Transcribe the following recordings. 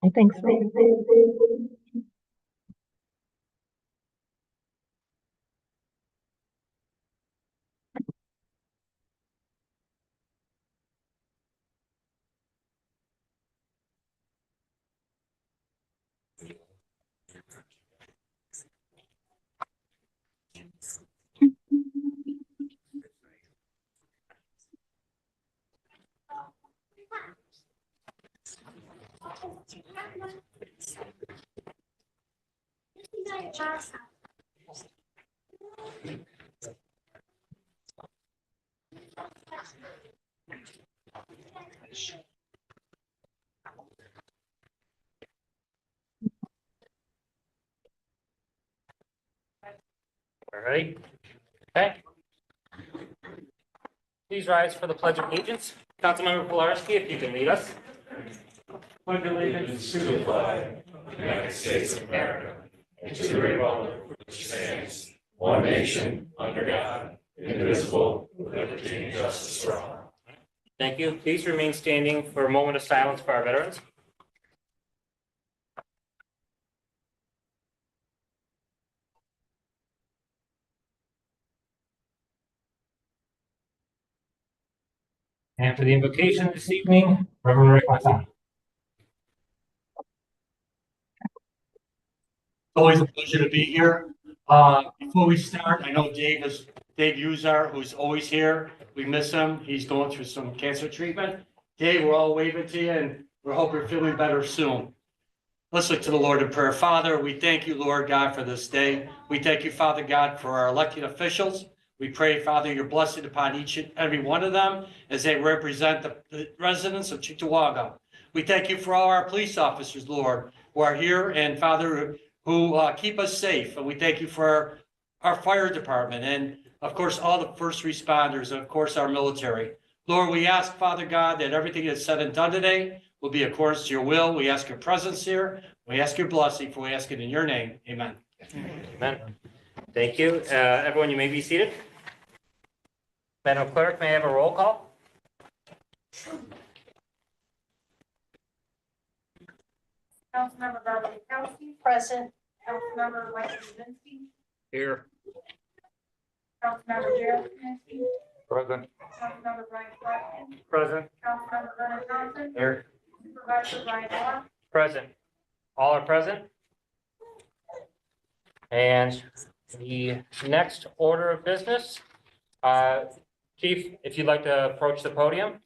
I think so. All right. Okay. Please rise for the Pledge of Allegiance. Councilmember Pilarski, if you can lead us. Pledge allegiance to the flag of the United States of America and to the republic which stands one nation under God, indivisible, with liberty and justice for all. Thank you. Please remain standing for a moment of silence for our veterans. And for the invocation this evening, Reverend Rick Martin. Always a pleasure to be here. Before we start, I know Dave Uzar, who's always here. We miss him. He's going through some cancer treatment. Dave, we're all waving to you and we hope you're feeling better soon. Let's look to the Lord in prayer. Father, we thank you, Lord God, for this day. We thank you, Father God, for our elected officials. We pray, Father, your blessing upon each and every one of them as they represent the residents of Cheektowaga. We thank you for all our police officers, Lord, who are here and, Father, who keep us safe. And we thank you for our fire department and, of course, all the first responders and, of course, our military. Lord, we ask, Father God, that everything that's said and done today will be according to your will. We ask your presence here. We ask your blessing, for we ask it in your name. Amen. Amen. Thank you. Everyone, you may be seated. Madam Clerk, may I have a roll call? Councilmember Barbara Kowski. Present. Councilmember Michael Jazinski. Here. Councilmember Gerald Kaminsky. Present. Councilmember Brian Preston. Present. Councilmember Vernon Johnson. Here. Supervisor Brian Moore. Present. All are present. And the next order of business, Chief, if you'd like to approach the podium,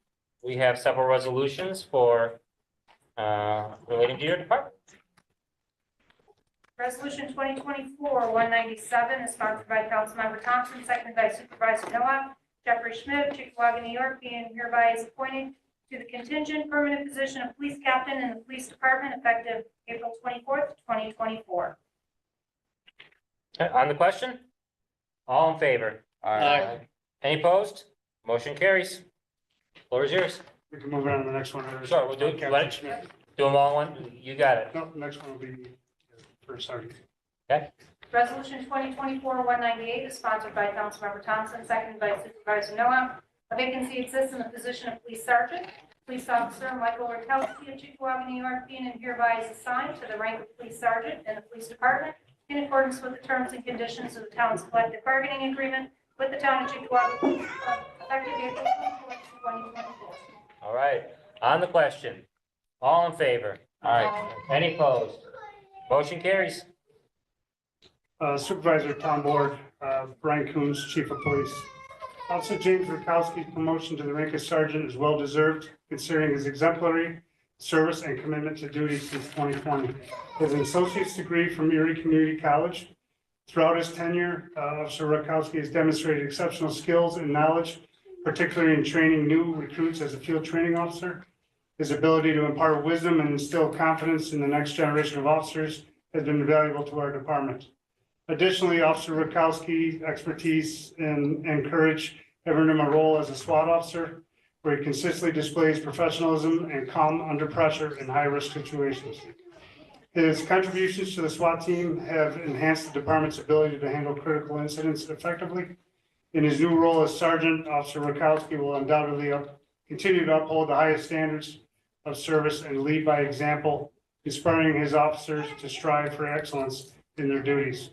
we have several resolutions for relating to your department. Resolution 2024-197 is sponsored by Councilmember Thompson, seconded by Supervisor Noah. Jeffrey Schmidt, Cheektowaga, New York, being hereby is appointed to the contingent permanent position of police captain in the police department effective April 24th, 2024. On the question? All in favor? Aye. Any opposed? Motion carries. Floor is yours. We can move on to the next one. Sure, we'll do it. Captain Let it- Schmidt. Do them all in one? You got it. No, the next one will be for Sergeant. Resolution 2024-198 is sponsored by Councilmember Thompson, seconded by Supervisor Noah. A vacancy exists in the position of police sergeant. Police officer Michael Rakowski of Cheektowaga, New York, being and hereby is assigned to the rank of police sergeant in the police department in accordance with the terms and conditions of the town's collective bargaining agreement with the town of Cheektowaga Police Department, effective April 24th, 2024. All right. On the question? All in favor? All right. Any opposed? Motion carries. Supervisor Town Board, Brian Coons, Chief of Police. Officer James Rakowski's promotion to the rank of sergeant is well deserved, considering his exemplary service and commitment to duty since 2020. He has an associate's degree from Erie Community College. Throughout his tenure, Officer Rakowski has demonstrated exceptional skills and knowledge, particularly in training new recruits as a field training officer. His ability to impart wisdom and instill confidence in the next generation of officers has been valuable to our department. Additionally, Officer Rakowski's expertise and courage have earned him a role as a SWAT officer, where he consistently displays professionalism and calm under pressure in high-risk situations. His contributions to the SWAT team have enhanced the department's ability to handle critical incidents effectively. In his new role as sergeant, Officer Rakowski will undoubtedly continue to uphold the highest standards of service and lead by example, inspiring his officers to strive for excellence in their duties.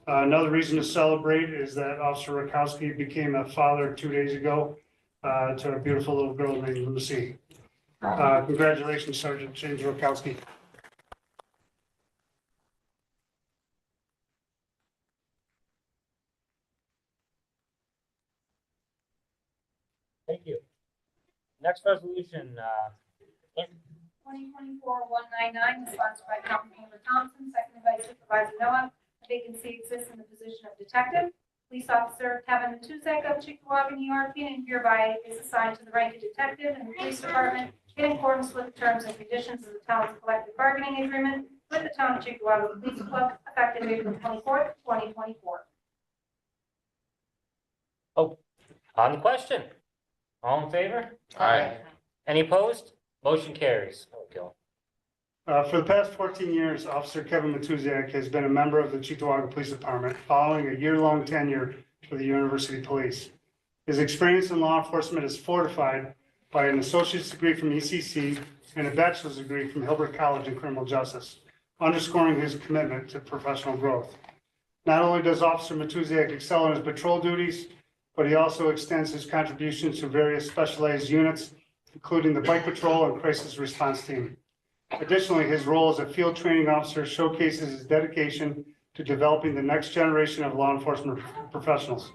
Another reason to celebrate is that Officer Rakowski became a father 2 days ago to a beautiful little girl named Lucy. Congratulations, Sergeant James Rakowski. Thank you. Next resolution, 2024-199 is sponsored by Councilmember Thompson, seconded by Supervisor Noah. A vacancy exists in the position of detective. Police officer Kevin Matuzak of Chickawaga, New York, being hereby is assigned to the rank of detective in the police department in accordance with the terms and conditions of the town's collective bargaining agreement with the town of Chickawaga Police Club effective April 24th, 2024. on the question. All in favor? Aye. Any opposed? Motion carries. Okay. For the past 14 years, Officer Kevin Matuziak has been a member of the Chickawaga Police Department following a year-long tenure for the University Police. His experience in law enforcement is fortified by an associate's degree from ECC and a bachelor's degree from Hilbert College in criminal justice, underscoring his commitment to professional growth. Not only does Officer Matuziak excel in his patrol duties, but he also extends his contributions to various specialized units, including the Bike Patrol and Crisis Response Team. Additionally, his role as a field training officer showcases his dedication to developing the next generation of law enforcement professionals.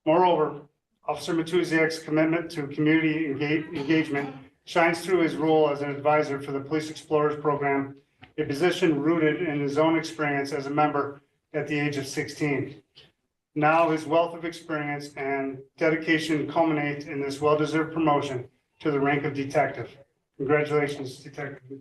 Moreover, Officer Matuziak's commitment to community engagement shines through his role as an advisor for the Police Explorers Program, a position rooted in his own experience as a member at the age of 16. Now his wealth of experience and dedication culminate in this well-deserved promotion to the rank of detective. Congratulations, Detective.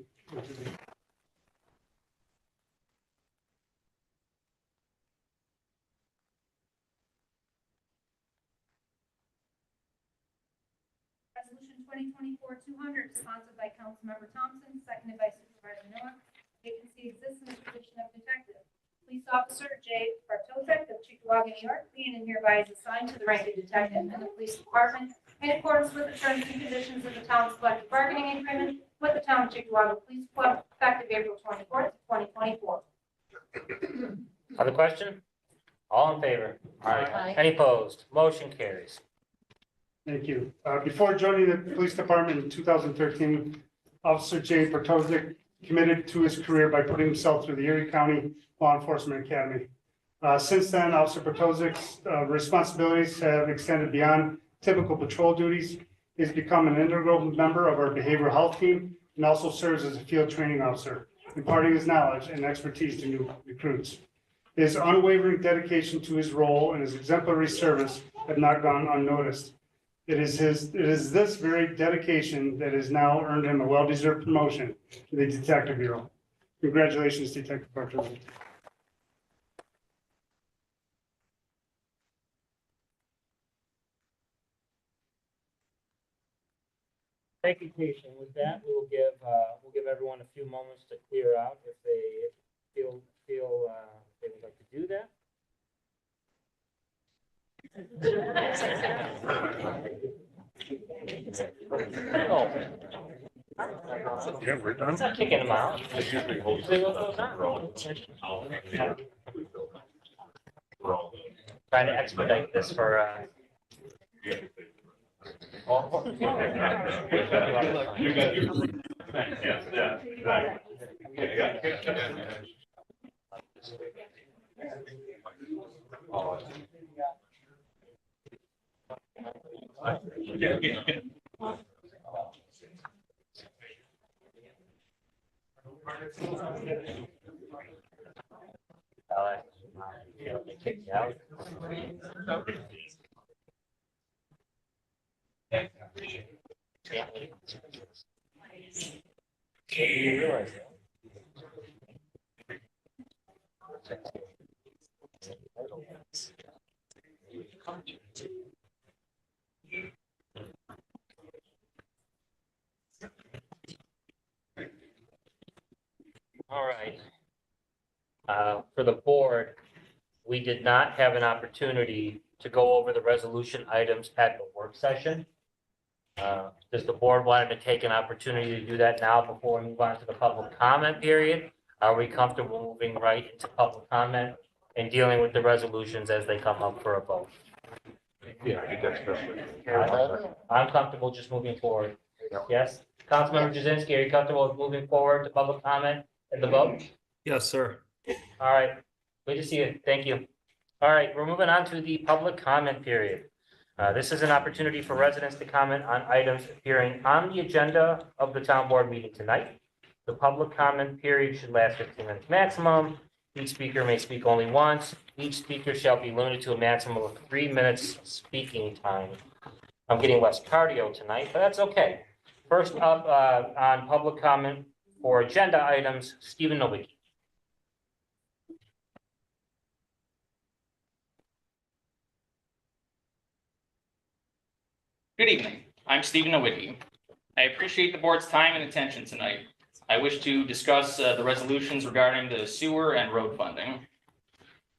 Resolution 2024-200 sponsored by Councilmember Thompson, seconded by Supervisor Noah. Vacancy exists in the position of detective. Police officer Jay Bartosek of Chickawaga, New York, being and hereby is assigned to the rank of detective in the police department in accordance with the terms and conditions of the town's collective bargaining agreement with the town of Chickawaga Police Club effective April 24th, 2024. On the question? All in favor? Aye. Any opposed? Motion carries. Thank you. Before joining the police department in 2013, Officer Jay Bartosek committed to his career by putting himself through the Erie County Law Enforcement Academy. Since then, Officer Bartosek's responsibilities have extended beyond typical patrol duties. He's become an integral member of our behavioral health team and also serves as a field training officer, imparting his knowledge and expertise to new recruits. His unwavering dedication to his role and his exemplary service have not gone unnoticed. It is this very dedication that has now earned him a well-deserved promotion to the Detective Bureau. Congratulations, Detective Bartosek. Thank you, Keisha. With that, we'll give everyone a few moments to clear out if they feel they would like to do that. Oh. Yeah, we're done. It's not kicking them out. Usually what goes on. Trying to expedite this for, they kicked you out. You realize that? All right. For the board, we did not have an opportunity to go over the resolution items at the work session. Does the board want to take an opportunity to do that now before we move on to the public comment period? Are we comfortable moving right into public comment and dealing with the resolutions as they come up for a vote? Yeah, I think that's best. I'm comfortable just moving forward. Yes? Councilmember Jazinski, are you comfortable with moving forward to public comment and the vote? Yes, sir. All right, good to see you. Thank you. All right, we're moving on to the public comment period. This is an opportunity for residents to comment on items appearing on the agenda of the town board meeting tonight. The public comment period should last 15 minutes maximum. Each speaker may speak only once. Each speaker shall be limited to a maximum of 3 minutes speaking time. I'm getting less cardio tonight, but that's okay. First up on public comment for agenda items, Stephen Nowicki. Good evening. I'm Stephen Nowicki. I appreciate the board's time and attention tonight. I wish to discuss the resolutions regarding the sewer and road funding.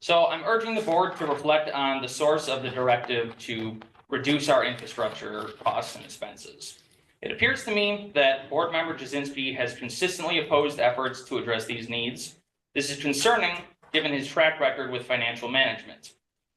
So I'm urging the board to reflect on the source of the directive to reduce our infrastructure costs and expenses. It appears to me that board member Jazinski has consistently opposed efforts to address these needs. This is concerning given his track record with financial management.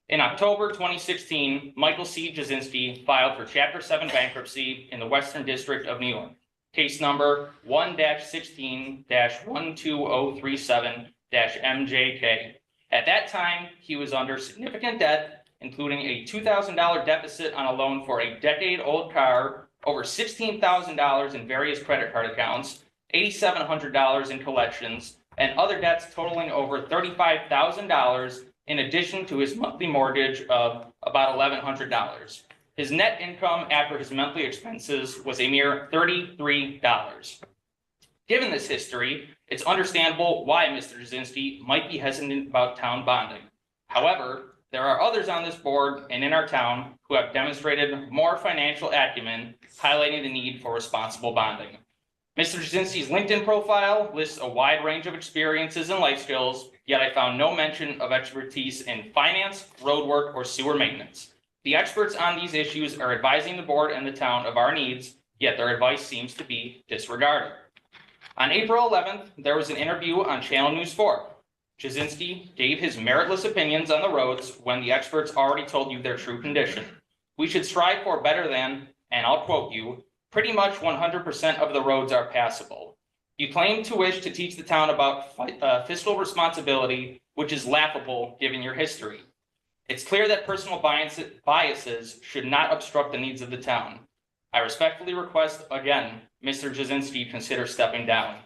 In October 2016, Michael C. Jazinski filed for Chapter 7 bankruptcy in the Western District of New York. Case number 1-16-12037-MJK. At that time, he was under significant debt, including a $2,000 deficit on a loan for a decade-old car, over $16,000 in various credit card accounts, $8,700 in collections, and other debts totaling over $35,000, in addition to his monthly mortgage of about $1,100. His net income after his monthly expenses was a mere $33. Given this history, it's understandable why Mr. Jazinski might be hesitant about town bonding. However, there are others on this board and in our town who have demonstrated more financial acumen, highlighting the need for responsible bonding. Mr. Jazinski's LinkedIn profile lists a wide range of experiences and life skills, yet I found no mention of expertise in finance, roadwork, or sewer maintenance. The experts on these issues are advising the board and the town of our needs, yet their advice seems to be disregarded. On April 11th, there was an interview on Channel News 4. Jazinski gave his meritless opinions on the roads when the experts already told you their true condition. We should strive for better than, and I'll quote you, pretty much 100% of the roads are passable. You claim to wish to teach the town about fiscal responsibility, which is laughable given your history. It's clear that personal biases should not obstruct the needs of the town. I respectfully request again, Mr. Jazinski consider stepping down.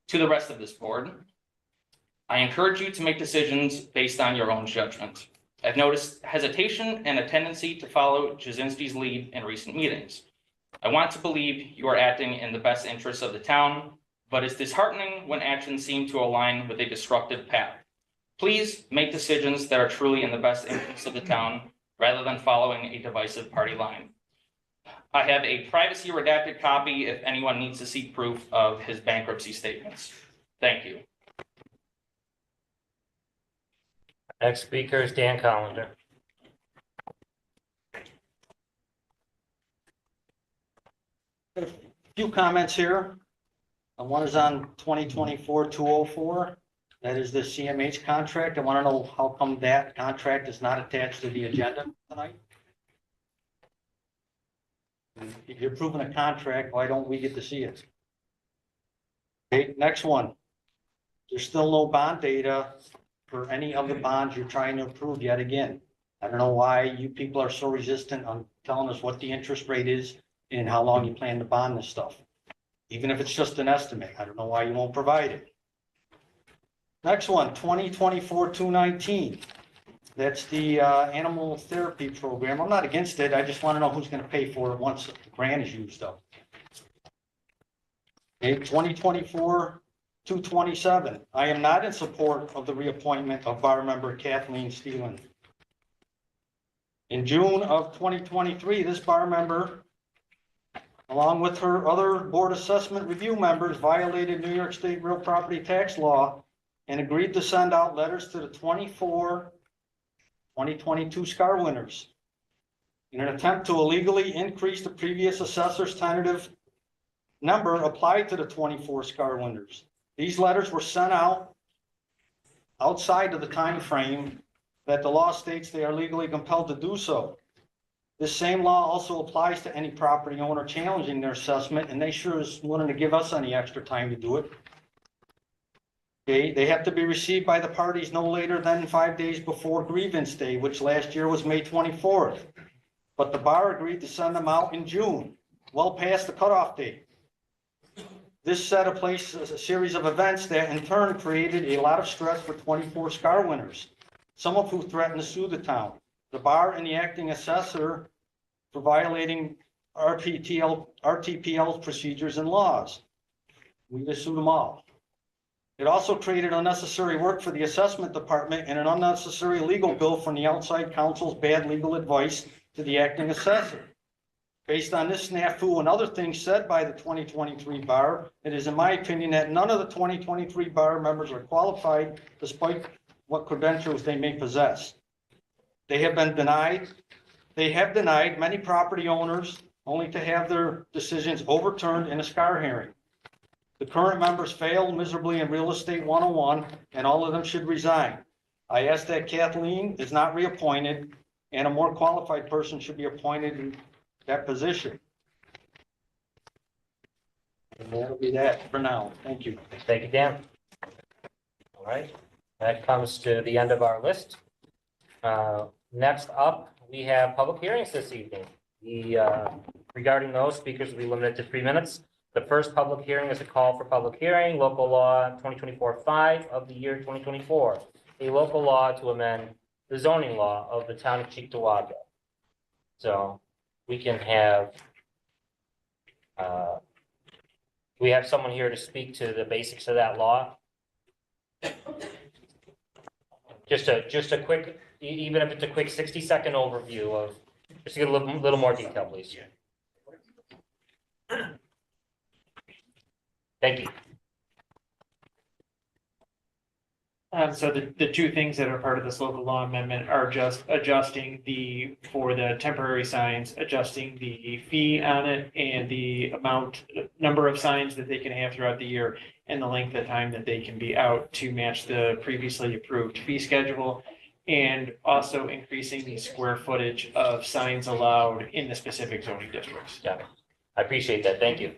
To the rest of this board, I encourage you to make decisions based on your own judgment. I've noticed hesitation and a tendency to follow Jazinski's lead in recent meetings. I want to believe you are acting in the best interests of the town, but it's disheartening when actions seem to align with a destructive path. Please make decisions that are truly in the best interests of the town rather than following a divisive party line. I have a privacy redacted copy if anyone needs to seek proof of his bankruptcy statements. Thank you. Next speaker is Dan Collender. A few comments here. One is on 2024-204. That is the CMH contract. I want to know how come that contract is not attached to the agenda tonight? If you're approving a contract, why don't we get to see it? Okay, next one. There's still no bond data for any of the bonds you're trying to approve yet again. I don't know why you people are so resistant on telling us what the interest rate is and how long you plan to bond this stuff. Even if it's just an estimate, I don't know why you won't provide it. Next one, 2024-219. That's the animal therapy program. I'm not against it. I just want to know who's going to pay for it once the grant is used up. Okay, 2024-227. I am not in support of the reappointment of bar member Kathleen Steeland. In June of 2023, this bar member, along with her other board assessment review members, violated New York State real property tax law and agreed to send out letters to the 2022 SCAR winners. in an attempt to illegally increase the previous assessor's tentative number applied to the 24 Scar Winters. These letters were sent out outside of the time frame that the law states they are legally compelled to do so. This same law also applies to any property owner challenging their assessment, and they sure is willing to give us any extra time to do it. Okay, they have to be received by the parties no later than 5 days before grievance day, which last year was May 24th. But the bar agreed to send them out in June, well past the cutoff date. This set in place a series of events that in turn created a lot of stress for 24 Scar Winters, some of who threatened to sue the town, the bar, and the acting assessor for violating RTPL's procedures and laws. We just sued them all. It also created unnecessary work for the assessment department and an unnecessary legal bill from the outside counsel's bad legal advice to the acting assessor. Based on this snafu and other things said by the 2023 bar, it is in my opinion that none of the 2023 bar members are qualified despite what credentials they may possess. They have denied many property owners only to have their decisions overturned in a SCAR hearing. The current members failed miserably in Real Estate 101, and all of them should resign. I ask that Kathleen is not reappointed, and a more qualified person should be appointed in that position. And that'll be that for now. Thank you. Thank you, Dan. All right, that comes to the end of our list. Next up, we have public hearings this evening. Regarding those, speakers will be limited to 3 minutes. The first public hearing is a call for public hearing, local law 2024-5 of the year 2024, a local law to amend the zoning law of the town of Cheektowaga. So we can have, we have someone here to speak to the basics of that law. Just a quick, even if it's a quick 60-second overview of, just to get a little more detail, please. Thank you. So the two things that are part of this local law amendment are just adjusting for the temporary signs, adjusting the fee on it and the number of signs that they can have throughout the year and the length of time that they can be out to match the previously approved fee schedule, and also increasing the square footage of signs allowed in the specific zoning districts. Yeah, I appreciate that. Thank you.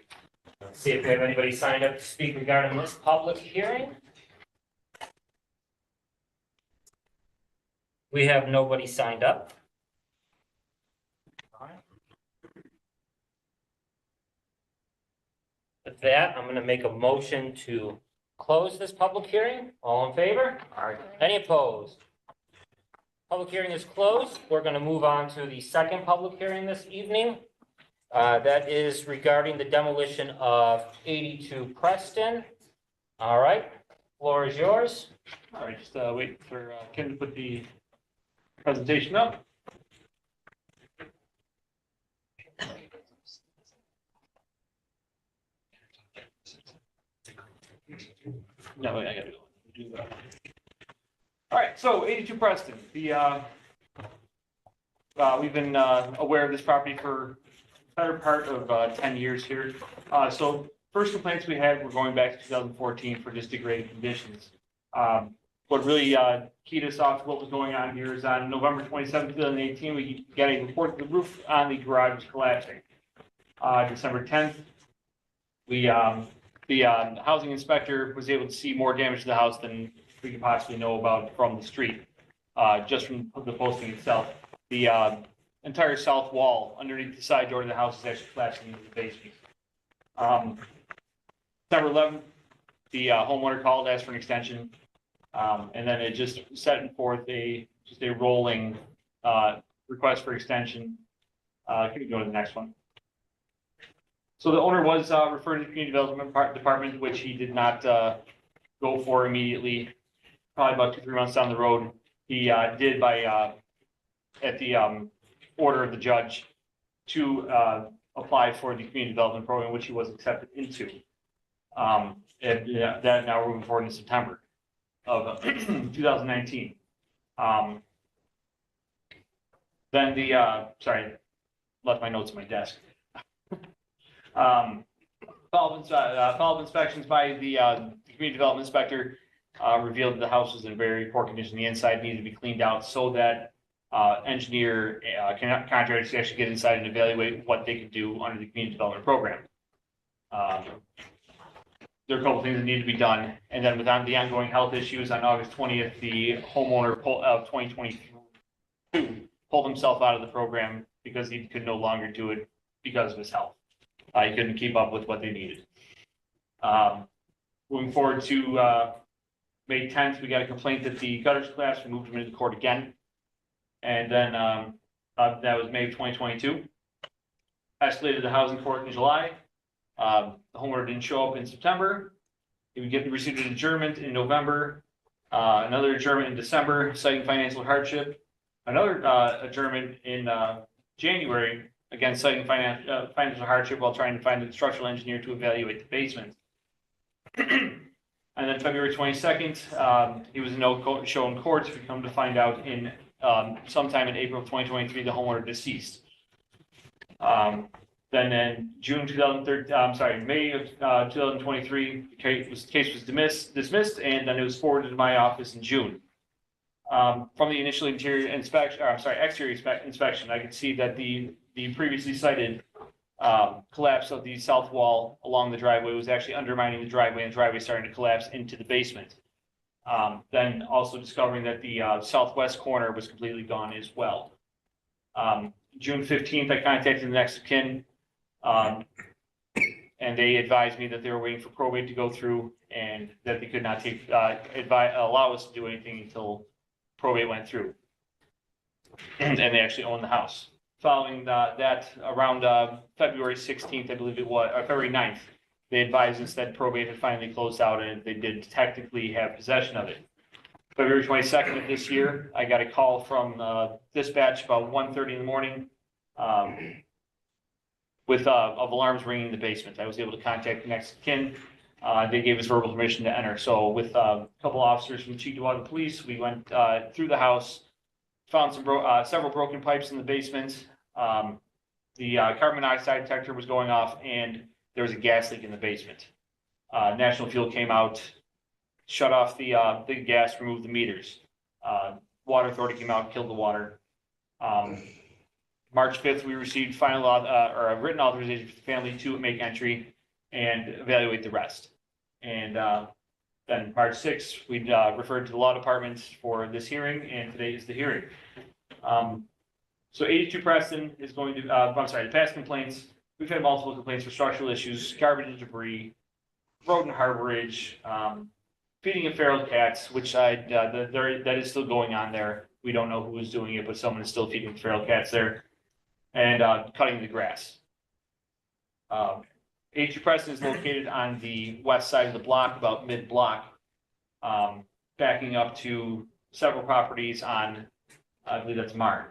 Let's see if we have anybody signed up to speak regarding this public hearing. We have nobody signed up. All right. With that, I'm going to make a motion to close this public hearing. All in favor? All right. Any opposed? Public hearing is closed. We're going to move on to the second public hearing this evening. That is regarding the demolition of 82 Preston. All right, floor is yours. All right, just wait for Kim to put the presentation up. No, wait, I gotta do that. All right, so 82 Preston, we've been aware of this property for better part of 10 years here. So first complaints we had were going back to 2014 for just degraded conditions. What really keyed us off to what was going on here is on November 27, 2018, we got a report that the roof on the garage was collapsing. December 10th, the housing inspector was able to see more damage to the house than we could possibly know about from the street, just from the posting itself. The entire south wall underneath the side door of the house is actually collapsing into the basement. December 11th, the homeowner called, asked for an extension, and then it just set forth just a rolling request for extension. Can you go to the next one? So the owner was referred to the community development department, which he did not go for immediately. Probably about 2-3 months down the road, he did at the order of the judge to apply for the community development program, which he was accepted into. That now we're moving forward in September of 2019. Then left my notes on my desk. Follow-up inspections by the community development inspector revealed that the house was in very poor condition. The inside needed to be cleaned out so that engineer contractors can actually get inside and evaluate what they could do under the community development program. There are a couple things that need to be done, and then without the ongoing health issues, on August 20th, the homeowner of 2022 pulled himself out of the program because he could no longer do it because of his health. He couldn't keep up with what they needed. Moving forward to May 10th, we got a complaint that the gutters collapsed. We moved them into court again. And then that was May of 2022. Escalated the housing court in July. The homeowner didn't show up in September. He would received an adjournment in November, another adjournment in December, citing financial hardship, another adjournment in January, again citing financial hardship while trying to find a structural engineer to evaluate the basement. And then February 22nd, he was a no show in court. We come to find out in sometime in April of 2023, the homeowner deceased. Then in June 2013, May of 2023, the case was dismissed, and then it was forwarded to my office in June. From the initial exterior inspection, I could see that the previously cited collapse of the south wall along the driveway was actually undermining the driveway, and the driveway starting to collapse into the basement. Then also discovering that the southwest corner was completely gone as well. June 15th, I contacted the next of kin. And they advised me that they were waiting for probate to go through and that they could not allow us to do anything until probate went through. And they actually own the house. Following that, around February 16th, I believe it was, or February 9th, they advised us that probate had finally closed out and they did technically have possession of it. February 22nd of this year, I got a call from dispatch about 1:30 in the morning. With of alarms ringing in the basement. I was able to contact the next of kin. They gave us verbal permission to enter. So with a couple officers from Cheektowaga Police, we went through the house, found several broken pipes in the basement. The carbon monoxide detector was going off, and there was a gas leak in the basement. National Fuel came out, shut off the gas, removed the meters. Water Authority came out, killed the water. March 5th, we received final or a written authorization for the family to make entry and evaluate the rest. And then March 6th, we referred to the law department for this hearing, and today is the hearing. So 82 Preston is going to, the past complaints. We've had multiple complaints for structural issues, garbage and debris, rodent harborage, feeding of feral cats, which that is still going on there. We don't know who is doing it, but someone is still feeding feral cats there. And cutting the grass. 82 Preston is located on the west side of the block, about mid-block, backing up to several properties on, I believe that's Martin.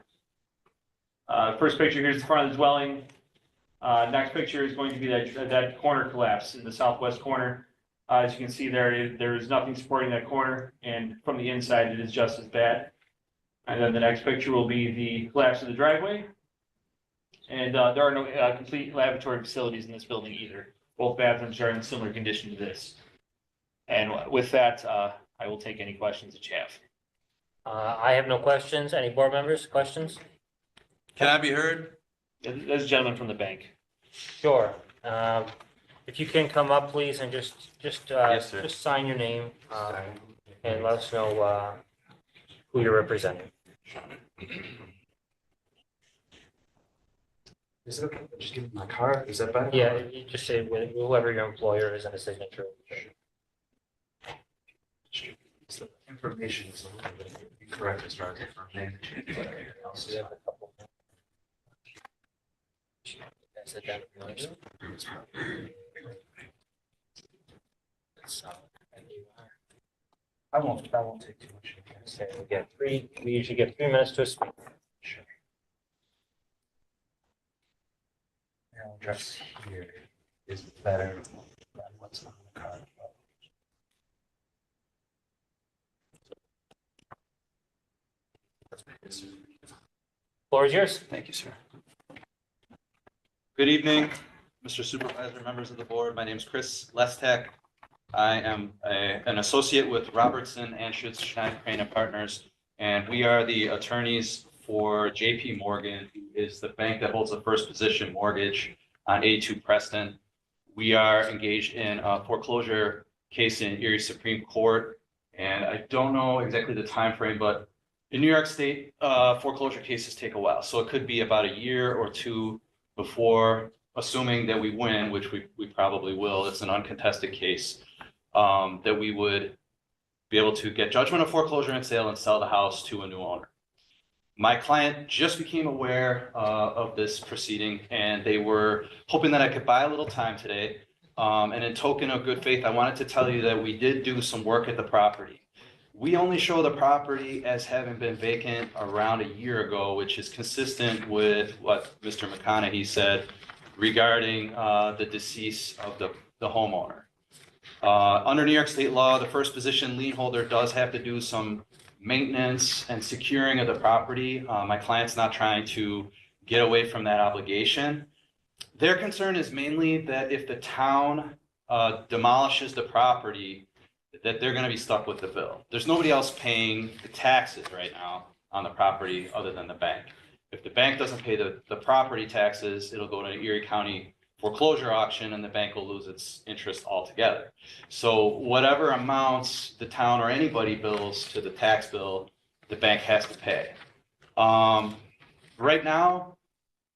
First picture, here's the front of the dwelling. Next picture is going to be that corner collapse in the southwest corner. As you can see there is nothing supporting that corner, and from the inside, it is just as bad. And then the next picture will be the collapse of the driveway. And there are no complete laboratory facilities in this building either. Both bathrooms are in similar condition to this. And with that, I will take any questions that you have. I have no questions. Any board members, questions? Can I be heard? There's a gentleman from the bank. Sure. If you can come up, please, and just Yes, sir. just sign your name, and let us know who you're representing. Is it okay? Just give me my card. Is that better? Yeah, you just say whoever your employer is in a signature. The information is a little bit incorrect as far as the first name. We have a couple. That's identified. And you are. I won't take too much. Okay, we usually get 3 minutes to speak. Sure. Address here is better than what's on the card. Floor is yours. Thank you, sir. Good evening, Mr. Supervisor, members of the board. My name is Chris Lestek. I am an associate with Robertson and Schutz Schneider Crane and Partners, and we are the attorneys for JP Morgan, who is the bank that holds the first position mortgage on 82 Preston. We are engaged in a foreclosure case in Erie Supreme Court, and I don't know exactly the time frame, but in New York State, foreclosure cases take a while, so it could be about a year or two before, assuming that we win, which we probably will. It's an uncontested case, that we would be able to get judgment of foreclosure and sale and sell the house to a new owner. My client just became aware of this proceeding, and they were hoping that I could buy a little time today. And in token of good faith, I wanted to tell you that we did do some work at the property. We only show the property as having been vacant around a year ago, which is consistent with what Mr. McConaughey said regarding the decease of the homeowner. Under New York State law, the first position lien holder does have to do some maintenance and securing of the property. My client's not trying to get away from that obligation. Their concern is mainly that if the town demolishes the property, that they're going to be stuck with the bill. There's nobody else paying the taxes right now on the property other than the bank. If the bank doesn't pay the property taxes, it'll go to an Erie County foreclosure auction and the bank will lose its interest altogether. So whatever amounts the town or anybody bills to the tax bill, the bank has to pay. Right now,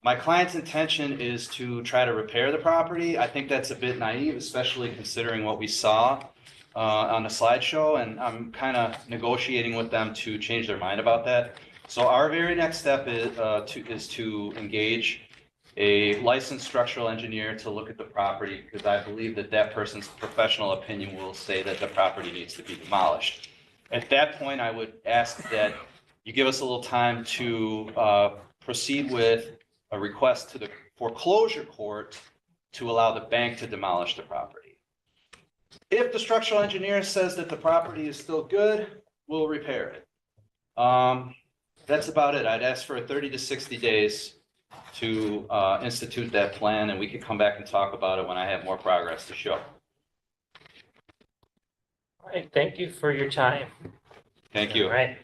my client's intention is to try to repair the property. I think that's a bit naive, especially considering what we saw on the slideshow, and I'm kind of negotiating with them to change their mind about that. So our very next step is to engage a licensed structural engineer to look at the property, because I believe that that person's professional opinion will say that the property needs to be demolished. At that point, I would ask that you give us a little time to proceed with a request to the foreclosure court to allow the bank to demolish the property. If the structural engineer says that the property is still good, we'll repair it. That's about it. I'd ask for 30 to 60 days to institute that plan, and we could come back and talk about it when I have more progress to show. All right, thank you for your time. Thank you. All right.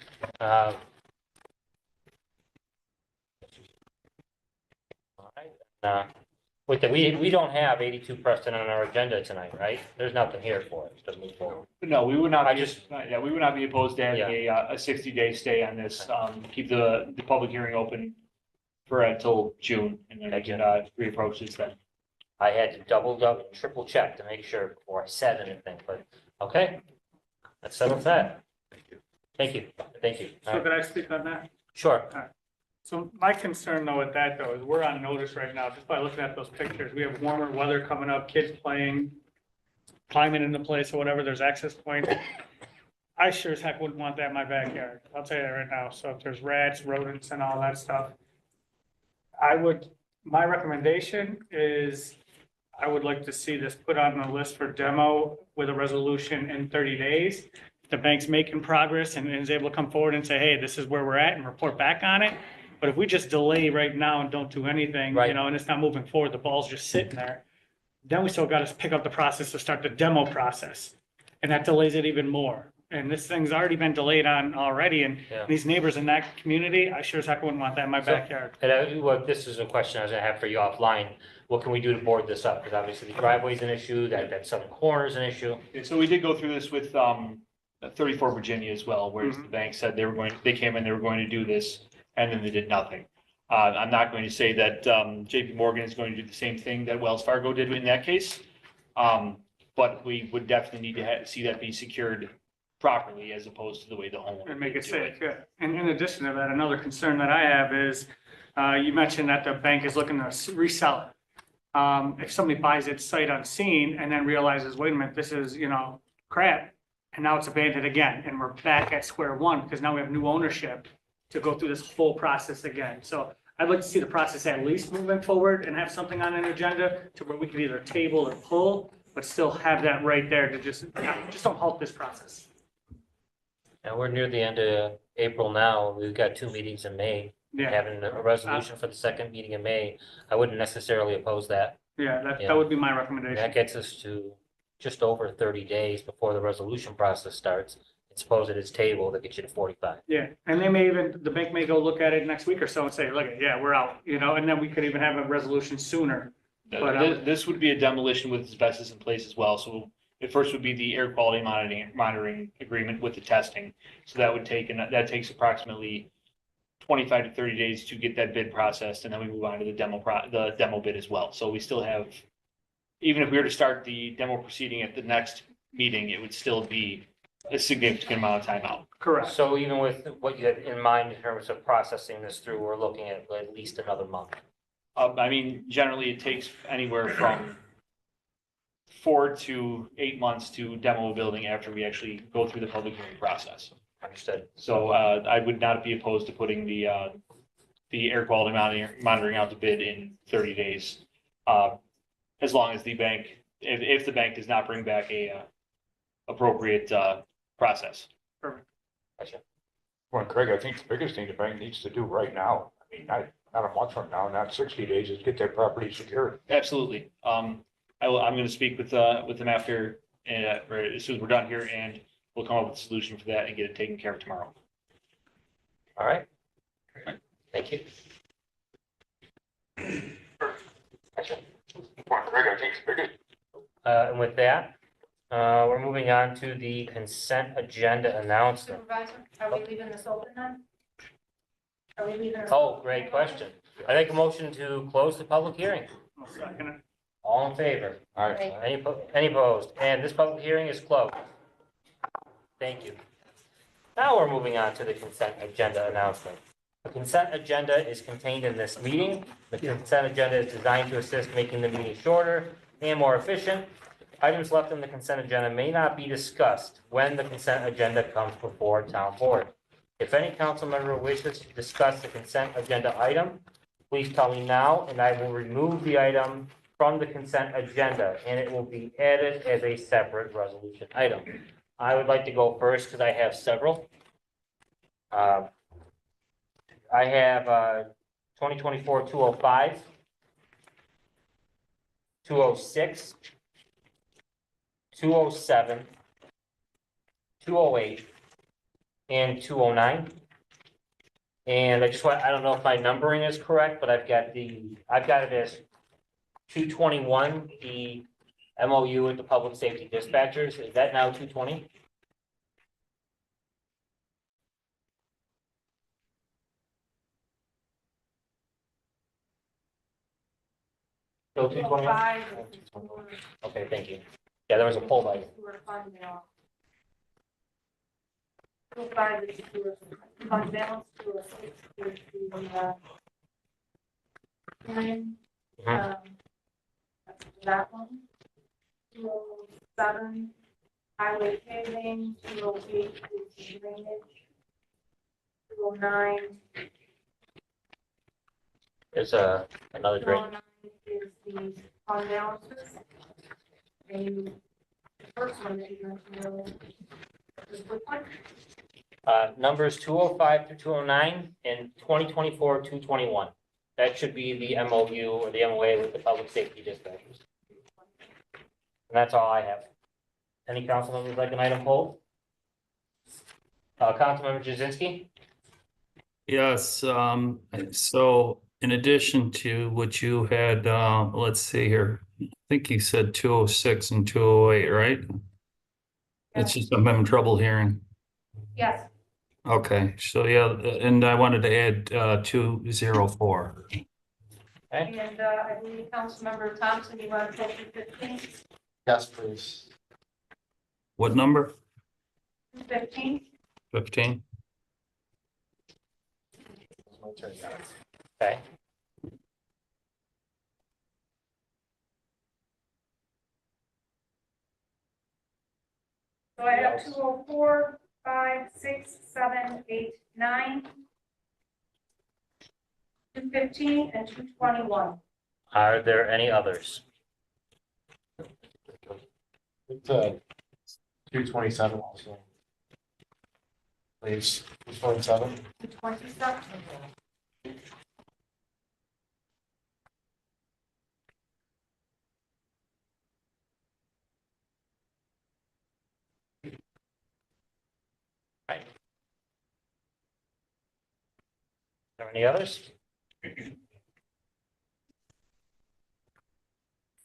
With the, we don't have 82 Preston on our agenda tonight, right? There's nothing here for us to move forward. No, we would not, I be just- yeah, we would not be opposed to having a 60-day stay on this. Keep the public hearing open for until June, and then we can reapproach this then. I had to double triple check to make sure before I said anything, but, okay. Let's settle that. Thank you. Thank you. All So right. could I speak on that? Sure. So my concern though with that though, is we're on notice right now, just by looking at those pictures. We have warmer weather coming up, kids playing, climbing into place or whatever, there's access points. I sure as heck wouldn't want that in my backyard. I'll tell you that right now. So if there's rats, rodents and all that stuff, my recommendation is I would like to see this put on the list for demo with a resolution in 30 days. If the bank's making progress and is able to come forward and say, hey, this is where we're at and report back on it. But if we just delay right now and don't do anything, Right. and it's not moving forward, the ball's just sitting there, then we still got to pick up the process to start the demo process. And that delays it even more. And this thing's already been delayed on already, and Yeah. these neighbors in that community, I sure as heck wouldn't want that in my So- backyard. And well, this is a question I was gonna have for you offline. What can we do to board this up? Because obviously the driveway's an issue, that southern corner is an issue. And so we did go through this with 34 Virginia as well, whereas the bank said they came in, they were going to do this, and then they did nothing. I'm not going to say that JP Morgan is going to do the same thing that Wells Fargo did in that case. But we would definitely need to see that be secured properly as opposed to the way the homeowner. And make did it do safe, yeah. And in addition to that, another concern that I have is, you mentioned that the bank is looking to resell it. If somebody buys it sight unseen and then realizes, wait a minute, this is, crap, and now it's abandoned again, and we're back at square one, because now we have new ownership to go through this whole process again. So I'd like to see the process at least moving forward and have something on an agenda to where we can either table or pull, but still have that right there to just don't halt this process. And we're near the end of April now. We've got 2 meetings in May. Yeah, Having a resolution for the second meeting in May, I wouldn't necessarily oppose that. yeah, that Yeah. would be my And recommendation. that gets us to just over 30 days before the resolution process starts. And suppose it is tabled, that gets you to 45. Yeah, and they may even, the bank may go look at it next week or so and say, look, yeah, we're out, and then we could even have a resolution sooner. But, This would be a demolition with asbestos in place as well. So the first would be the air quality monitoring agreement with the testing. So that would take, and that takes approximately 25 to 30 days to get that bid processed, and then we move on to the demo bid as well. So we still have, even if we were to start the demo proceeding at the next meeting, it would still be a significant amount of time out. Correct. So even with what you had in mind in terms of processing this through, we're looking at least another month. I mean, generally it takes anywhere from 4 to 8 months to demo a building after we actually go through the public hearing process. Understood. So I would not be opposed to putting the air quality monitoring out to bid in 30 days. As long as the bank, if the bank does not bring back a appropriate process. Gotcha. Well, Craig, I think the biggest thing the bank needs to do right now, I mean, not a month from now, not 60 days, is get their property secured. Absolutely. I'm going to speak with them after, or as soon as we're done here, and we'll come up with a solution for that and get it taken care of tomorrow. All right. Thank you. Gotcha. Well, Craig, I think the biggest. And with that, we're moving on to the consent agenda announcement. Supervisor, are we leaving this open then? Are we leaving this? Oh, great question. I make a motion to close the public hearing. I'll second it. All in favor? All right, Right. Any opposed? And this public hearing is closed. Thank you. Now we're moving on to the consent agenda announcement. The consent agenda is contained in this meeting. The consent agenda is designed to assist making the meeting shorter and more efficient. Items left in the consent agenda may not be discussed when the consent agenda comes before town board. If any council member wishes to discuss the consent agenda item, please tell me now, and I will remove the item from the consent agenda, and it will be added as a separate resolution item. I would like to go first because I have several. I have 2024-205, 206, 207, 208, and 209. And I don't know if my numbering is correct, but I've got it as 221, the MOU with the public safety dispatchers. Is that now 220? Still 220? 205 is Okay, thank you. Yeah, there was a poll by you. sewer fund balance. 205 is sewer fund balance, 206 is the, plan. Mhm. That one. 207, highway paving, 208 is drainage. 209, There's another drain. 209 is the fund balances. And the first one that you're going to know is which one? Numbers 205 through 209 and 2024-221. That should be the MOU or the MOA with the public safety dispatchers. And that's all I have. Any council members like an item pulled? Councilmember Jazinski? Yes, so in addition to what you had, let's see here, I think you said 206 and 208, right? It's just I'm having trouble hearing. Yes, Okay, so yeah, and I wanted to add 204. and I believe Councilmember Thompson, you want to take 15? Yes, please. What number? 15? 15? Okay. So I have 204, 5, 6, 7, 8, 9, 215, and 221. Are there any others? It's 227 also. Please, 227. 227. Are there any others?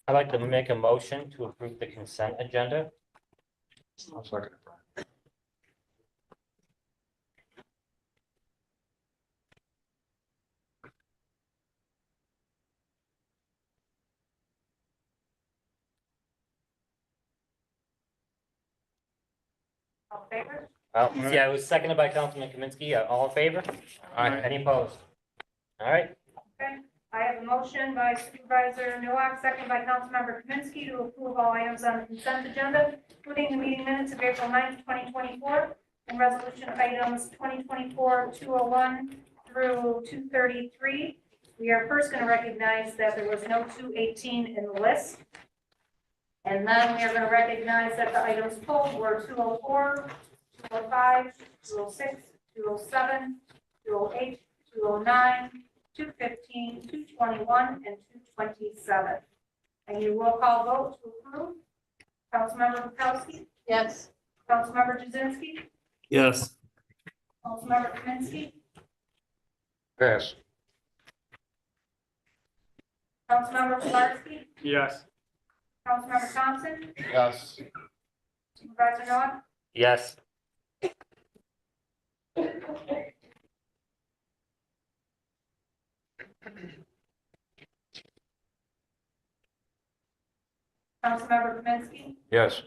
I'd like to make a motion to approve the consent agenda. I'll second it. All in favor? Yeah, it was seconded by Councilman Kaminsky. All in favor? Any opposed? All right, Okay. I have a motion by Supervisor Nowak, second by Councilmember Kaminsky to approve all items on the consent agenda, including the meeting minutes of April 9th, 2024, and resolution items 2024-201 through 233. We are first going to recognize that there was no 218 in the list. And then we are going to recognize that the items pulled were 204, 205, 206, 207, 208, 209, 215, 221, and 227. And you will call vote to approve. Councilmember Bukowski? Yes. Councilmember Jazinski? Yes. Councilmember Kaminsky? Pass. Councilmember Pilarski? Yes. Councilmember Thompson? Yes. Supervisor Noah? yes. Councilmember Kaminsky? Yes.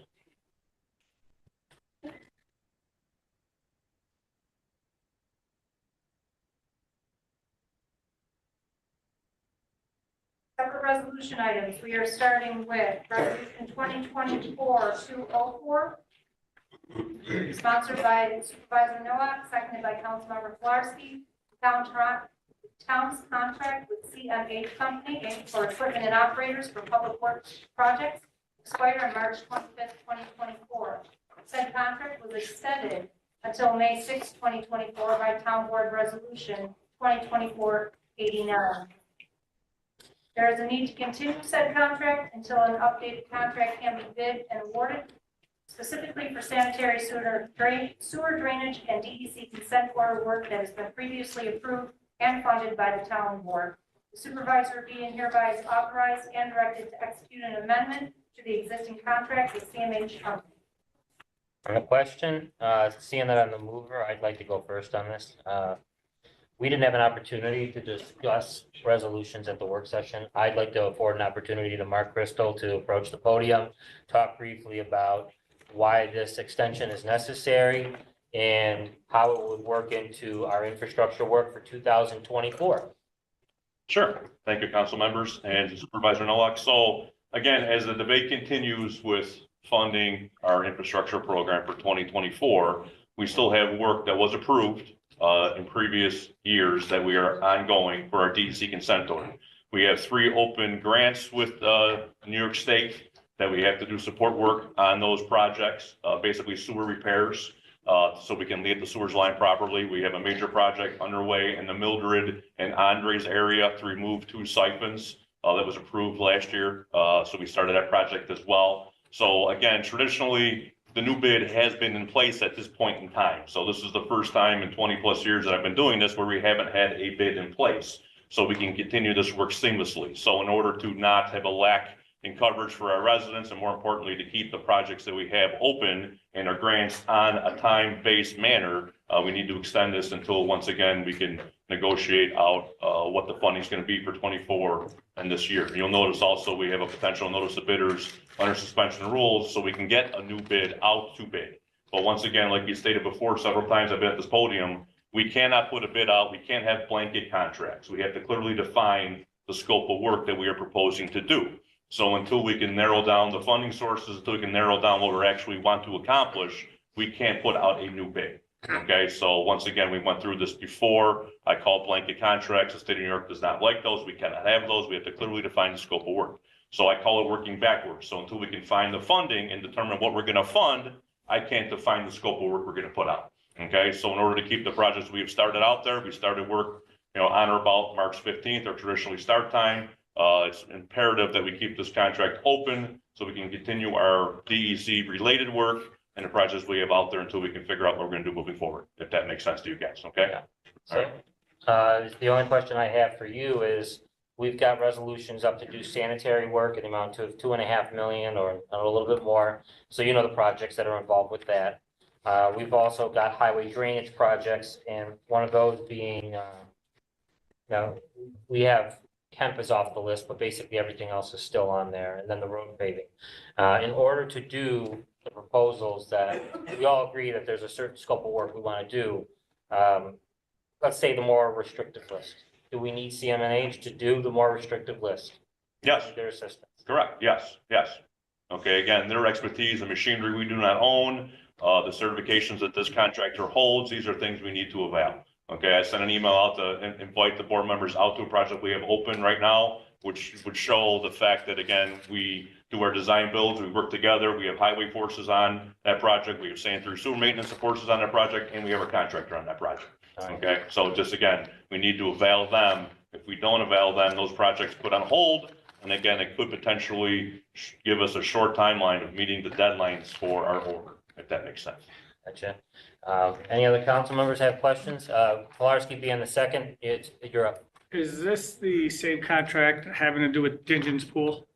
Separate resolution items. We are starting with resolution 2024-204, sponsored by Supervisor Nowak, seconded by Councilmember Pilarski. Town's contract with CMH Company Inc. for equipment and operators for public works projects expire on March 25th, 2024. Said contract was extended until May 6th, 2024 by Town Board Resolution 2024-89. There is a need to continue said contract until an updated contract can be bid and awarded, specifically for sanitary sewer drainage and DEC consent order work that has been previously approved and funded by the town board. The supervisor being hereby is authorized and directed to execute an amendment to the existing contract with CMH Company. On the question, seeing that I'm the mover, I'd like to go first on this. We didn't have an opportunity to discuss resolutions at the work session. I'd like to afford an opportunity to Mark Crystal to approach the podium, talk briefly about why this extension is necessary and how it would work into our infrastructure work for 2024. Sure. Thank you, council members and Supervisor Nowak. So again, as the debate continues with funding our infrastructure program for 2024, we still have work that was approved in previous years that we are ongoing for our DEC consent order. We have 3 open grants with New York State that we have to do support work on those projects, basically sewer repairs, so we can lead the sewers line properly. We have a major project underway in the Mildred and Andres area to remove 2 siphons that was approved last year. So we started that project as well. So again, traditionally, the new bid has been in place at this point in time. So this is the first time in 20+ years that I've been doing this where we haven't had a bid in place. So we can continue this work seamlessly. So in order to not have a lack in coverage for our residents, and more importantly, to keep the projects that we have open and our grants on a time-based manner, we need to extend this until, once again, we can negotiate out what the funding is going to be for 24 and this year. You'll notice also we have a potential notice of bidders under suspension rules, so we can get a new bid out to bid. But once again, like you stated before, several times I've been at this podium, we cannot put a bid out. We can't have blanket contracts. We have to clearly define the scope of work that we are proposing to do. So until we can narrow down the funding sources, until we can narrow down what we actually want to accomplish, we can't put out a new bid. Okay, so once again, we went through this before. I called blanket contracts. The state of New York does not like those. We cannot have those. We have to clearly define the scope of work. So I call it working backwards. So until we can find the funding and determine what we're going to fund, I can't define the scope of work we're going to put out. Okay, so in order to keep the projects we have started out there, we started work on or about March 15th, our traditionally start time. It's imperative that we keep this contract open so we can continue our DEC related work and the projects we have out there until we can figure out what we're gonna do moving forward, if that makes sense to you guys, okay? So, the only question I have for you is, we've got resolutions up to do sanitary work in the amount of 2.5 million or a little bit more. So you know the projects that are involved with that. We've also got highway drainage projects, and one of those being, we have Kemp is off the list, but basically everything else is still on there, and then the road paving. In order to do the proposals that we all agree that there's a certain scope of work we want to do, let's say the more restrictive list. Do we need CMNH to do the more restrictive list? Yes. Their assistance. Correct, yes. Okay, again, their expertise, the machinery we do not own, the certifications that this contractor holds, these are things we need to evaluate. Okay, I sent an email out to invite the board members out to a project we have open right now, which would show the fact that, again, we do our design builds, we work together, we have highway forces on that project, we have sanitary sewer maintenance forces on that project, and we have a contractor on that project. Okay, so just again, we need to avail them. If we don't avail them, those projects put on hold. And again, it could potentially give us a short timeline of meeting the deadlines for our order, if that makes sense. Gotcha. Any other council members have questions? Kolarski being the second, you're up. Is this the same contract having to do with Dingens Pool?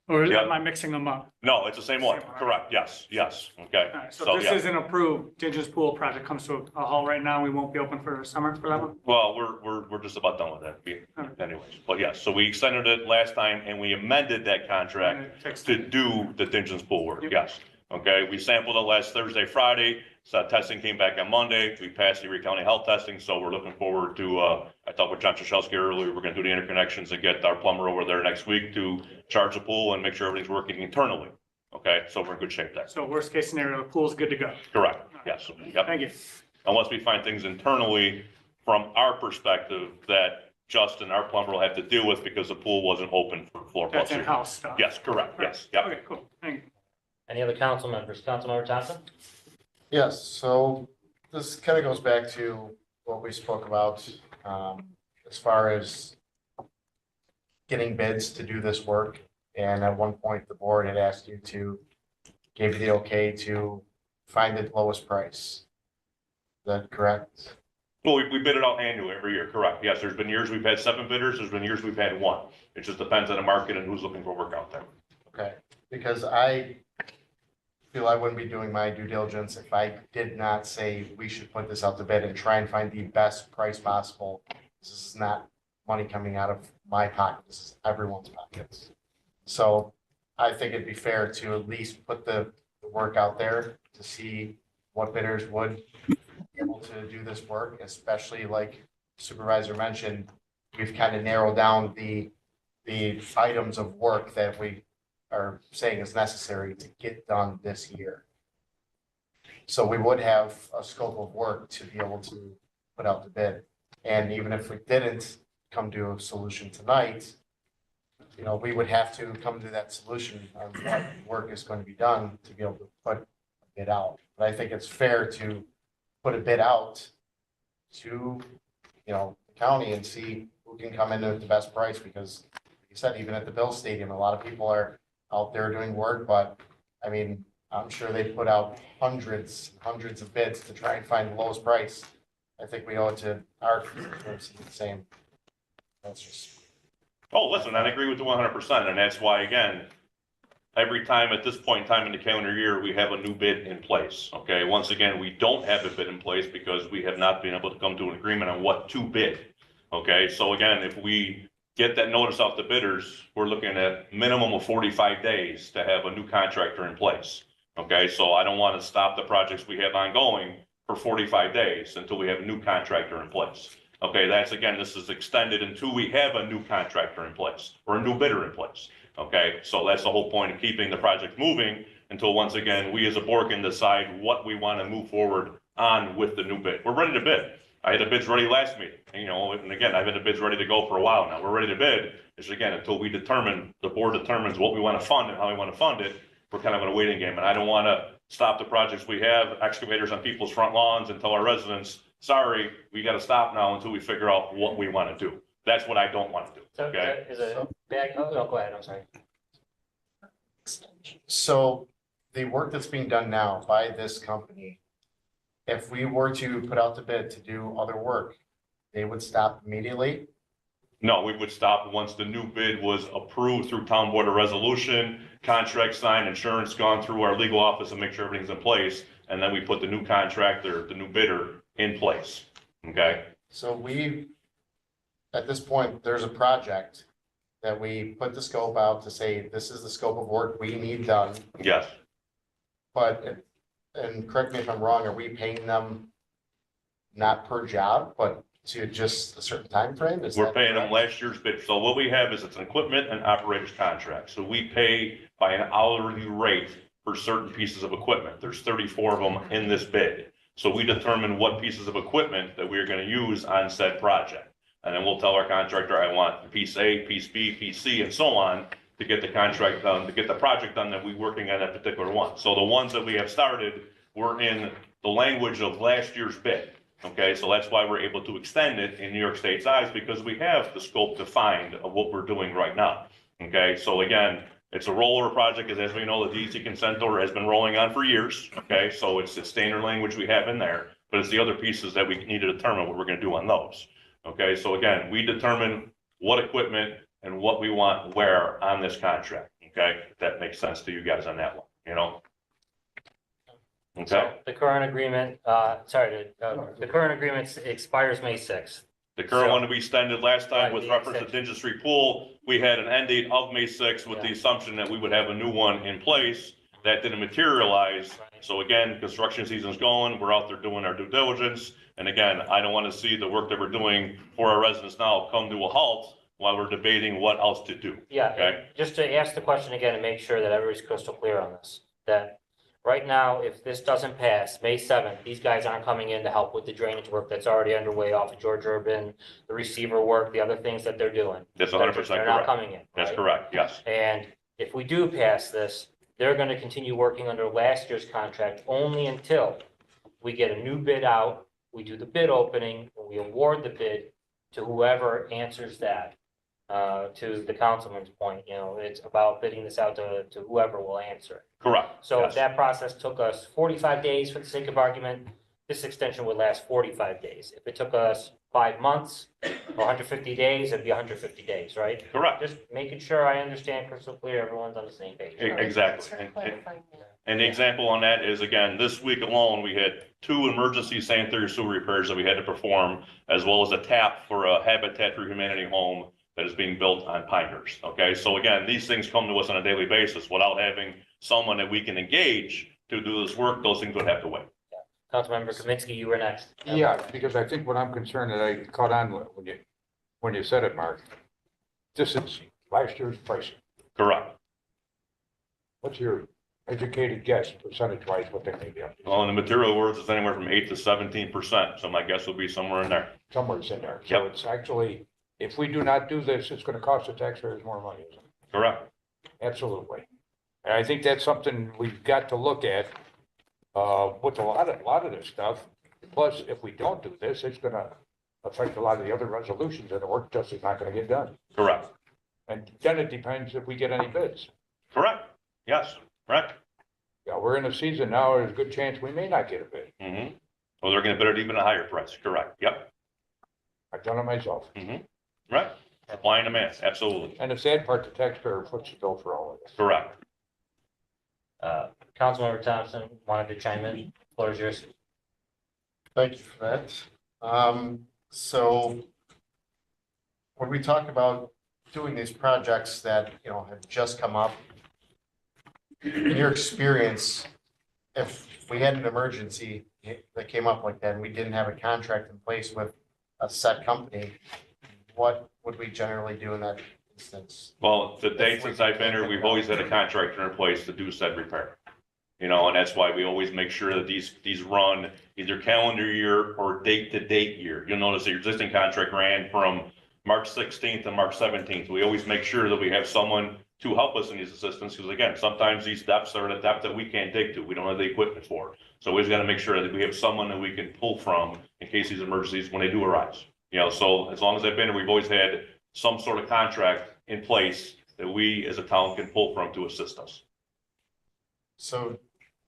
Or Yep. am I mixing them up? No, it's the same one. Same one. Correct. Yes. Okay. All right, so if this yeah. isn't approved, Dingens Pool project comes to a halt right now, we won't be open for summer for that one? Well, we're just about done with that anyways. But yes, so we extended it last time and we amended that contract And it fixed to it. do the Dingens Pool work. Yep. Yes. Okay, we sampled it last Thursday, Friday. So testing came back on Monday. We passed the Erie County health testing, so we're looking forward to, I talked with John Chaszewski earlier. We're gonna do the interconnections and get our plumber over there next week to charge the pool and make sure everything's working internally. Okay, so we're in good shape there. So worst case scenario, the pool's good to go. Correct. Yes. Yep. Thank you. Unless we find things internally from our perspective that Justin, our plumber, will have to deal with because the pool wasn't open for floor plus. That's in-house stuff. Yes, correct. Yes. Yep. Okay, cool. Thank you. Any other council members? Councilmember Thompson? Yes, so this kind of goes back to what we spoke about, as far as getting bids to do this work. And at one point, the board had asked you to, gave you the okay to find the lowest price. Is that correct? Well, we bid it out annually every year, correct. Yes, there's been years we've had 7 bidders, there's been years we've had 1. It just depends on the market and who's looking for work out there. Okay, because I feel I wouldn't be doing my due diligence if I did not say we should put this out to bid and try and find the best price possible. This is not money coming out of my pocket, this is everyone's pockets. So I think it'd be fair to at least put the work out there to see what bidders would be able to do this work, especially like Supervisor mentioned, we've kind of narrowed down the items of work that we are saying is necessary to get done this year. So we would have a scope of work to be able to put out the bid. And even if we didn't come to a solution tonight, you know, we would have to come to that solution on what work is going to be done to be able to put a bid out. But I think it's fair to put a bid out to, you know, the county and see who can come in at the best price, because like you said, even at the Bill Stadium, a lot of people are out there doing work, but I mean, I'm sure they put out hundreds of bids to try and find the lowest price. I think we owe it to our constituency the same. That's just. Oh, listen, I agree with you 100%, and that's why, again, every time at this point in time in the calendar year, we have a new bid in place, okay? Once again, we don't have a bid in place because we have not been able to come to an agreement on what to bid, okay? So again, if we get that notice out to bidders, we're looking at minimum of 45 days to have a new contractor in place, okay? So I don't want to stop the projects we have ongoing for 45 days until we have a new contractor in place. Okay, that's again, this is extended until we have a new contractor in place or a new bidder in place. Okay, so that's the whole point of keeping the project moving until once again, we as a board can decide what we want to move forward on with the new bid. We're ready to bid. I had the bids ready last meeting, you know, and again, I've had the bids ready to go for a while now. We're ready to bid. It's again, until we determine, the board determines what we want to fund and how we want to fund it, we're kind of in a waiting game. And I don't want to stop the projects we have, excavators on people's front lawns, and tell our residents, sorry, we gotta stop now until we figure out what we wanna do. That's what I don't wanna do, So okay? is it bag, oh, no, go ahead, I'm sorry. So the work that's being done now by this company, if we were to put out the bid to do other work, they would stop immediately? No, we would stop once the new bid was approved through town board of resolution, contract signed, insurance gone through our legal office and make sure everything's in place. And then we put the new contractor, the new bidder in place, okay? So we, at this point, there's a project that we put the scope out to say, this is the scope of work we need done. Yes, But, and correct me if I'm wrong, are we paying them not per job, but to just a certain time frame? Is we're that paying them correct? last year's bid. So what we have is it's an equipment and operators contract. So we pay by an hourly rate for certain pieces of equipment. There's 34 of them in this bid. So we determine what pieces of equipment that we're gonna use on said project. And then we'll tell our contractor, I want piece A, piece B, piece C, and so on, to get the contract done, to get the project done that we're working on that particular one. So the ones that we have started were in the language of last year's bid. Okay, so that's why we're able to extend it in New York State's eyes, because we have the scope defined of what we're doing right now. Okay, so again, it's a rollover project, because as we know, the DEC consent order has been rolling on for years. Okay, so it's the standard language we have in there, but it's the other pieces that we need to determine what we're gonna do on those. Okay, so again, we determine what equipment and what we want where on this contract. Okay, if that makes sense to you guys on that one, you know? Okay, So the current agreement, the current agreement expires May 6th. the current So- one that we extended last time Right, with the reference to extension. Dingus Street Pool, we had an end date of May 6th with the Yeah. assumption that we would have a new one in place. That didn't materialize. Right. So again, construction season's going, we're out there doing our due diligence. And again, I don't want to see the work that we're doing for our residents now come to a halt while we're debating what else to do. Yeah, Okay. and just to ask the question again and make sure that everybody's crystal clear on this, that right now, if this doesn't pass, May 7th, these guys aren't coming in to help with the drainage work that's already underway off of George Urban, the receiver work, the other things that they're doing. That's 100% They're not correct. coming in. That's right? correct, yes. And if we do pass this, they're gonna continue working under last year's contract only until we get a new bid out, we do the bid opening, and we award the bid to whoever answers that. To the councilman's point, you know, it's about bidding this out to whoever will answer it. Correct. So if yes. that process took us 45 days for the sake of argument, this extension would last 45 days. If it took us 5 months or 150 days, it'd be 150 days, right? Correct, Just making sure I understand crystal clear, everyone's on the same page. exactly. And the example on that is, again, this week alone, we had 2 emergency sanitary sewer repairs that we had to perform, as well as a tap for a Habitat for Humanity home that is being built on Pinehurst. Okay, so again, these things come to us on a daily basis. Without having someone that we can engage to do this work, those things would have to wait. Councilmember Kaminsky, you were next. Yeah, because I think what I'm concerned that I caught on when you said it, Mark. This is last year's pricing. Correct. What's your educated guess, percentage-wise, what they may be up to? Well, in the material words, it's anywhere from 8 to 17%. So my guess would be somewhere in there. Somewhere's in there. So Yep. it's actually, if we do not do this, it's gonna cost the taxpayers more money, isn't it? Correct. Absolutely. And I think that's something we've got to look at, with a lot of this stuff. Plus, if we don't do this, it's gonna affect a lot of the other resolutions and the work just is not gonna get done. Correct. And then it depends if we get any bids. Correct. Yes. Correct. Yeah, we're in a season now, there's a good chance we may not get a bid. Mm-hmm. Well, they're going to bid at even a higher price. Correct. Yep. I've done it myself. Mm-hmm. Right. Applying the math. Absolutely. And the sad part, the taxpayer foots the bill for all of this. Correct. Councilmember Thompson wanted to chime in, floor is yours. Thank you for that. So when we talk about doing these projects that, you know, have just come up, in your experience, if we had an emergency that came up like that and we didn't have a contract in place with a set company, what would we generally do in that instance? Well, to date, since I've been here, we've always had a contractor in place to do said repair. You know, and that's why we always make sure that these run either calendar year or date to date year. You'll notice the existing contract ran from March 16th to March 17th. We always make sure that we have someone to help us in these assistance, because again, sometimes these depths are at a depth that we can't dig to, we don't have the equipment for. So we've got to make sure that we have someone that we can pull from in case these emergencies, when they do arise. So as long as I've been here, we've always had some sort of contract in place that we as a town can pull from to assist us. So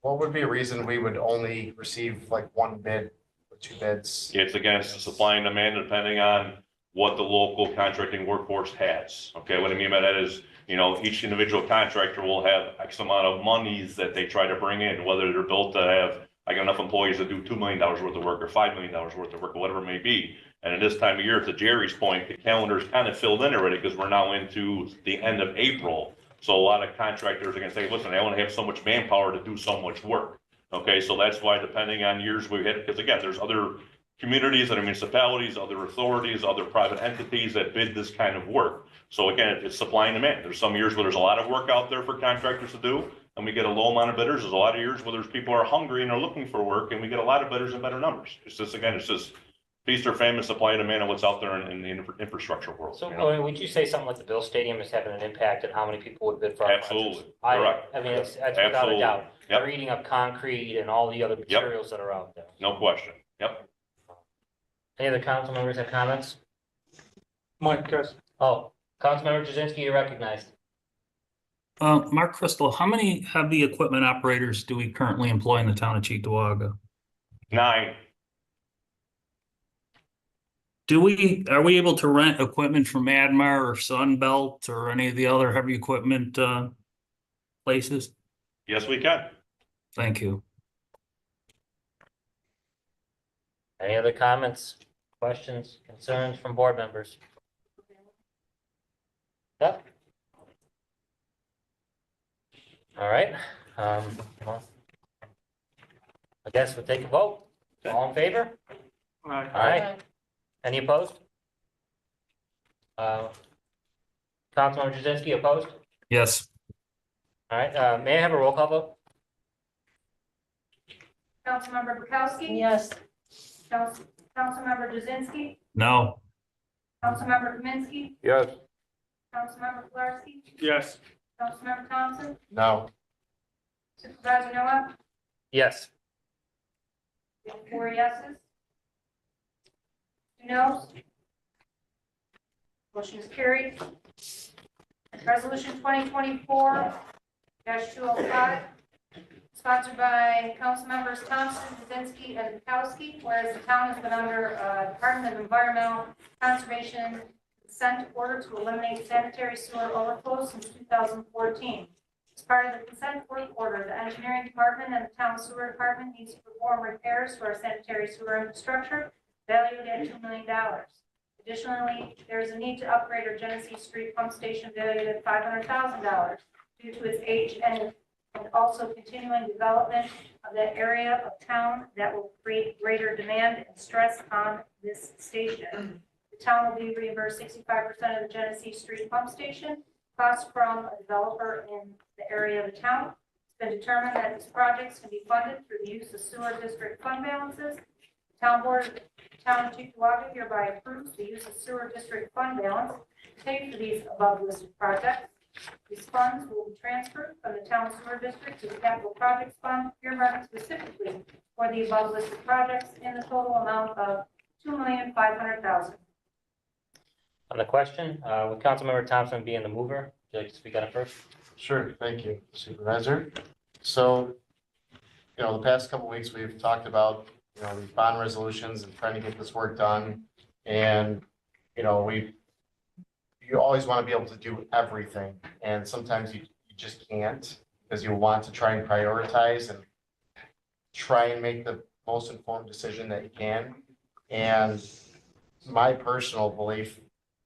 what would be a reason we would only receive like one bid or two bids? It's against supply and demand depending on what the local contracting workforce has. Okay, what I mean by that is, each individual contractor will have X amount of monies that they try to bring in, whether they're built to have, I got enough employees to do $2 million worth of work or $5 million worth of work, or whatever it may be. And at this time of year, to Jerry's point, the calendar's kind of filled in already because we're now into the end of April. So a lot of contractors are gonna say, listen, I only have so much manpower to do so much work. Okay, so that's why depending on years we hit, because again, there's other communities, other municipalities, other authorities, other private entities that bid this kind of work. So again, it's supply and demand. There's some years where there's a lot of work out there for contractors to do, and we get a low amount of bidders. There's a lot of years where there's people are hungry and are looking for work, and we get a lot of bidders and better numbers. It's just feast or famine, supply and demand of what's out there in the infrastructure world. So would you say something like the Bill Stadium is having an impact on how many people would bid for our projects? Absolutely, correct. I mean, it's without a Absolutely. doubt. Yep. They're eating up concrete and all the other materials that are out there. No question. Yep. Any other council members have comments? Mike, yes. Oh, Councilmember Jazinski, you're recognized. Mark Crystal, how many heavy equipment operators do we currently employ in the town of Cheektowaga? 9. Are we able to rent equipment from Admar or Sunbelt or any of the other heavy equipment places? Yes, we can. Thank you. Any other comments, questions, concerns from board members? Yep. All right, well, I guess we'll take a vote. All in favor? Aye. Aye. Any opposed? Councilmember Jazinski opposed? Yes. All right, may I have a roll call vote? Councilmember Bukowski? Yes. Councilmember Jazinski? No. Councilmember Kaminsky? Yes. Councilmember Pilarski? Yes. Councilmember Thompson? No. Supervisor Noah? Yes. We have 4 yeses. 2 noes. Motion is carried. Resolution 2024-205, sponsored by council members Thompson, Kaczynski, and Bukowski, whereas the town has been under Department of Environmental Conservation consent order to eliminate sanitary sewer overflows since 2014. As part of the consent order, the engineering department and the town sewer department needs to perform repairs to our sanitary sewer infrastructure valued at $2 million. Additionally, there is a need to upgrade our Genesee Street pump station valued at $500,000 due to its age and also continuing development of that area of town that will create greater demand and stress on this station. The town will be reimbursed 65% of the Genesee Street pump station costs from a developer in the area of the town. It's been determined that these projects can be funded through the use of sewer district fund balances. The town board of the town of Cheektowaga hereby approves the use of sewer district fund balance to pay for these above listed projects. These funds will be transferred from the town sewer district to the capital projects fund earmarked specifically for the above listed projects in the total amount of $2,500,000. On the question, with Councilmember Thompson being the mover, would you like to speak on it first? Sure, thank you, Supervisor. So, the past couple of weeks, we've talked about, these bond resolutions and trying to get this work done. And, you always want to be able to do everything. And sometimes you just can't because you want to try and prioritize and try and make the most informed decision that you can. And my personal belief,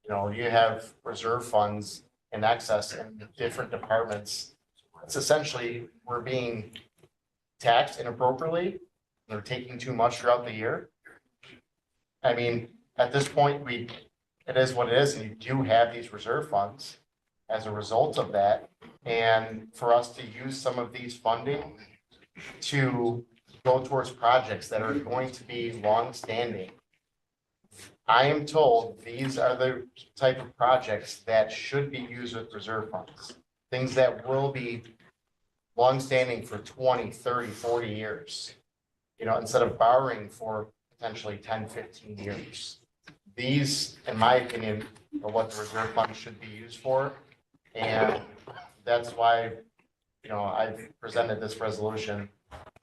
you have reserve funds in excess in different departments. It's essentially, we're being taxed inappropriately. They're taking too much throughout the year. I mean, at this point, it is what it is, and you do have these reserve funds as a result of that. And for us to use some of these funding to go towards projects that are going to be long-standing, I am told these are the type of projects that should be used with reserve funds. things that will be longstanding for 20, 30, 40 years. You know, instead of borrowing for potentially 10, 15 years. These, in my opinion, are what the reserve fund should be used for. And that's why, you know, I've presented this resolution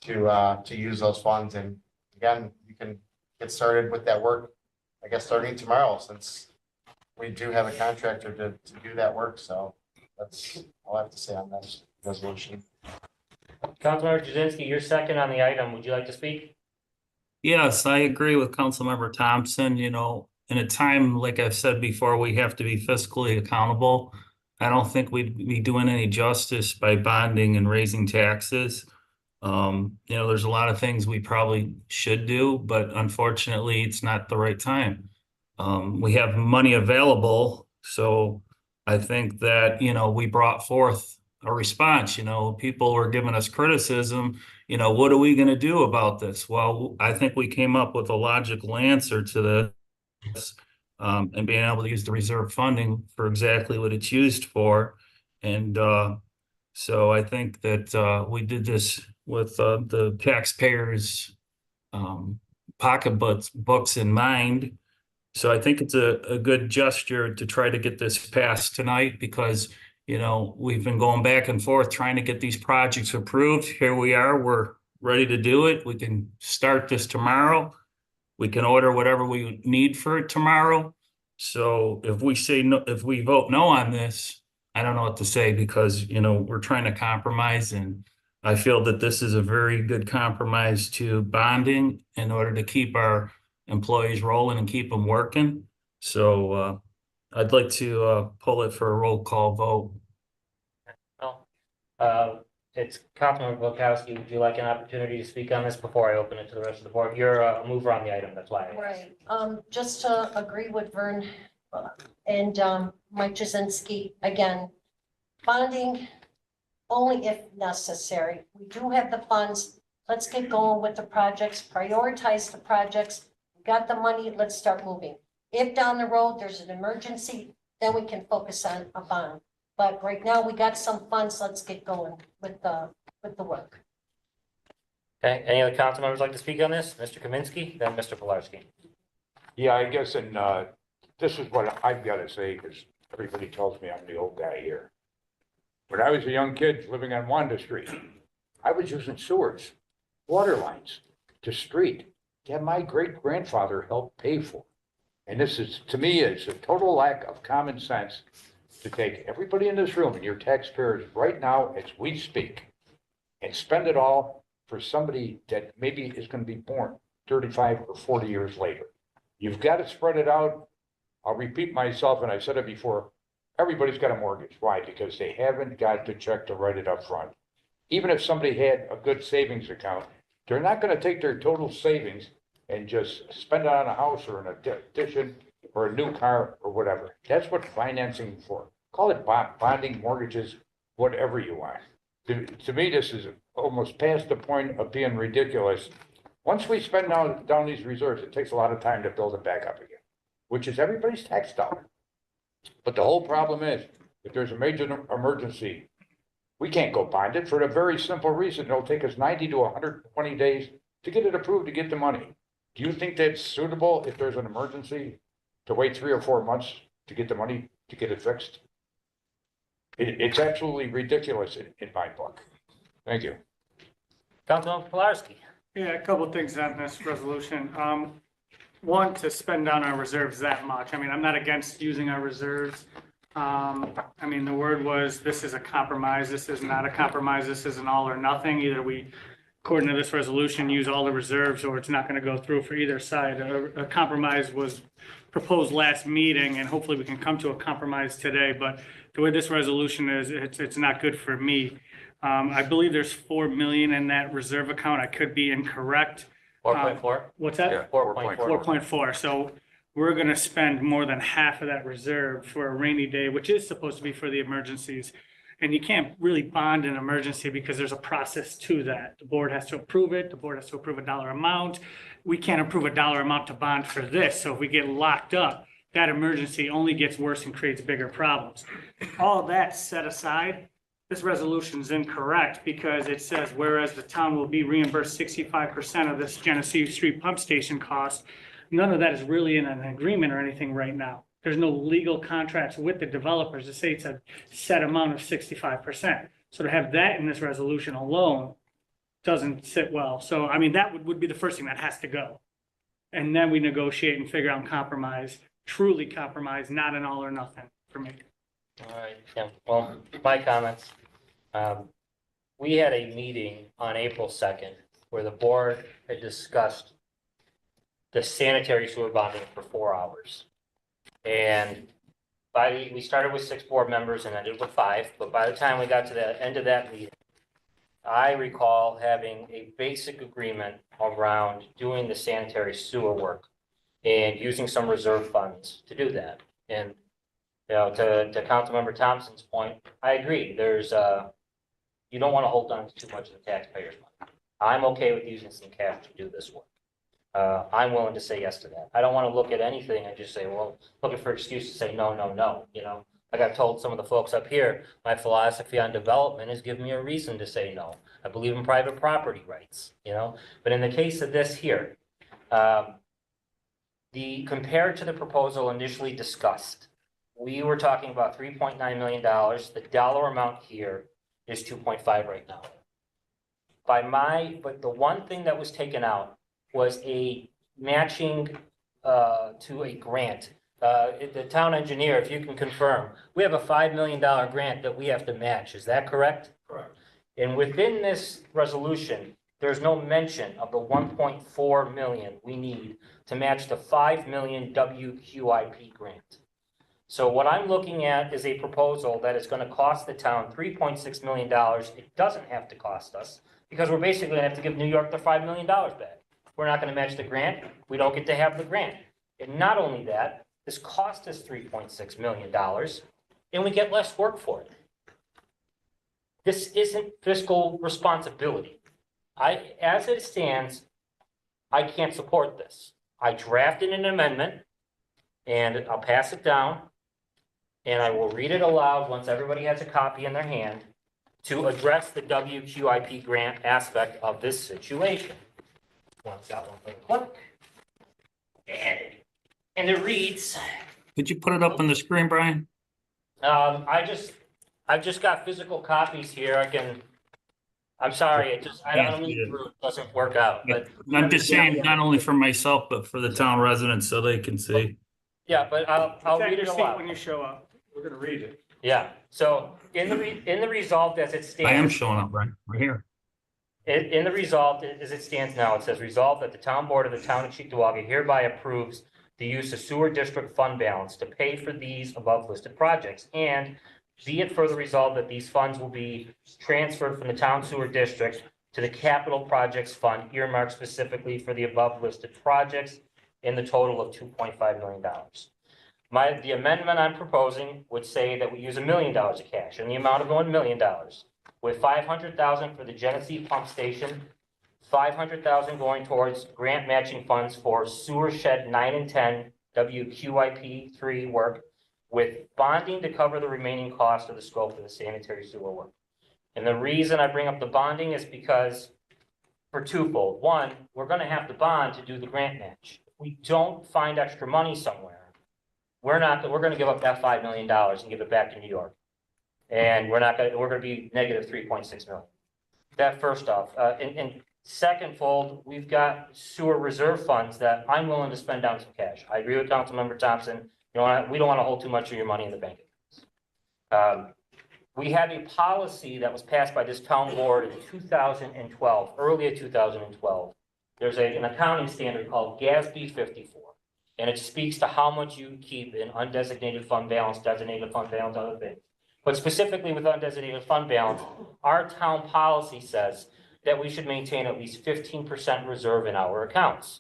to use those funds. And again, you can get started with that work, I guess, starting tomorrow, since we do have a contractor to do that work. So that's all I have to say on this resolution. Councilmember Jazinski, you're second on the item. Would you like to speak? Yes, I agree with Councilmember Thompson, you know, in a time, like I've said before, we have to be fiscally accountable. I don't think we'd be doing any justice by bonding and raising taxes. You know, there's a lot of things we probably should do, but unfortunately, it's not the right time. We have money available, so I think that, you know, we brought forth a response. You know, people were giving us criticism, you know, what are we going to do about this? Well, I think we came up with a logical answer to this, and being able to use the reserve funding for exactly what it's used for. And so I think that we did this with the taxpayers' pocketbooks in mind. So I think it's a good gesture to try to get this passed tonight, because, you know, we've been going back and forth trying to get these projects approved. Here we are, we're ready to do it. We can start this tomorrow. We can order whatever we need for it tomorrow. So if we say no, if we vote no on this, I don't know what to say, because, you know, we're trying to compromise, and I feel that this is a very good compromise to bonding in order to keep our employees rolling and keep them working. So I'd like to pull it for a roll call vote. Well, it's Councilmember Volkowski. Would you like an opportunity to speak on this before I open it to the rest of the board? You're a mover on the item, that's why. Right, just to agree with Vern and Mike Jazinski, again, bonding only if necessary. We do have the funds. Let's get going with the projects, prioritize the projects. We got the money, let's start moving. If down the road there's an emergency, then we can focus on a bond. But right now we got some funds, let's get going with the work. Okay, any other council members like to speak on this? Mr. Kaminsky, then Mr. Pilarski. Yeah, I guess, and this is what I've got to say, because everybody tells me I'm the old guy here. When I was a young kid living on Wanda Street, I was using sewers, water lines to street that my great-grandfather helped pay for. And this is, to me, it's a total lack of common sense to take everybody in this room and your taxpayers right now as we speak and spend it all for somebody that maybe is going to be born 35 or 40 years later. You've got to spread it out. I'll repeat myself, and I said it before, everybody's got a mortgage. Why? Because they haven't got the check to write it up front. Even if somebody had a good savings account, they're not going to take their total savings and just spend it on a house or an addition or a new car or whatever. That's what financing is for. Call it bonding, mortgages, whatever you want. To me, this is almost past the point of being ridiculous. Once we spend down these reserves, it takes a lot of time to build it back up again, which is everybody's tax dollar. But the whole problem is, if there's a major emergency, we can't go bond it for a very simple reason. It'll take us 90 to 120 days to get it approved, to get the money. Do you think that's suitable if there's an emergency to wait 3 or 4 months to get the money to get it fixed? It's absolutely ridiculous in my book. Thank you. Councilmember Pilarski. Yeah, a couple of things on this resolution. One, to spend down our reserves that much. I mean, I'm not against using our reserves. I mean, the word was, this is a compromise. This is not a compromise. This is an all or nothing. Either we, according to this resolution, use all the reserves, or it's not going to go through for either side. A compromise was proposed last meeting, and hopefully we can come to a compromise today. But the way this resolution is, it's not good for me. I believe there's 4 million in that reserve account. I could be incorrect. 4.4? What's that? Yeah, 4.4. 4.4. So we're going to spend more than half of that reserve for a rainy day, which is supposed to be for the emergencies. And you can't really bond an emergency because there's a process to that. The board has to approve it. The board has to approve a dollar amount. We can't approve a dollar amount to bond for this. So if we get locked up, that emergency only gets worse and creates bigger problems. All that set aside, this resolution's incorrect because it says whereas the town will be reimbursed 65% of this Genesee Street pump station cost. None of that is really in an agreement or anything right now. There's no legal contracts with the developers to say it's a set amount of 65%. So to have that in this resolution alone doesn't sit well. So, I mean, that would be the first thing that has to go. And then we negotiate and figure out compromise, truly compromise, not an all or nothing for me. All right, yeah, well, my comments. We had a meeting on April 2nd where the board had discussed the sanitary sewer bonding for 4 hours. And we started with 6 board members and ended with 5, but by the time we got to the end of that meeting, I recall having a basic agreement around doing the sanitary sewer work and using some reserve funds to do that. And you know, to Councilmember Thompson's point, I agree. There's you don't want to hold on to too much of the taxpayers' money. I'm okay with using some cash to do this work. I'm willing to say yes to that. I don't want to look at anything and just say, well, looking for excuse to say no, no, no. You know, like I've told some of the folks up here, my philosophy on development is give me a reason to say no. I believe in private property rights, you know, but in the case of this here, compared to the proposal initially discussed, we were talking about $3.9 million. The dollar amount here is 2.5 right now. But the one thing that was taken out was a matching to a grant. The town engineer, if you can confirm, we have a $5 million grant that we have to match. Is that correct? Correct. And within this resolution, there's no mention of the 1.4 million we need to match the 5 million WQIP grant. So what I'm looking at is a proposal that is going to cost the town $3.6 million. It doesn't have to cost us because we're basically going to have to give New York their $5 million back. We're not going to match the grant. We don't get to have the grant. And not only that, this cost us $3.6 million and we get less work for it. This isn't fiscal responsibility. As it stands, I can't support this. I drafted an amendment and I'll pass it down and I will read it aloud once everybody has a copy in their hand to address the WQIP grant aspect of this situation. Once got one for the clerk. And it reads. Could you put it up on the screen, Brian? I've just got physical copies here. I'm sorry, I don't mean it doesn't work out, but. I'm just saying, not only for myself, but for the town residents so they can see. Yeah, but I'll read it Take your seat aloud. when you show up. We're gonna read it. Yeah, so in the resolved as it stands. I am showing up, right here. In the resolved as it stands now, it says resolved that the town board of the town of Cheektowaga hereby approves the use of sewer district fund balance to pay for these above listed projects. And be it further resolved that these funds will be transferred from the town sewer district to the capital projects fund earmarked specifically for the above listed projects in the total of $2.5 million. The amendment I'm proposing would say that we use $1 million of cash in the amount of $1 million, with $500,000 for the Genesee pump station, $500,000 going towards grant matching funds for sewer shed 9 and 10 WQIP 3 work, with bonding to cover the remaining cost of the scope of the sanitary sewer work. And the reason I bring up the bonding is because for twofold. One, we're going to have to bond to do the grant match. If we don't find extra money somewhere, we're going to give up that $5 million and give it back to New York. And we're going to be negative 3.6 million. That first off, and second fold, we've got sewer reserve funds that I'm willing to spend down some cash. I agree with Councilmember Thompson. We don't want to hold too much of your money in the bank accounts. We have a policy that was passed by this town board in 2012, early 2012. There's an accounting standard called GASB 54, and it speaks to how much you keep in undesignated fund balance, designated fund balance, other things. But specifically with undesignated fund balance, our town policy says that we should maintain at least 15% reserve in our accounts.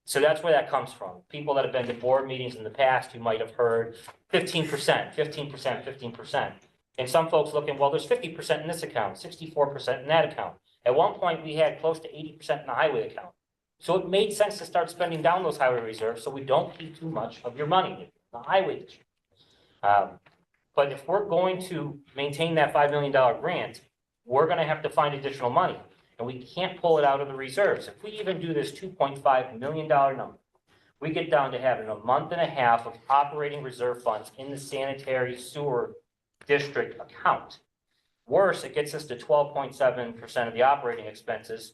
So that's where that comes from. People that have been to board meetings in the past, you might have heard 15%, 15%, 15%. And some folks looking, well, there's 50% in this account, 64% in that account. At one point, we had close to 80% in the highway account. So it made sense to start spending down those highway reserves so we don't keep too much of your money in the highway district. But if we're going to maintain that $5 million grant, we're gonna have to find additional money. And we can't pull it out of the reserves. If we even do this $2.5 million number, we get down to having a month and a half of operating reserve funds in the sanitary sewer district account. Worse, it gets us to 12.7% of the operating expenses,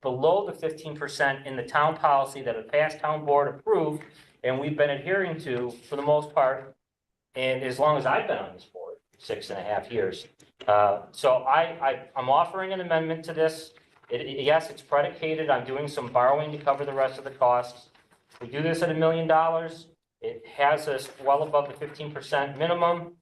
below the 15% in the town policy that a past town board approved, and we've been adhering to for the most part, and as long as I've been on this board, 6.5 years. So I'm offering an amendment to this. Yes, it's predicated on doing some borrowing to cover the rest of the costs. We do this at $1 million. It has us well above the 15% minimum.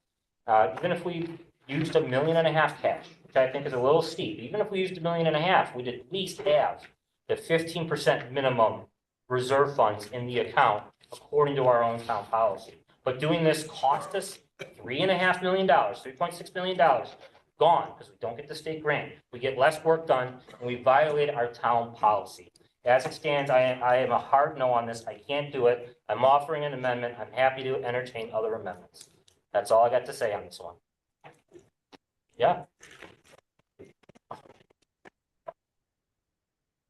Even if we used $1.5 million cash, which I think is a little steep, even if we used $1.5 million, we'd at least have the 15% minimum reserve funds in the account according to our own town policy. But doing this cost us $3.5 million, $3.6 million, gone, because we don't get the state grant. We get less work done, and we violate our town policy. As it stands, I am a hard no on this. I can't do it. I'm offering an amendment. I'm happy to entertain other amendments. That's all I got to say on this one. Yeah.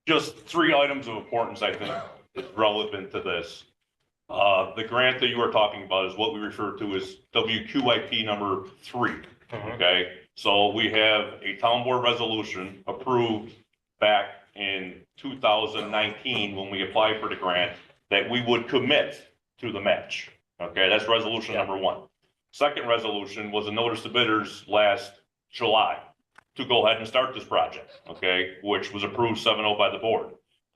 Just 3 items of importance, I think, is relevant to this. The grant that you are talking about is what we refer to as WQIP number 3. Okay, so we have a town board resolution approved back in 2019 when we applied for the grant that we would commit to the match. Okay, that's resolution number 1. Second resolution was a notice to bidders last July to go ahead and start this project, okay, which was approved 7-0 by the board.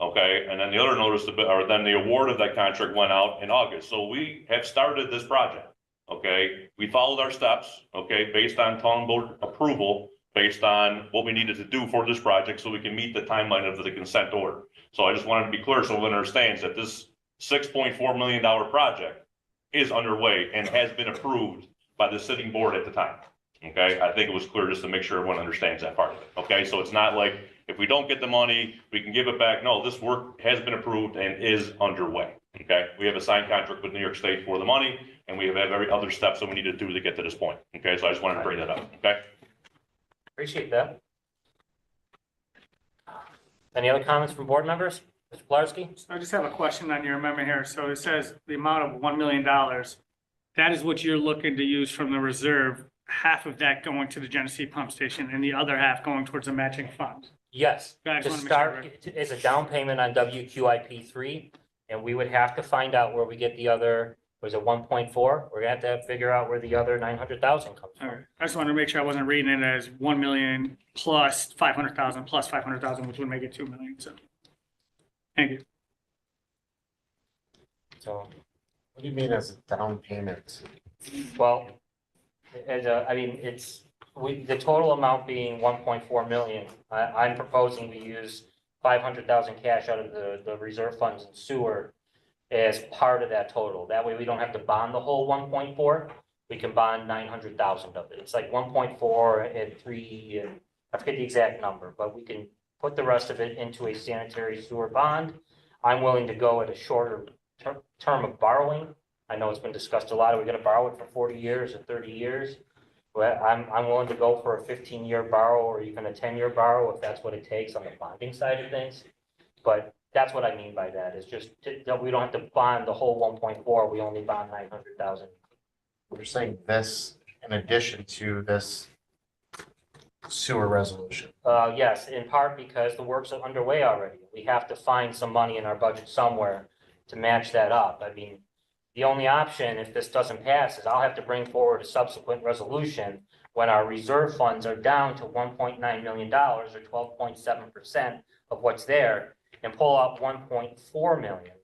Okay, and then the other notice to bid, or then the award of that contract went out in August. So we have started this project. Okay, we followed our steps, okay, based on town board approval, based on what we needed to do for this project so we can meet the timeline of the consent order. So I just wanted to be clear so everyone understands that this $6.4 million project is underway and has been approved by the sitting board at the time. Okay, I think it was clear just to make sure everyone understands that part of it. Okay, so it's not like if we don't get the money, we can give it back. No, this work has been approved and is underway. Okay, we have a signed contract with New York State for the money, and we have every other steps that we need to do to get to this point. Okay, so I just wanted to bring that up. Okay. Appreciate that. Any other comments from board members? Mr. Pilarski? I just have a question on your amendment here. So it says the amount of $1 million, that is what you're looking to use from the reserve, half of that going to the Genesee pump station and the other half going towards a matching fund. Yes, I just to wanna make start as a down payment on WQIP 3, and we would have to find out where we get the other, was it 1.4? We're gonna have to figure out where the other 900,000 comes All from. right. I just wanted to make sure I wasn't reading it as 1 million plus 500,000 plus 500,000, which would make it 2 million. So, thank you. So, What do you mean as a down payment? well, as a, I mean, it's, the total amount being 1.4 million. I'm proposing we use 500,000 cash out of the reserve funds and sewer as part of that total. That way we don't have to bond the whole 1.4. We can bond 900,000 of it. It's like 1.4 and 3, and I forget the exact number, but we can put the rest of it into a sanitary sewer bond. I'm willing to go at a shorter term of borrowing. I know it's been discussed a lot. Are we going to borrow it for 40 years or 30 years? Well, I'm willing to go for a 15-year borrow or even a 10-year borrow if that's what it takes on the bonding side of things. But that's what I mean by that, is just that we don't have to bond the whole 1.4. We only bond 900,000. We're saying this in addition to this sewer resolution. Yes, in part because the work's underway already. We have to find some money in our budget somewhere to match that up. I mean, the only option, if this doesn't pass, is I'll have to bring forward a subsequent resolution when our reserve funds are down to $1.9 million or 12.7% of what's there, and pull out 1.4 million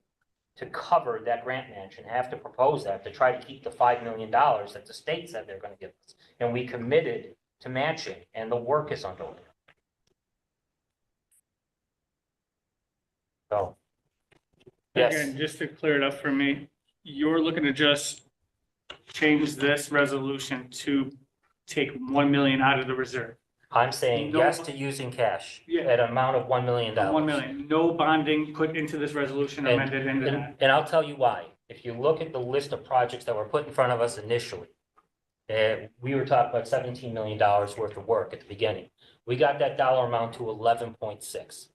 to cover that grant match, and have to propose that to try to keep the $5 million that the state said they're going to give us. And we committed to matching, and the work is underway. So, yes. Again, just to clear it up for me, you're looking to just change this resolution to take 1 million out of the reserve. I'm saying No- yes to using cash Yeah. at an amount of $1 million. 1 million, no bonding put into this resolution, And- amended into that. And I'll tell you why. If you look at the list of projects that were put in front of us initially, We were talking about $17 million worth of work at the beginning. We got that dollar amount to 11.6.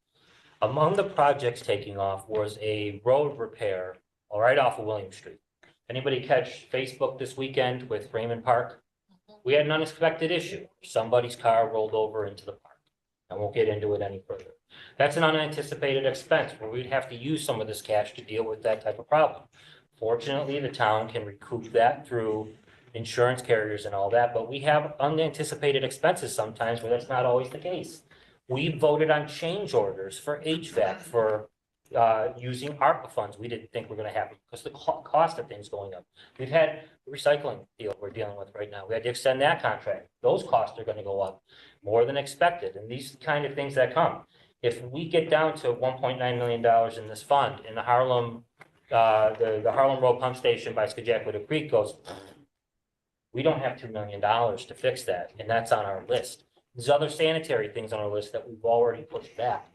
Among the projects taking off was a road repair right off of William Street. Anybody catch Facebook this weekend with Raymond Park? We had an unexpected issue. Somebody's car rolled over into the park. I won't get into it any further. That's an unanticipated expense where we'd have to use some of this cash to deal with that type of problem. Fortunately, the town can recoup that through insurance carriers and all that, but we have unanticipated expenses sometimes where that's not always the case. We voted on change orders for HVAC for using ARPA funds. We didn't think we're gonna happen because the cost of things going up. We've had the recycling deal we're dealing with right now. We had to extend that contract. Those costs are gonna go up more than expected, and these kind of things that come. If we get down to $1.9 million in this fund, and the Harlem Road Pump Station by Skajackwada Creek goes, we don't have $2 million to fix that, and that's on our list. There's other sanitary things on our list that we've already pushed back.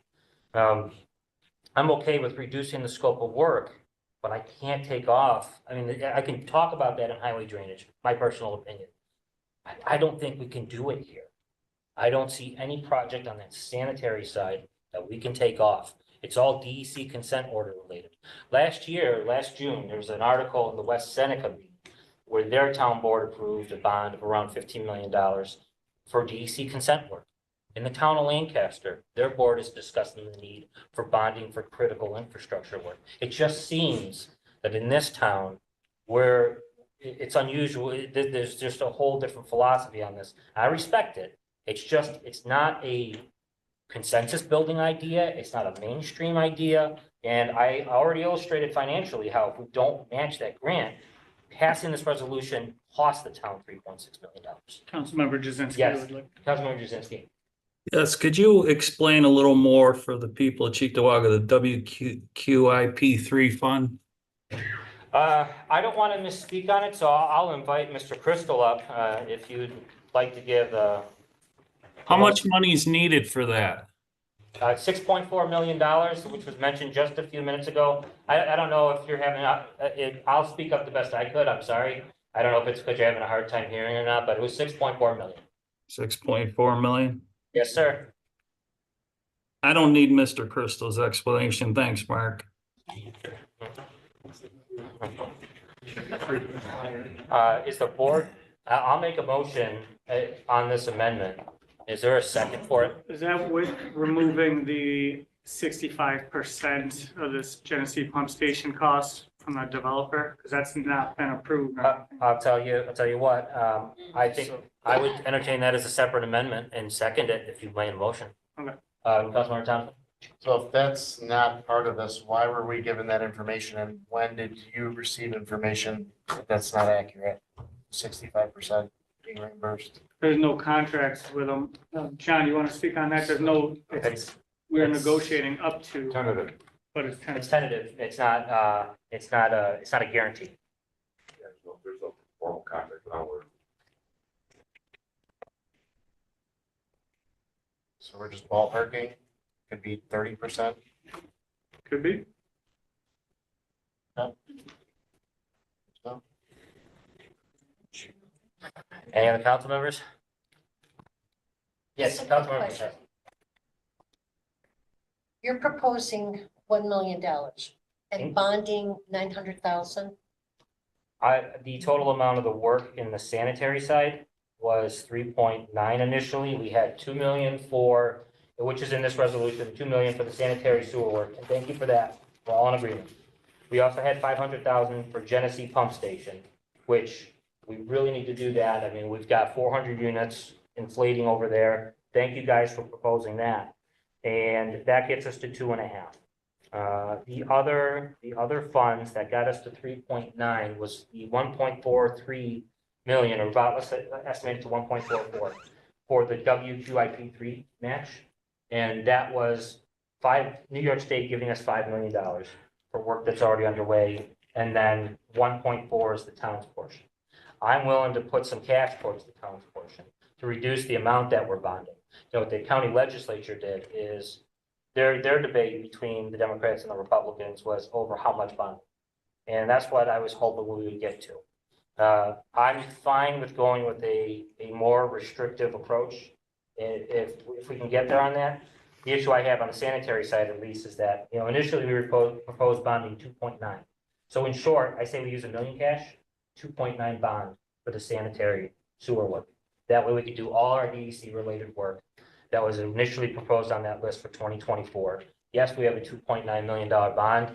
I'm okay with reducing the scope of work, but I can't take off. I mean, I can talk about that in highway drainage, my personal opinion. I don't think we can do it here. I don't see any project on that sanitary side that we can take off. It's all DEC consent order related. Last June, there was an article in the West Seneca where their town board approved a bond of around $15 million for DEC consent work. In the town of Lancaster, their board is discussing the need for bonding for critical infrastructure work. It just seems that in this town, where it's unusual, there's just a whole different philosophy on this. I respect it. It's not a consensus building idea. It's not a mainstream idea. And I already illustrated financially how if we don't match that grant, passing this resolution costs the town $3.6 million. Councilmember Jazinski. Yes. would like- Councilmember Jazinski. Yes, could you explain a little more for the people of Cheektowaga, the WQIP3 fund? I don't want to misspeak on it, so I'll invite Mr. Crystal up, if you'd like to give, How much money is needed for that? $6.4 million, which was mentioned just a few minutes ago. I don't know if you're having, I'll speak up the best I could, I'm sorry. I don't know if it's because you're having a hard time hearing or not, but it was 6.4 million. 6.4 million? Yes, sir. I don't need Mr. Crystal's explanation. Thanks, Mark. Is the board, I'll make a motion on this amendment. Is there a second for it? Is that with removing the 65% of this Genesee pump station cost from the developer? Because that's not been approved. I'll tell you what, I think I would entertain that as a separate amendment and second it if you made a motion. Okay. Councilmember Thompson? So if that's not part of this, why were we given that information and when did you receive information that that's not accurate? 65% being reimbursed. There's no contracts with them. John, you want to speak on that? There's no, we're it's- negotiating up to, Tentative. but it's It's tentative. tentative. It's not a guarantee. There's a formal contract now where So we're just ballparking, could be 30%. Could be. So Any other council members? Yes, Simple Councilmember. question. You're proposing $1 million and bonding 900,000. The total amount of the work in the sanitary side was 3.9 initially. We had 2 million for, which is in this resolution, 2 million for the sanitary sewer work. And thank you for that. We're all in agreement. We also had 500,000 for Genesee Pump Station, which we really need to do that. I mean, we've got 400 units inflating over there. Thank you guys for proposing that. And that gets us to 2.5. The other funds that got us to 3.9 was the 1.43 million, or about, let's estimate it to 1.44 for the WQIP3 match. And that was New York State giving us $5 million for work that's already underway. And then 1.4 is the town's portion. I'm willing to put some cash towards the town's portion to reduce the amount that we're bonding. You know, what the county legislature did is their debate between the Democrats and the Republicans was over how much bonding. And that's what I was hoping we would get to. I'm fine with going with a more restrictive approach. If we can get there on that. The issue I have on the sanitary side at least is that, initially we proposed bonding 2.9. So in short, I say we use $1 million cash, 2.9 bond for the sanitary sewer work. That way we could do all our DEC related work that was initially proposed on that list for 2024. Yes, we have a $2.9 million bond.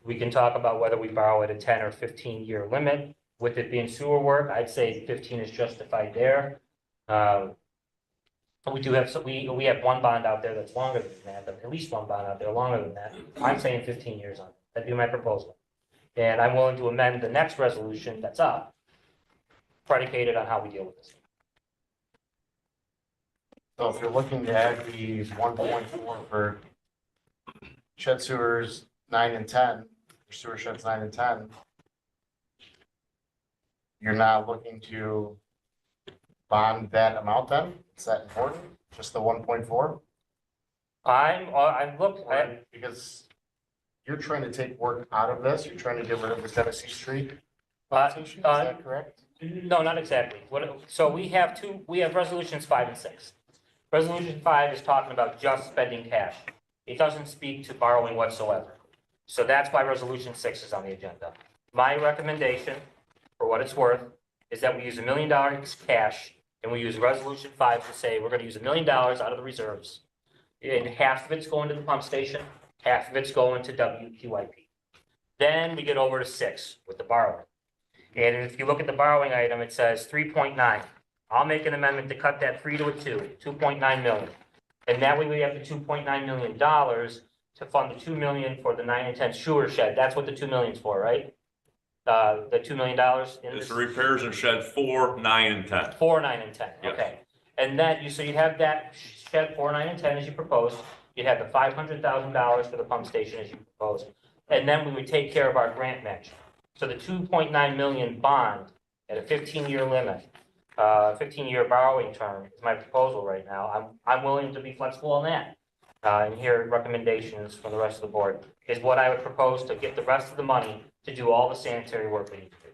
We can talk about whether we borrow at a 10 or 15-year limit. With it being sewer work, I'd say 15 is justified there. We do have, we have one bond out there that's longer than that, but at least one bond out there longer than that. I'm saying 15 years on it. That'd be my proposal. And I'm willing to amend the next resolution that's up, predicated on how we deal with this. So if you're looking to add the 1.4 for shed sewers 9 and 10, or sewer sheds 9 and 10, you're not looking to bond that amount then? Is that important? Just the 1.4? I'm look, Because you're trying to take work out of this, you're trying to get rid of the Tennessee Street Uh, station, is that correct? no, not exactly. So we have resolutions 5 and 6. Resolution 5 is talking about just spending cash. It doesn't speak to borrowing whatsoever. So that's why resolution 6 is on the agenda. My recommendation, for what it's worth, is that we use $1 million cash and we use resolution 5 to say we're going to use $1 million out of the reserves. And half of it's going to the pump station, half of it's going to WQIP. Then we get over to 6 with the borrowing. And if you look at the borrowing item, it says 3.9. I'll make an amendment to cut that 3 to a 2, 2.9 million. And that way we have the $2.9 million to fund the 2 million for the 9 and 10 sewer shed. That's what the 2 million's for, right? The $2 million in It's this. the repairs in shed 4, 9, and 10. 4, 9, and 10, Yes. okay. And then so you'd have that shed 4, 9, and 10 as you proposed. You'd have the $500,000 for the pump station as you proposed. And then we would take care of our grant match. So the 2.9 million bond at a 15-year limit, 15-year borrowing term is my proposal right now. I'm willing to be flexible on that. And hear recommendations from the rest of the board is what I would propose to get the rest of the money to do all the sanitary work we need to do.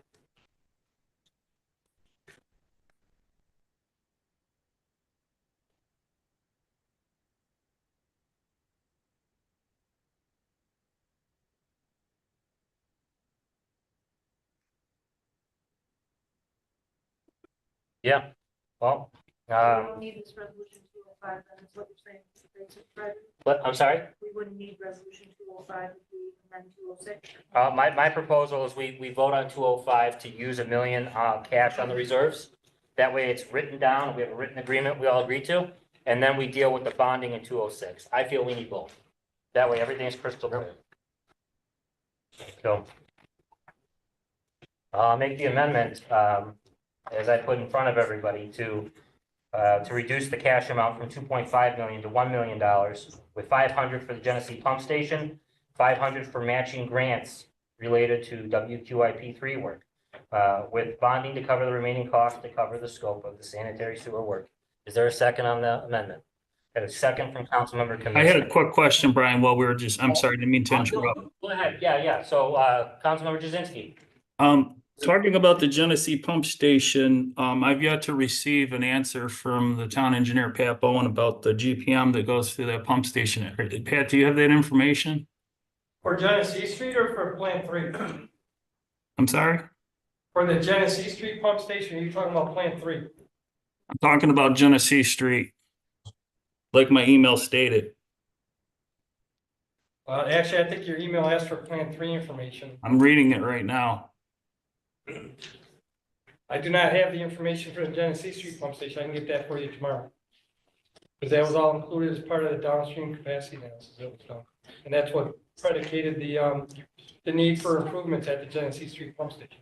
Yeah, well, We don't need this resolution 205, then is what you're saying, Mr. Basic, right? but I'm sorry. We wouldn't need resolution 205 if we amend 206. My proposal is we vote on 205 to use $1 million cash on the reserves. That way it's written down, we have a written agreement we all agree to, and then we deal with the bonding in 206. I feel we need both. That way everything is crystal clear. So I'll make the amendment, as I put in front of everybody, to reduce the cash amount from 2.5 million to $1 million, with 500 for the Genesee pump station, 500 for matching grants related to WQIP3 work, with bonding to cover the remaining costs to cover the scope of the sanitary sewer work. Is there a second on the amendment? Got a second from Councilmember Kaminsky. I had a quick question, Brian, while we were I'm sorry, I didn't mean to interrupt. Go ahead, yeah. So, Councilmember Jazinski. Talking about the Genesee pump station, I've yet to receive an answer from the town engineer, Pat Bowen, about the GPM that goes through that pump station. Pat, do you have that information? For Genesee Street or for Plant 3? I'm sorry? For the Genesee Street pump station, are you talking about Plant 3? I'm talking about Genesee Street, like my email stated. Actually, I think your email asked for Plant 3 information. I'm reading it right now. I do not have the information for the Genesee Street pump station. I can get that for you tomorrow. Because that was all included as part of the downstream capacity analysis that was done. And that's what predicated the need for improvements at the Genesee Street pump station.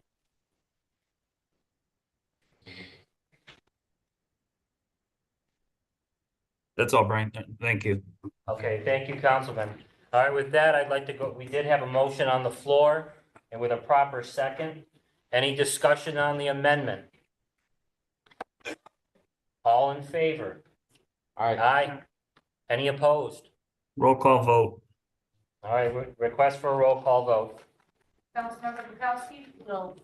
That's all, Brian. Thank you. Okay, thank you, Councilman. All right, with that, I'd like to go, we did have a motion on the floor and with a proper second. Any discussion on the amendment? All in favor? Aye. Any opposed? Roll call vote. All right, request for a roll call vote. Councilmember Bukowski? No,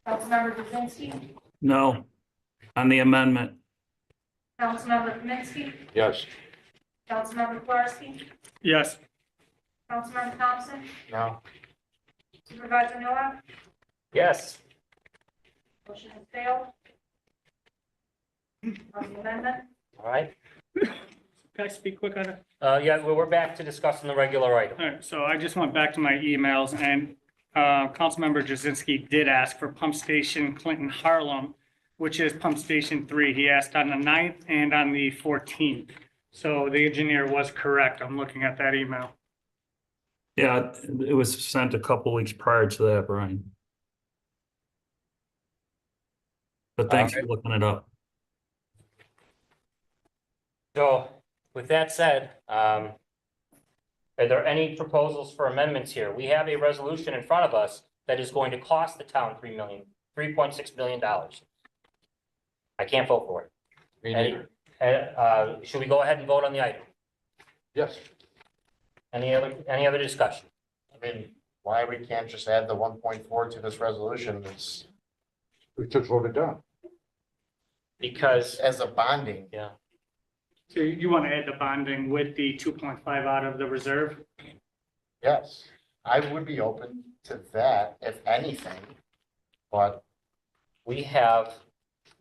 Councilmember Jazinski, No. On the amendment, Councilmember Kaminsky, Yes. Councilmember Kowarski, Yes. Councilmember Thompson, No. Supervisor Noah, Yes. motion has failed. On the amendment, All right. Can I speak quick on it? Yeah, we're back to discussing the regular item. All right, so I just went back to my emails and Councilmember Jazinski did ask for Pump Station Clinton Harlem, which is Pump Station 3. He asked on the 9th and on the 14th. So the engineer was correct. I'm looking at that email. yeah, it was sent a couple weeks prior to that, Brian. But thanks for looking it up. So with that said, are there any proposals for amendments here? We have a resolution in front of us that is going to cost the town $3.6 million. I can't vote for it. Me neither. Should we go ahead and vote on the item? Yes. Any other discussion? I mean, why we can't just add the 1.4 to this resolution is We just voted down. Because, as a bonding. So you want to add the bonding with the 2.5 out of the reserve? Yes, I would be open to that, if anything. But, we have,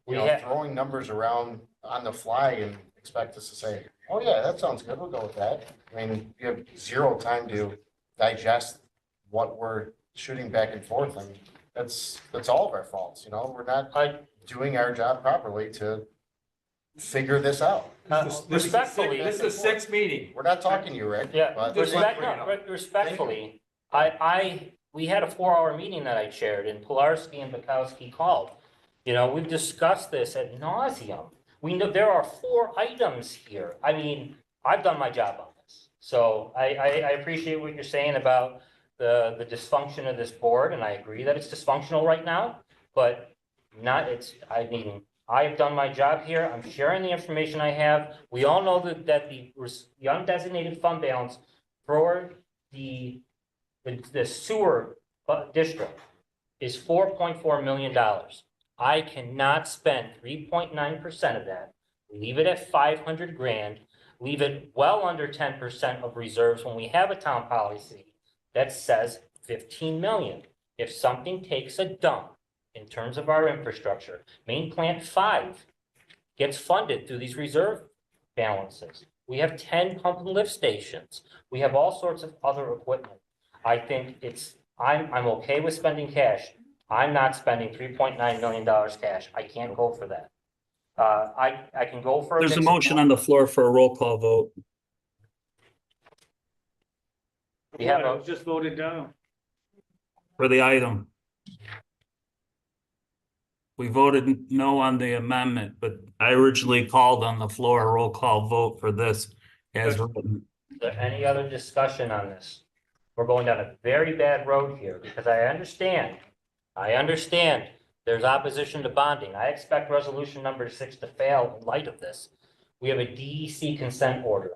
throwing numbers around on the fly and expect us to say, oh yeah, that sounds good, we'll go with that. I mean, you have zero time to digest what we're shooting back and forth, and that's all of our faults, we're not doing our job properly to figure this out. respectfully. This is the sixth meeting. We're not talking to you, Rick. Yeah, but- respectfully, we had a 4-hour meeting that I chaired and Pilarski and Bukowski called. We've discussed this ad nauseum. We know there are 4 items here. I mean, I've done my job on this. So I appreciate what you're saying about the dysfunction of this board, and I agree that it's dysfunctional right now, but I've done my job here. I'm sharing the information I have. We all know that the undesignated fund balance for the sewer district is $4.4 million. I cannot spend 3.9% of that, leave it at 500 grand, leave it well under 10% of reserves when we have a town policy that says 15 million. If something takes a dump in terms of our infrastructure, main plant 5 gets funded through these reserve balances. We have 10 pump and lift stations. We have all sorts of other equipment. I think I'm okay with spending cash. I'm not spending $3.9 million cash. I can't go for that. I can go for. There's a motion on the floor for a roll call vote. We have It was just voted down. For the item. We voted no on the amendment, but I originally called on the floor a roll call vote for this as written. Is there any other discussion on this? We're going down a very bad road here because I understand there's opposition to bonding. I expect resolution number 6 to fail in light of this. We have a DEC consent order.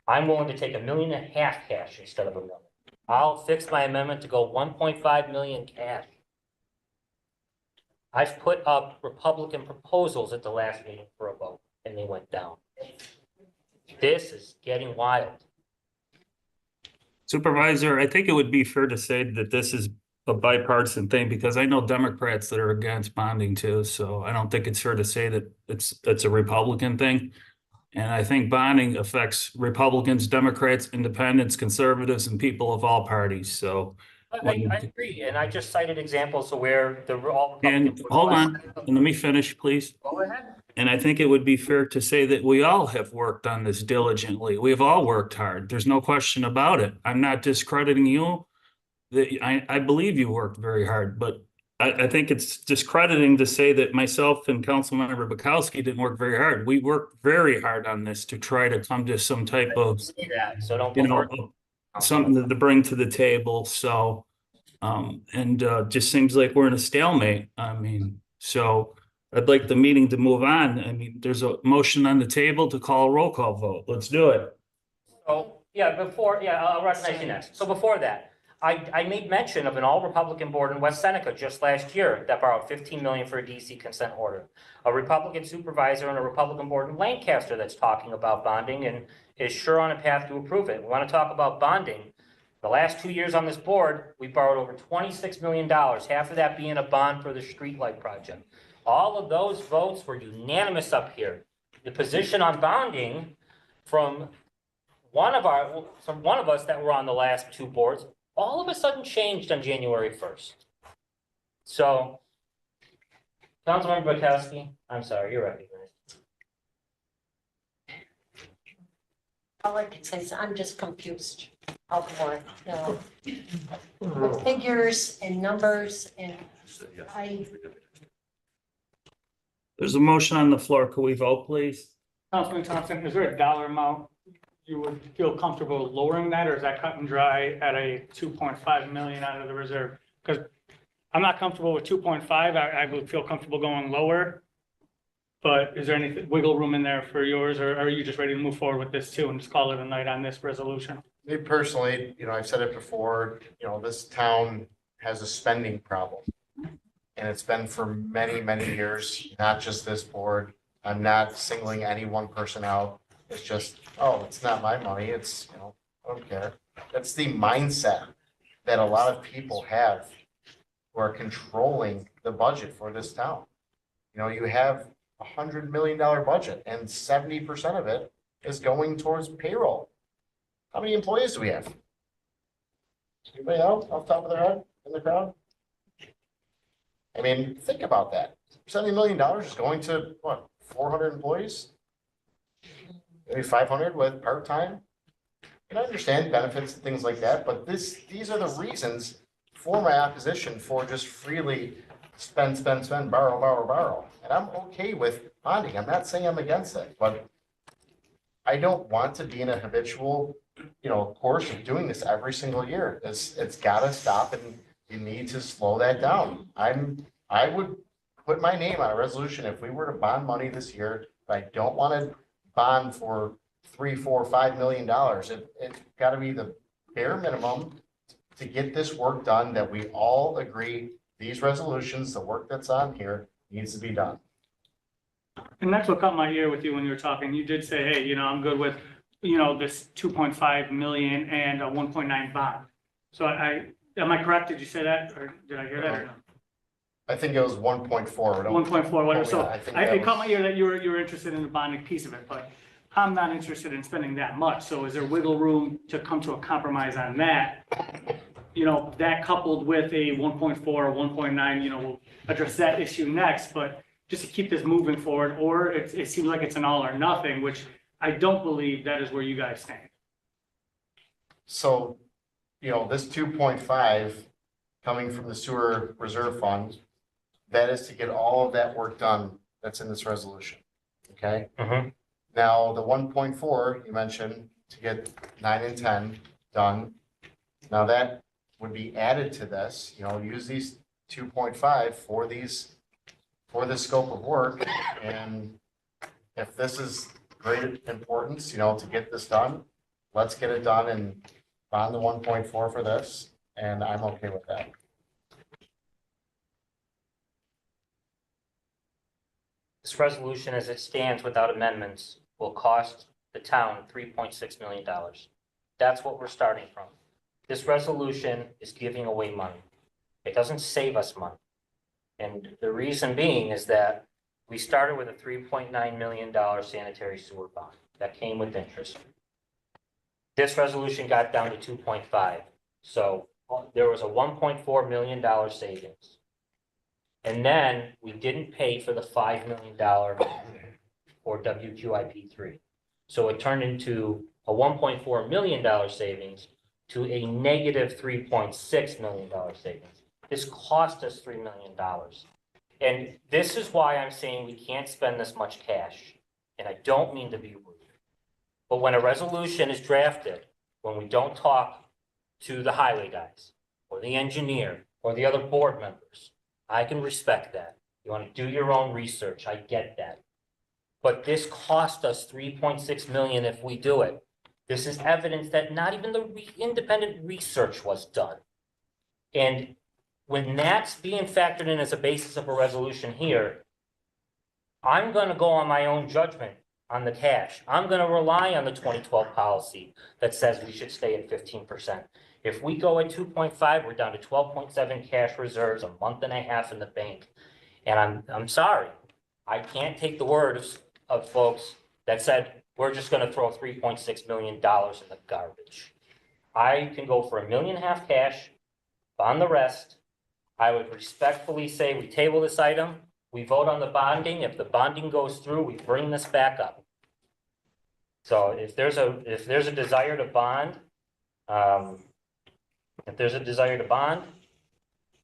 I'm willing to take $1.5 million cash instead of $1 million. I'll fix my amendment to go 1.5 million cash. I've put up Republican proposals at the last meeting for a vote and they went down. This is getting wild. Supervisor, I think it would be fair to say that this is a bipartisan thing because I know Democrats that are against bonding too. So I don't think it's fair to say that it's a Republican thing. And I think bonding affects Republicans, Democrats, independents, conservatives, and people of all parties. So. I agree, and I just cited examples of where the all. And hold on, and let me finish, please. Go ahead. And I think it would be fair to say that we all have worked on this diligently. We've all worked hard. There's no question about it. I'm not discrediting you. I believe you worked very hard, but I think it's discrediting to say that myself and Councilmember Bukowski didn't work very hard. We worked very hard on this to try to come to some type of, So don't. something to bring to the table. So, just seems like we're in a stalemate. I mean, so I'd like the meeting to move on. I mean, there's a motion on the table to call a roll call vote. Let's do it. So, I'll recognize you next. So before that, I made mention of an all-Republican board in West Seneca just last year that borrowed 15 million for a DC consent order. A Republican supervisor and a Republican board in Lancaster that's talking about bonding and is sure on a path to approve it. We want to talk about bonding. The last 2 years on this board, we borrowed over $26 million, half of that being a bond for the streetlight project. All of those votes were unanimous up here. The position on bonding from one of us that were on the last two boards, all of a sudden changed on January 1st. So, Councilmember Bukowski, I'm sorry, you're recognized. All I can say is I'm just confused of what, with figures and numbers and There's a motion on the floor. Could we vote, please? Councilman Thompson, is there a dollar amount you would feel comfortable lowering that, or is that cut and dry at a 2.5 million out of the reserve? Because I'm not comfortable with 2.5. I would feel comfortable going lower. But is there any wiggle room in there for yours, or are you just ready to move forward with this too and just call it a night on this resolution? Me personally, I've said it before, this town has a spending problem. And it's been for many, many years, not just this board. I'm not singling any one person out. It's just, oh, it's not my money. It's, I don't care. That's the mindset that a lot of people have who are controlling the budget for this town. You have $100 million budget and 70% of it is going towards payroll. How many employees do we have? Anybody else off the top of their head in the crowd? I mean, think about that. $70 million is going to what, 400 employees? Maybe 500 with part-time? And I understand benefits and things like that, but these are the reasons for my opposition for just freely spend, borrow. And I'm okay with bonding. I'm not saying I'm against it, but I don't want to be in a habitual, course of doing this every single year. It's gotta stop, and you need to slow that down. I would put my name on a resolution if we were to bond money this year, but I don't want to bond for $3, $4, $5 million. It's got to be the bare minimum to get this work done that we all agree these resolutions, the work that's on here needs to be done. And that's what caught my ear with you when you were talking. You did say, hey, I'm good with, this 2.5 million and a 1.9 bond. So am I correct? Did you say that, or did I hear that or not? I think it was 1.4. 1.4, whatever. So I think it caught my ear that you were interested in the bonding piece of it, but I'm not interested in spending that much. So is there wiggle room to come to a compromise on that? That coupled with a 1.4 or 1.9, we'll address that issue next, but just to keep this moving forward, or it seems like it's an all or nothing, which I don't believe that is where you guys stand. So, this 2.5 coming from the sewer reserve fund, that is to get all of that work done that's in this resolution, okay? Mm-hmm. Now, the 1.4 you mentioned to get 9 and 10 done. Now that would be added to this, use these 2.5 for this scope of work. And if this is great importance, to get this done, let's get it done and bond the 1.4 for this. And I'm okay with that. This resolution, as it stands without amendments, will cost the town $3.6 million. That's what we're starting from. This resolution is giving away money. It doesn't save us money. And the reason being is that we started with a $3.9 million sanitary sewer bond that came with interest. This resolution got down to 2.5. So there was a $1.4 million savings. And then we didn't pay for the $5 million for WQIP3. So it turned into a $1.4 million savings to a negative $3.6 million savings. This cost us $3 million. And this is why I'm saying we can't spend this much cash. And I don't mean to be rude. But when a resolution is drafted, when we don't talk to the highway guys or the engineer or the other board members, I can respect that. You want to do your own research. I get that. But this cost us $3.6 million if we do it. This is evidence that not even the independent research was done. And when that's being factored in as a basis of a resolution here, I'm gonna go on my own judgment on the cash. I'm gonna rely on the 2012 policy that says we should stay at 15%. If we go at 2.5, we're down to 12.7 cash reserves, a month and a half in the bank. And I'm sorry, I can't take the word of folks that said, we're just gonna throw $3.6 million in the garbage. I can go for $1.5 million cash, bond the rest. I would respectfully say we table this item, we vote on the bonding. If the bonding goes through, we bring this back up. So if there's a desire to bond,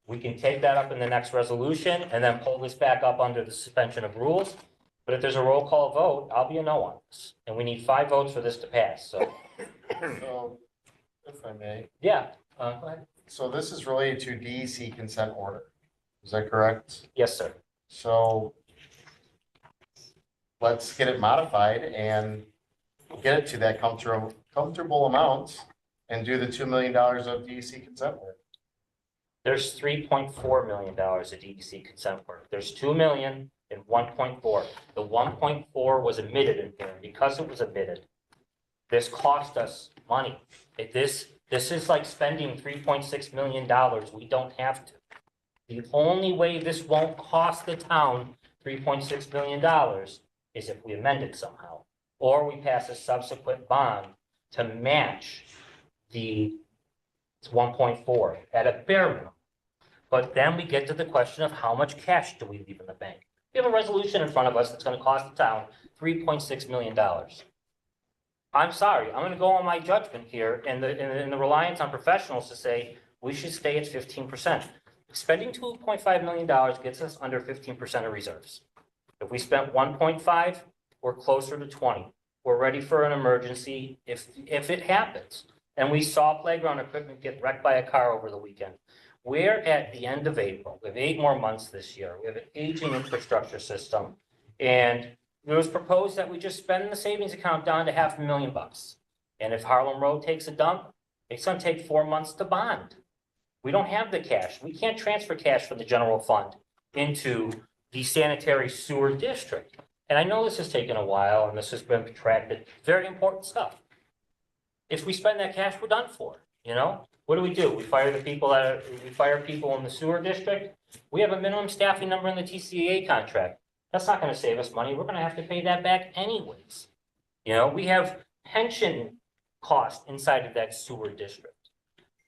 we can take that up in the next resolution and then pull this back up under the suspension of rules. But if there's a roll call vote, I'll be a no on this. And we need 5 votes for this to pass, so. So, if I may, Yeah, go ahead. so this is related to DEC consent order. Is that correct? Yes, sir. So let's get it modified and get it to that comfortable amount and do the $2 million of DEC consent work. There's $3.4 million of DEC consent work. There's 2 million and 1.4. The 1.4 was omitted in here. Because it was omitted, this cost us money. This is like spending $3.6 million. We don't have to. The only way this won't cost the town $3.6 million is if we amend it somehow, or we pass a subsequent bond to match the 1.4 at a bare minimum. But then we get to the question of how much cash do we leave in the bank? We have a resolution in front of us that's going to cost the town $3.6 million. I'm sorry, I'm going to go on my judgment here and the reliance on professionals to say we should stay at 15%. Spending $2.5 million gets us under 15% of reserves. If we spent 1.5, we're closer to 20. We're ready for an emergency if it happens. And we saw playground equipment get wrecked by a car over the weekend. We're at the end of April. We have 8 more months this year. We have an aging infrastructure system. And it was proposed that we just spend the savings account down to $500,000. And if Harlem Road takes a dump, it's going to take 4 months to bond. We don't have the cash. We can't transfer cash from the general fund into the sanitary sewer district. And I know this has taken a while and this has been protracted. Very important stuff. If we spend that cash, we're done for, you know? What do? We fire the people we fire people in the sewer district. We have a minimum staffing number in the TCA contract. That's not going to save us money. We're going to have to pay that back anyways. You know, we have pension costs inside of that sewer district.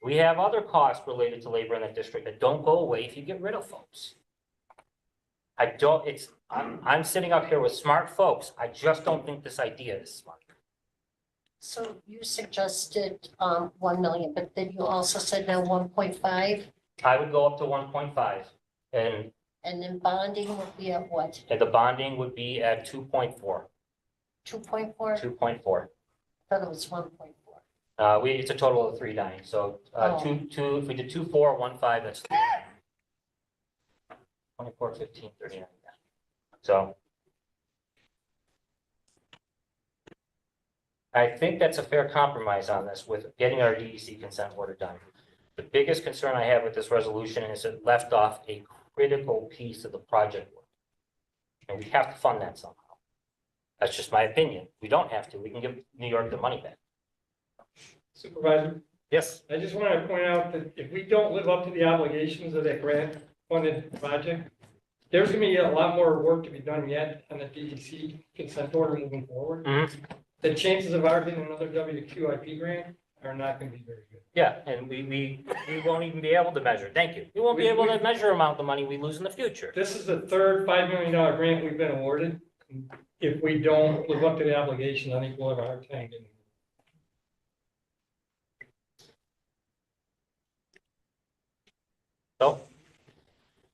We have other costs related to labor in that district that don't go away if you get rid of folks. I'm sitting up here with smart folks. I just don't think this idea is smart. So you suggested 1 million, but then you also said now 1.5, I would go up to 1.5 and then bonding would be at what? the bonding would be at 2.4. 2.4? 2.4. I thought it was 1.4. It's a total of 3.9. So two, if we did 2.4, 1.5, that's 24, 15, 39. So I think that's a fair compromise on this with getting our DEC consent order done. The biggest concern I have with this resolution is it left off a critical piece of the project work. And we have to fund that somehow. That's just my opinion. We don't have to. We can give New York the money back. Supervisor, Yes. I just want to point out that if we don't live up to the obligations of that grant funded project, there's going to be a lot more work to be done yet on the DEC consent order moving forward. Mhm. The chances of our getting another WQIP grant are not going to be very good. Yeah, and we won't even be able to measure. Thank you. We won't be able to measure amount of the money we lose in the future. This is the third $5 million grant we've been awarded. If we don't live up to the obligations, I think we'll have a hard time getting it. So,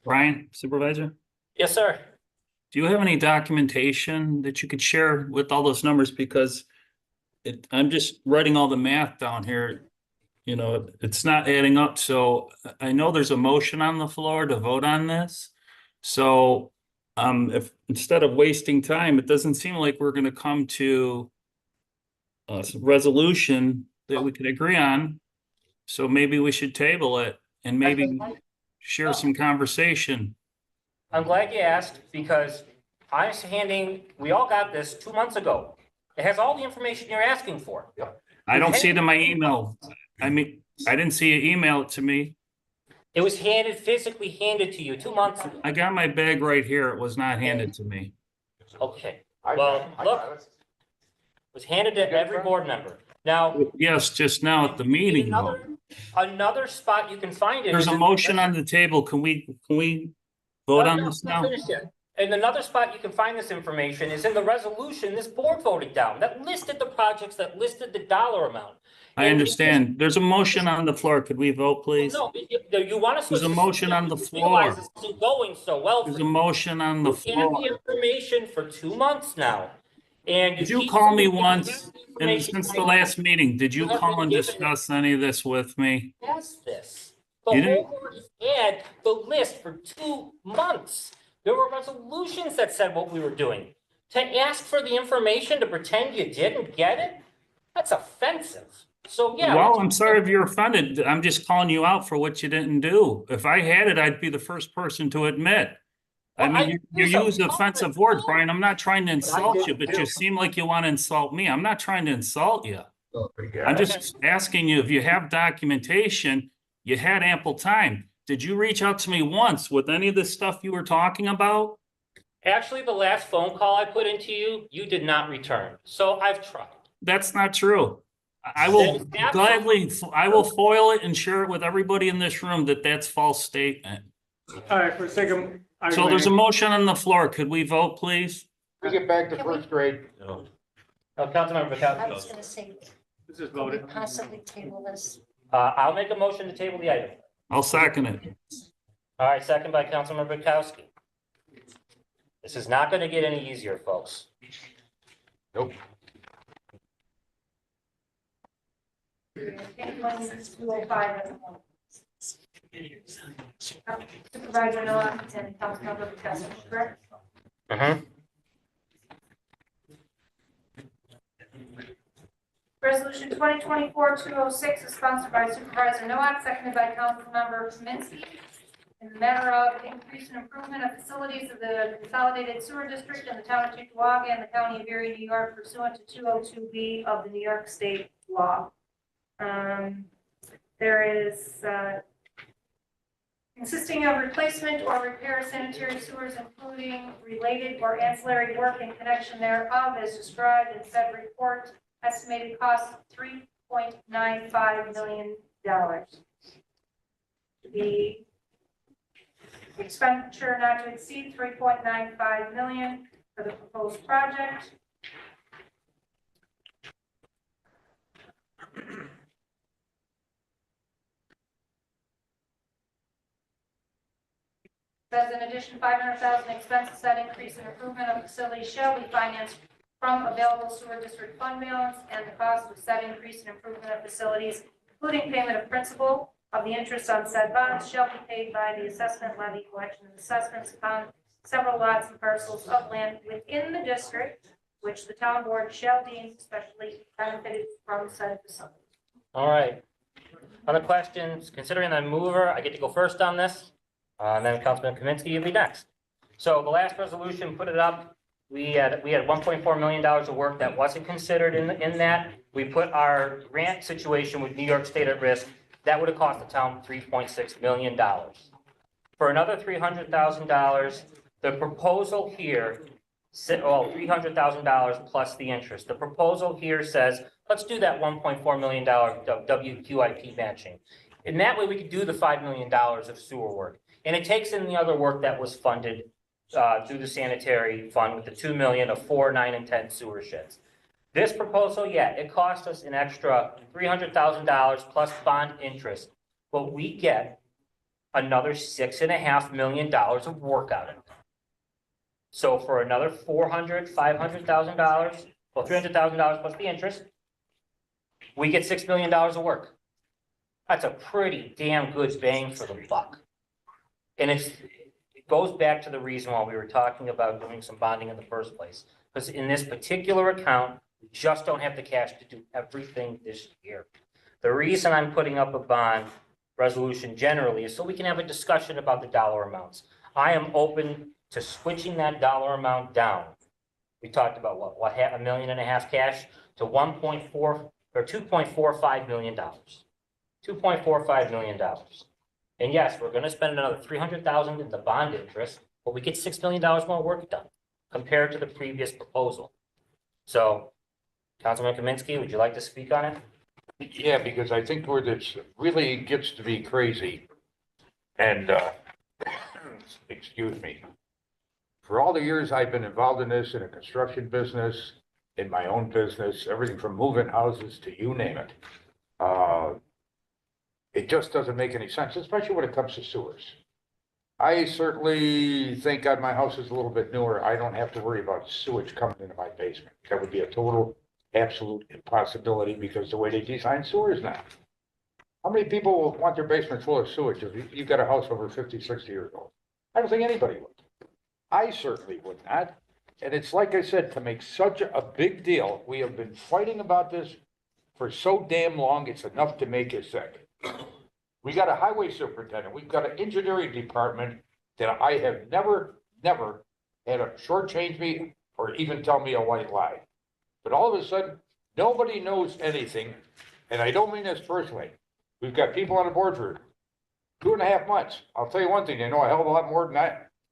Brian, Supervisor, yes, sir. do you have any documentation that you could share with all those numbers? Because I'm just writing all the math down here. You know, it's not adding up. So I know there's a motion on the floor to vote on this. So if instead of wasting time, it doesn't seem like we're going to come to resolution that we could agree on. So maybe we should table it and maybe share some conversation. I'm glad you asked because we all got this 2 months ago. It has all the information you're asking for. I don't see it in my email. I mean, I didn't see you email it to me. It was physically handed to you 2 months ago. I got my bag right here. It was not handed to me. Okay, I well, got it. look, it was handed to every board member. Now, Yes, just now at the meeting. though. another spot you can find it. There's is a in- motion on the table. Can we vote on No, this I'm not now? finished yet. And another spot you can find this information is in the resolution this board voted down, that listed the projects, that listed the dollar amount. I understand. There's a motion on the floor. Could we vote, please? No, you want us to. There's a motion on the Realize floor. this isn't going so well There's for a you. motion on the You had floor. the information for 2 months now. And Did you keep call me saying you once, have the and information since the right last meeting, did you You have call been and given- discuss any of this with me? Yes, this. The You whole didn't- board has had the list for 2 months. There were resolutions that said what we were doing. To ask for the information to pretend you didn't get it, that's offensive. So, yeah. Well, I'm sorry if you're offended. I'm just calling you out for what you didn't do. If I had it, I'd be the first person to admit. I Well, mean, you use offensive words, Brian. I'm not trying to insult you, didn't but you seem like you want to insult me. I'm not trying to insult you. Yeah. I'm just asking you if you have documentation, you had ample time. Did you reach out to me once with any of the stuff you were talking about? Actually, the last phone call I put into you, you did not return. So I've tried. That's not true. I will That is absolutely gladly, I will foil it and share it with everybody in this room that that's false statement. All right, for the sake of. So there's a motion on the floor. Could we vote, please? We get back to first grade. Oh, Councilmember I Bukowski. was gonna say, This is could we voted. possibly table this? I'll make a motion to table the item. I'll second it. All right, second by Councilmember Bukowski. This is not going to get any easier, folks. Nope. Supervisor Noah and Councilmember Preston, correct? Mhm. Resolution 2024-206 is sponsored by Supervisor Noah, seconded by Councilmember Kaminsky. In the matter of increase and improvement of facilities of the Consolidated Sewer District in the town of Chickawaga and the county of Erie, New York pursuant to 202B of the New York State law. There is consisting of replacement or repair of sanitary sewers, including related or ancillary work in connection thereof, as described in said report. Estimated cost $3.95 million. The expenditure not to exceed $3.95 million for the proposed project. Says in addition, $500,000 expenses that increase and improvement of facilities shall be financed from available sewer district fund balance, and the cost of said increase and improvement of facilities, including payment of principal of the interest on said bonds, shall be paid by the assessment levy collection of assessments upon several lots and parcels of land within the district, which the town board shall deem especially benefited from said facility. All right. Other questions? Considering I'm mover, I get to go first on this. And then Councilman Kaminsky, you'll be next. So the last resolution, put it up. We had $1.4 million of work that wasn't considered in that. We put our grant situation with New York State at risk. That would have cost the town $3.6 million. For another $300,000, the proposal here, $300,000 plus the interest. The proposal here says, let's do that $1.4 million WQIP matching. And that way we could do the $5 million of sewer work. And it takes in the other work that was funded through the sanitary fund with the 2 million of 4, 9, and 10 sewer sheds. This proposal, yeah, it cost us an extra $300,000 plus bond interest, but we get another $6.5 million of work out of it. So for another $500,000, well, $300,000 plus the interest, we get $6 million of work. That's a pretty damn good bang for the buck. And it goes back to the reason why we were talking about doing some bonding in the first place. Because in this particular account, We just don't have the cash to do everything this year. The reason I'm putting up a bond resolution generally is so we can have a discussion about the dollar amounts. I am open to switching that dollar amount down. We talked about what, $1.5 million cash to 1.4 or $2.45 million. $2.45 million. And yes, we're gonna spend another $300,000 in the bond interest, but we get $6 million more work done compared to the previous proposal. So, Councilman Kaminsky, would you like to speak on it? Yeah, because I think where this really gets to be crazy, and, excuse me, for all the years I've been involved in this, in a construction business, in my own business, everything from moving houses to you name it, it just doesn't make any sense, especially when it comes to sewers. I certainly think on my house is a little bit newer, I don't have to worry about sewage coming into my basement. That would be a total, absolute impossibility because the way they design sewers now. How many people want their basement full of sewage if you've got a house over 50, 60 years old? I don't think anybody would. I certainly would not. And it's like I said, to make such a big deal, we have been fighting about this for so damn long, it's enough to make you sick. We got a highway superintendent, we've got an engineering department that I have never had a shortchange me or even tell me a white lie. But all of a sudden, nobody knows anything, and I don't mean this personally. We've got people on the board for 2.5 months. I'll tell you one thing, they know a hell of a lot more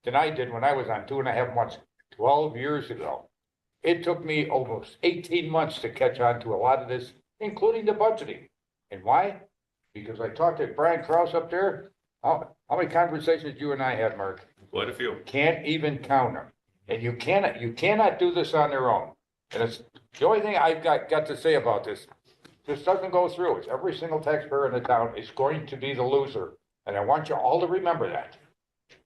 than I did when I was on 2.5 months, 12 years ago. It took me almost 18 months to catch on to a lot of this, including the budgeting. And why? Because I talked to Brian Kraus up there. How many conversations you and I had, Mark? Quite a few. Can't even count them. And you cannot do this on their own. And it's the only thing I've got to say about this doesn't go through. It's every single taxpayer in the town is going to be the loser. And I want you all to remember that.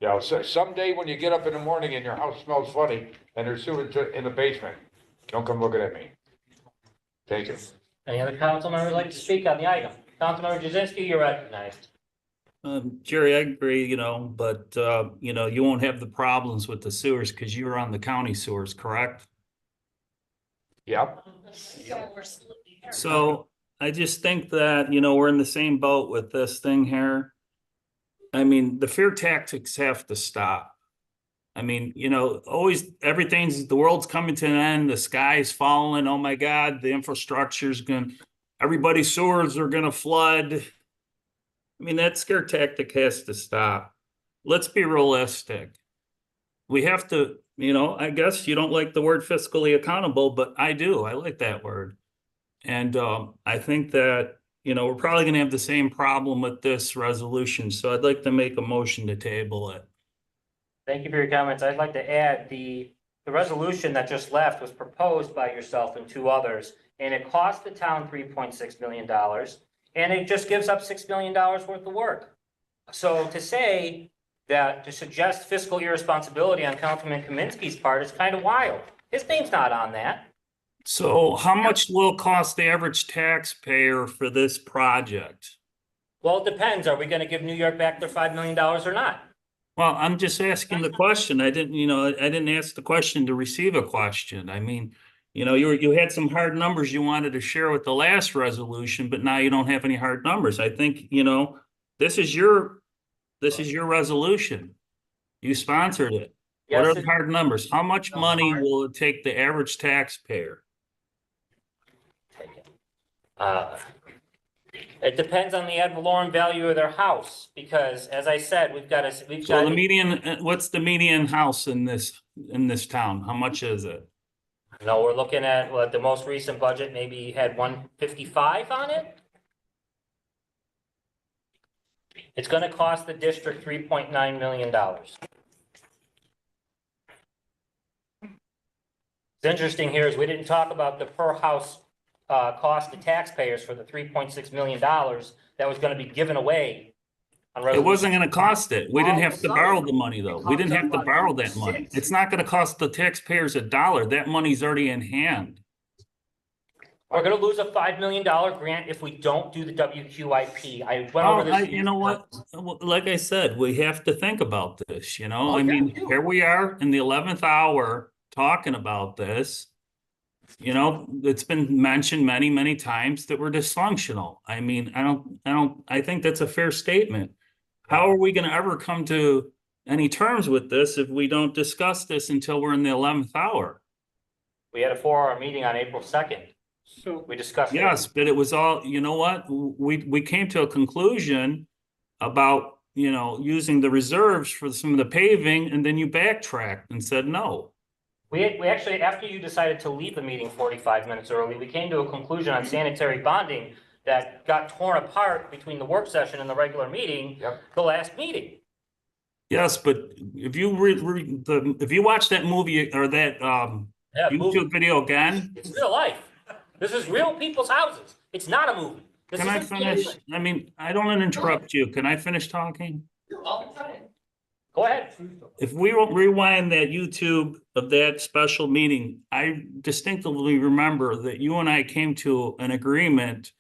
You know, so someday when you get up in the morning and your house smells funny and there's sewage in the basement, don't come looking at me. Thank you. Any other council members like to speak on the item? Councilmember Jazinski, you're recognized. Jerry, I agree, but, you won't have the problems with the sewers because you're on the county sewers, correct? Yep. So I just think that, we're in the same boat with this thing here. I mean, the fear tactics have to stop. I mean, always the world's coming to an end, the sky's falling, oh my God, the infrastructure's everybody's sewers are gonna flood. I mean, that scare tactic has to stop. Let's be realistic. We have to, I guess you don't like the word fiscally accountable, but I do. I like that word. And I think that, we're probably going to have the same problem with this resolution. So I'd like to make a motion to table it. Thank you for your comments. I'd like to add the resolution that just left was proposed by yourself and 2 others, and it cost the town $3.6 million, and it just gives up $6 million worth of work. So to suggest fiscal irresponsibility on Councilman Kaminsky's part is kind of wild. His name's not on that. So how much will it cost the average taxpayer for this project? Well, it depends. Are we going to give New York back their $5 million or not? Well, I'm just asking the question. I didn't ask the question to receive a question. I mean, you had some hard numbers you wanted to share with the last resolution, but now you don't have any hard numbers. I think, this is your resolution. You sponsored it. What are the hard numbers? How much money will it take the average taxpayer? It depends on the ad valorem value of their house, because as I said, So the median, what's the median house in this town? How much is it? No, we're looking at what the most recent budget maybe had 155 on it. It's gonna cost the district $3.9 million. What's interesting here is we didn't talk about the per house cost to taxpayers for the $3.6 million that was gonna be given away. It wasn't gonna cost it. We didn't have to borrow the money though. We didn't have to borrow that money. It's not gonna cost the taxpayers $1. That money's already in hand. We're gonna lose a $5 million grant if we don't do the WQIP. I went over this. You know what? Like I said, we have to think about this, I mean, here we are in the 11th hour talking about this. you know, it's been mentioned many, many times that we're dysfunctional. I mean, I think that's a fair statement. How are we gonna ever come to any terms with this if we don't discuss this until we're in the 11th hour? We had a 4-hour meeting on April 2nd. So, We discussed it. Yes, but it was all, you know what, we came to a conclusion about, you know, using the reserves for some of the paving, and then you backtracked and said no. We actually, after you decided to leave the meeting 45 minutes early, we came to a conclusion on sanitary bonding that got torn apart between the work session and the regular meeting, the last meeting. Yes, but if you if you watch that movie or that Yeah, movie. YouTube video again, It's real life. This is real people's houses. It's not a movie. This can I isn't finish? theater. I mean, I don't want to interrupt you. Can I finish talking? Go ahead. If we rewind that YouTube of that special meeting, I distinctly remember that you and I came to an agreement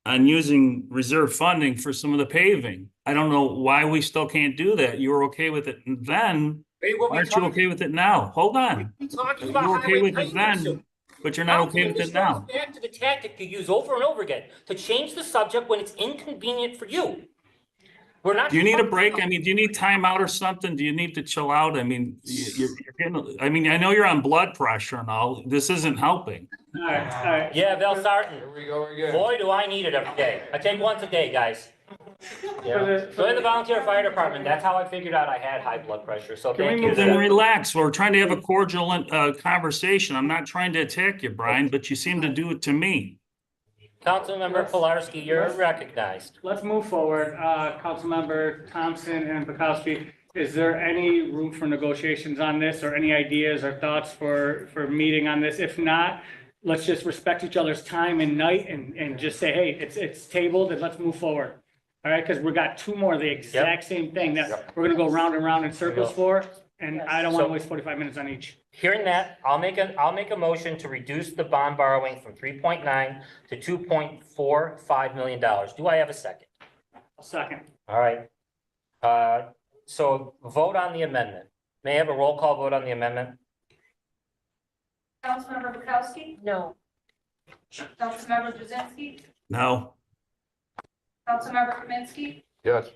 on using reserve funding for some of the paving. I don't know why we still can't do that. You were okay with it then. Why aren't you okay with it now? Hold on. We're talking You about were okay highway with it tightness. then, but you're not okay with This it now. goes back to the tactic you use over and over again, to change the subject when it's inconvenient for you. We're not. Do you need a break? I mean, do you need time out or something? Do you need to chill out? I mean, you're getting, I mean, I know you're on blood pressure and all. This isn't helping. all right. Yeah, Val Sarton. Here we go again. Boy, do I need it every day. I take once a day, guys. Yeah. Join the volunteer fire department. That's how I figured out I had high blood pressure. So Can we thank move you. Then relax. We're trying to have a cordial conversation. I'm not trying to attack you, Brian, but you seem to do it to me. Councilmember Pilarski, you're recognized. Let's move forward. Councilmember Thompson and Bukowski, is there any room for negotiations on this or any ideas or thoughts for meeting on this? If not, let's just respect each other's time and night and just say, hey, it's tabled and let's move forward. All right, because we got two more, the exact same thing that we're gonna go round and round in circles for, and I don't want to waste 45 minutes on each. Hearing that, I'll make a motion to reduce the bond borrowing from 3.9 to $2.45 million. Do I have a second? A second. All right. So vote on the amendment. May I have a roll call vote on the amendment? Councilmember Bukowski, No. Councilmember Jazinski, No. Councilmember Kaminsky, Yes.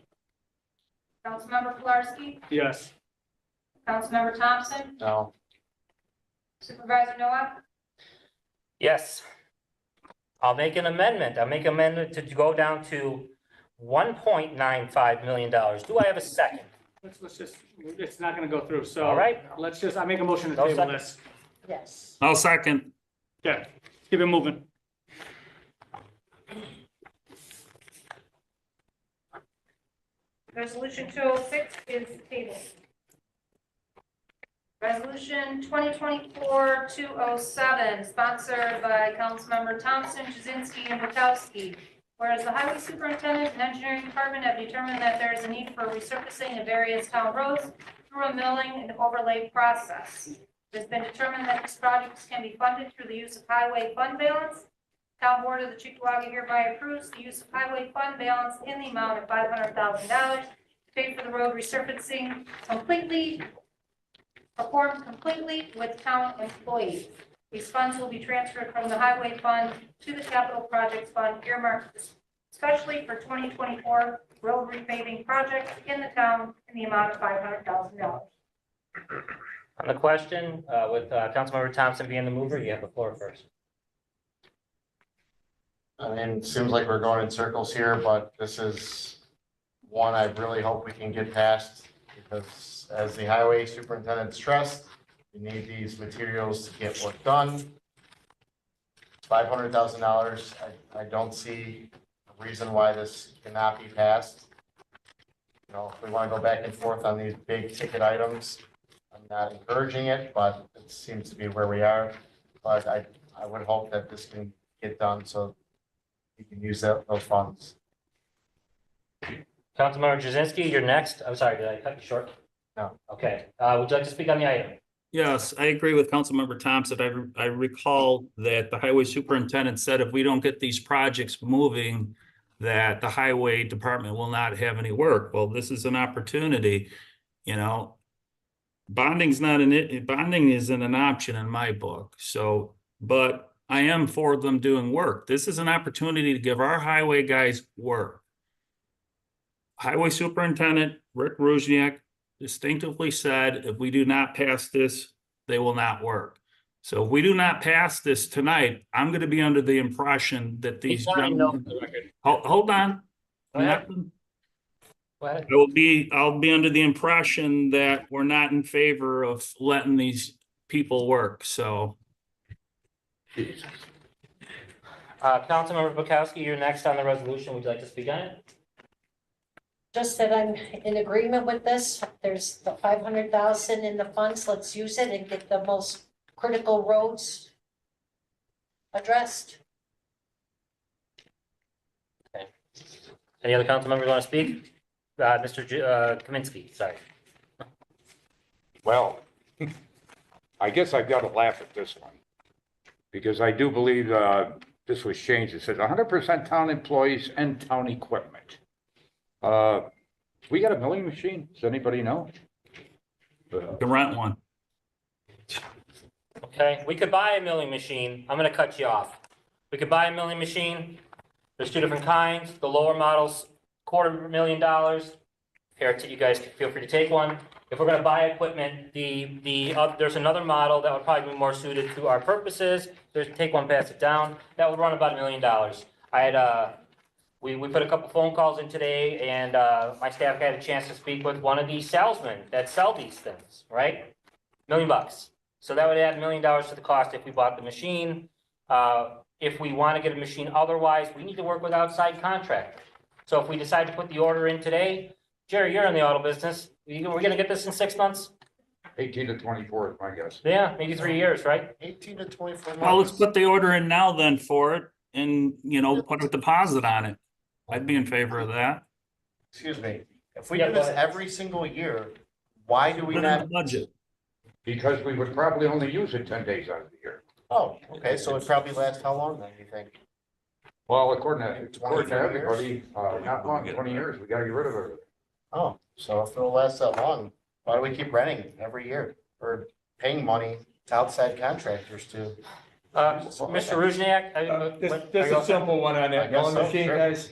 Councilmember Pilarski, Yes. Councilmember Thompson, No. Supervisor Noah, Yes. I'll make an amendment. I'll make an amendment to go down to $1.95 million. Do I have a second? Let's just, it's not gonna go through, so. All right. I make a motion to No table second. this. Yes. I'll second. Okay, keep it moving. Resolution 206 is tabled. Resolution 2024-207, sponsored by Councilmember Thompson, Jazinski, and Bukowski. Whereas the Highway Superintendent and Engineering Department have determined that there is a need for resurfacing of various town roads through a milling and overlay process. It has been determined that these projects can be funded through the use of highway fund balance. Town Board of the Chickawaga hereby approves the use of highway fund balance in the amount of $500,000 to pay for the road resurfacing performed completely with town employees. These funds will be transferred from the highway fund to the capital projects fund earmarked especially for 2024 road repaving projects in the town in the amount of $500,000. On the question, with Councilmember Thompson being the mover, you have the floor first. I mean, it seems like we're going in circles here, but this is one I really hope we can get past because as the highway superintendent stressed, we need these materials to get work done. $500,000, I don't see a reason why this cannot be passed. You know, if we want to go back and forth on these big ticket items, I'm not encouraging it, but it seems to be where we are. But I would hope that this can get done so you can use those funds. Councilmember Jazinski, you're next. I'm sorry, did I cut you short? No. Okay, would you like to speak on the item? Yes, I agree with Councilmember Thompson. I recall that the highway superintendent said if we don't get these projects moving, that the highway department will not have any work. Well, this is an opportunity, you know. Bonding isn't an option in my book. So but I am for them doing work. This is an opportunity to give our highway guys work. Highway Superintendent Rick Rusniak distinctively said, if we do not pass this, they will not work. So if we do not pass this tonight, I'm going to be under the impression that these gentlemen, hold on. Go ahead. Go ahead. I'll be under the impression that we're not in favor of letting these people work, so. Councilmember Bukowski, you're next on the resolution. Would you like to speak on it? Just that I'm in agreement with this. There's the 500,000 in the funds. Let's use it and get the most critical roads addressed. Any other council members want to speak? Mr. Kaminsky, sorry. Well, I guess I've got to laugh at this one. Because I do believe this was changed. It says 100% town employees and town equipment. We got a milling machine. Does anybody know? To rent one. Okay, we could buy a milling machine. I'm gonna cut you off. We could buy a milling machine. There's two different kinds. The lower model's $250,000. Here, you guys feel free to take one. If we're gonna buy equipment, there's another model that would probably be more suited to our purposes. Take one, pass it down. That would run about $1 million. I had, we put a couple phone calls in today and, my staff had a chance to speak with one of these salesmen that sell these things, right? $1 million. So that would add $1 million to the cost if we bought the machine. If we want to get a machine otherwise, we need to work with outside contractors. So if we decide to put the order in today, Jerry, you're in the auto business. We're gonna get this in 6 months? 18 to 24 is my guess. Yeah, maybe 3 years, right? 18 to 24 months. Well, let's put the order in now then for it and, put a deposit on it. I'd be in favor of that. Excuse me, if we Yeah, do go this ahead. every single year, why do we Put it in the not? budget. Because we would probably only use it 10 days out of the year. Oh, okay, so it probably lasts how long then, you think? Well, according to 23 years? everybody, not long, 20 years, we gotta get rid of it. Oh, so if it'll last that long, why do we keep renting every year or paying money to outside contractors to? Mr. Rusniak? Just a simple one on I that guess milling so, machine, sure. guys.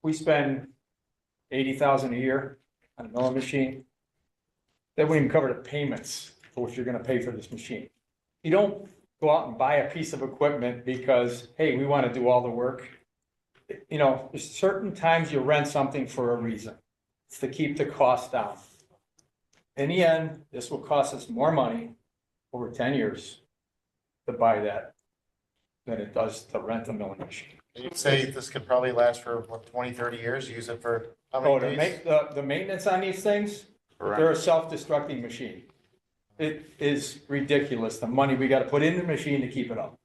We spend 80,000 a year on a milling machine. That wouldn't even cover the payments for what you're gonna pay for this machine. You don't go out and buy a piece of equipment because, hey, we wanna do all the work. There's certain times you rent something for a reason. It's to keep the cost down. In the end, this will cost us more money over 10 years to buy that than it does to rent a milling machine. You'd say this could probably last for, what, 20, 30 years, use it for how Oh, many days? the maintenance on these things, they're a self-destructing machine. It is ridiculous, the money we gotta put in the machine to keep it up.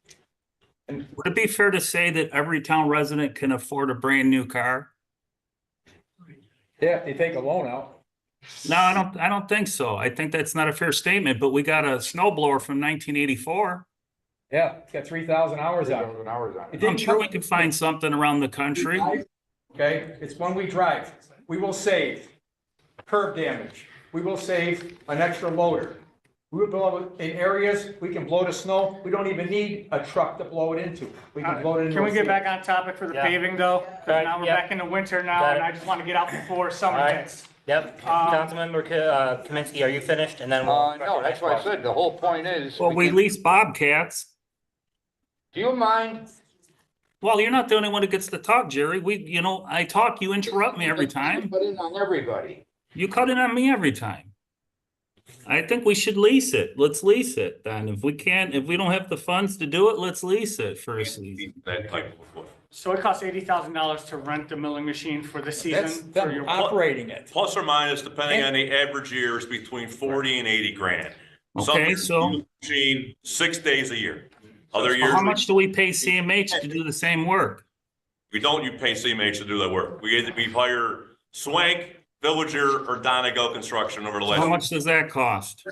Would it be fair to say that every town resident can afford a brand new car? Yeah, if they take a loan out. No, I don't think so. I think that's not a fair statement, but we got a snow blower from 1984. Yeah, it's got 3,000 hours on it. 3,000 hours on it. I'm sure we could find something around the country. Okay, it's when we drive. We will save curb damage. We will save an extra loader. We will blow it in areas, we can blow the snow. We don't even need a truck to blow it into. We can blow it into. Can we a get field. back on topic for the Yeah. paving though? 'Cause Right, now we're yeah. back into winter now Got and it. I just want to get out before summer All right. hits. Yep, Councilmember Kaminsky, are you finished? And then we'll. No, that's what I said. The whole point is. Well, we can- lease Bobcats. Do you mind? Well, you're not the only one who gets to talk, Jerry. I talk, you interrupt me every time. Put in on everybody. You cut in on me every time. I think we should lease it. Let's lease it then. If we don't have the funds to do it, let's lease it for a season. That type of equipment. So it costs $80,000 to rent the milling machine for the That's season? For them your operating it. Plus or minus, depending on the average year, is between 40 and 80 grand. Some Okay, years so- use the machine 6 days a year. Other Well, years, how much do we pay CMH to do the same work? you pay CMH to do that work. We hire Swank, Villager, or Donegal Construction over the How last. much does that cost?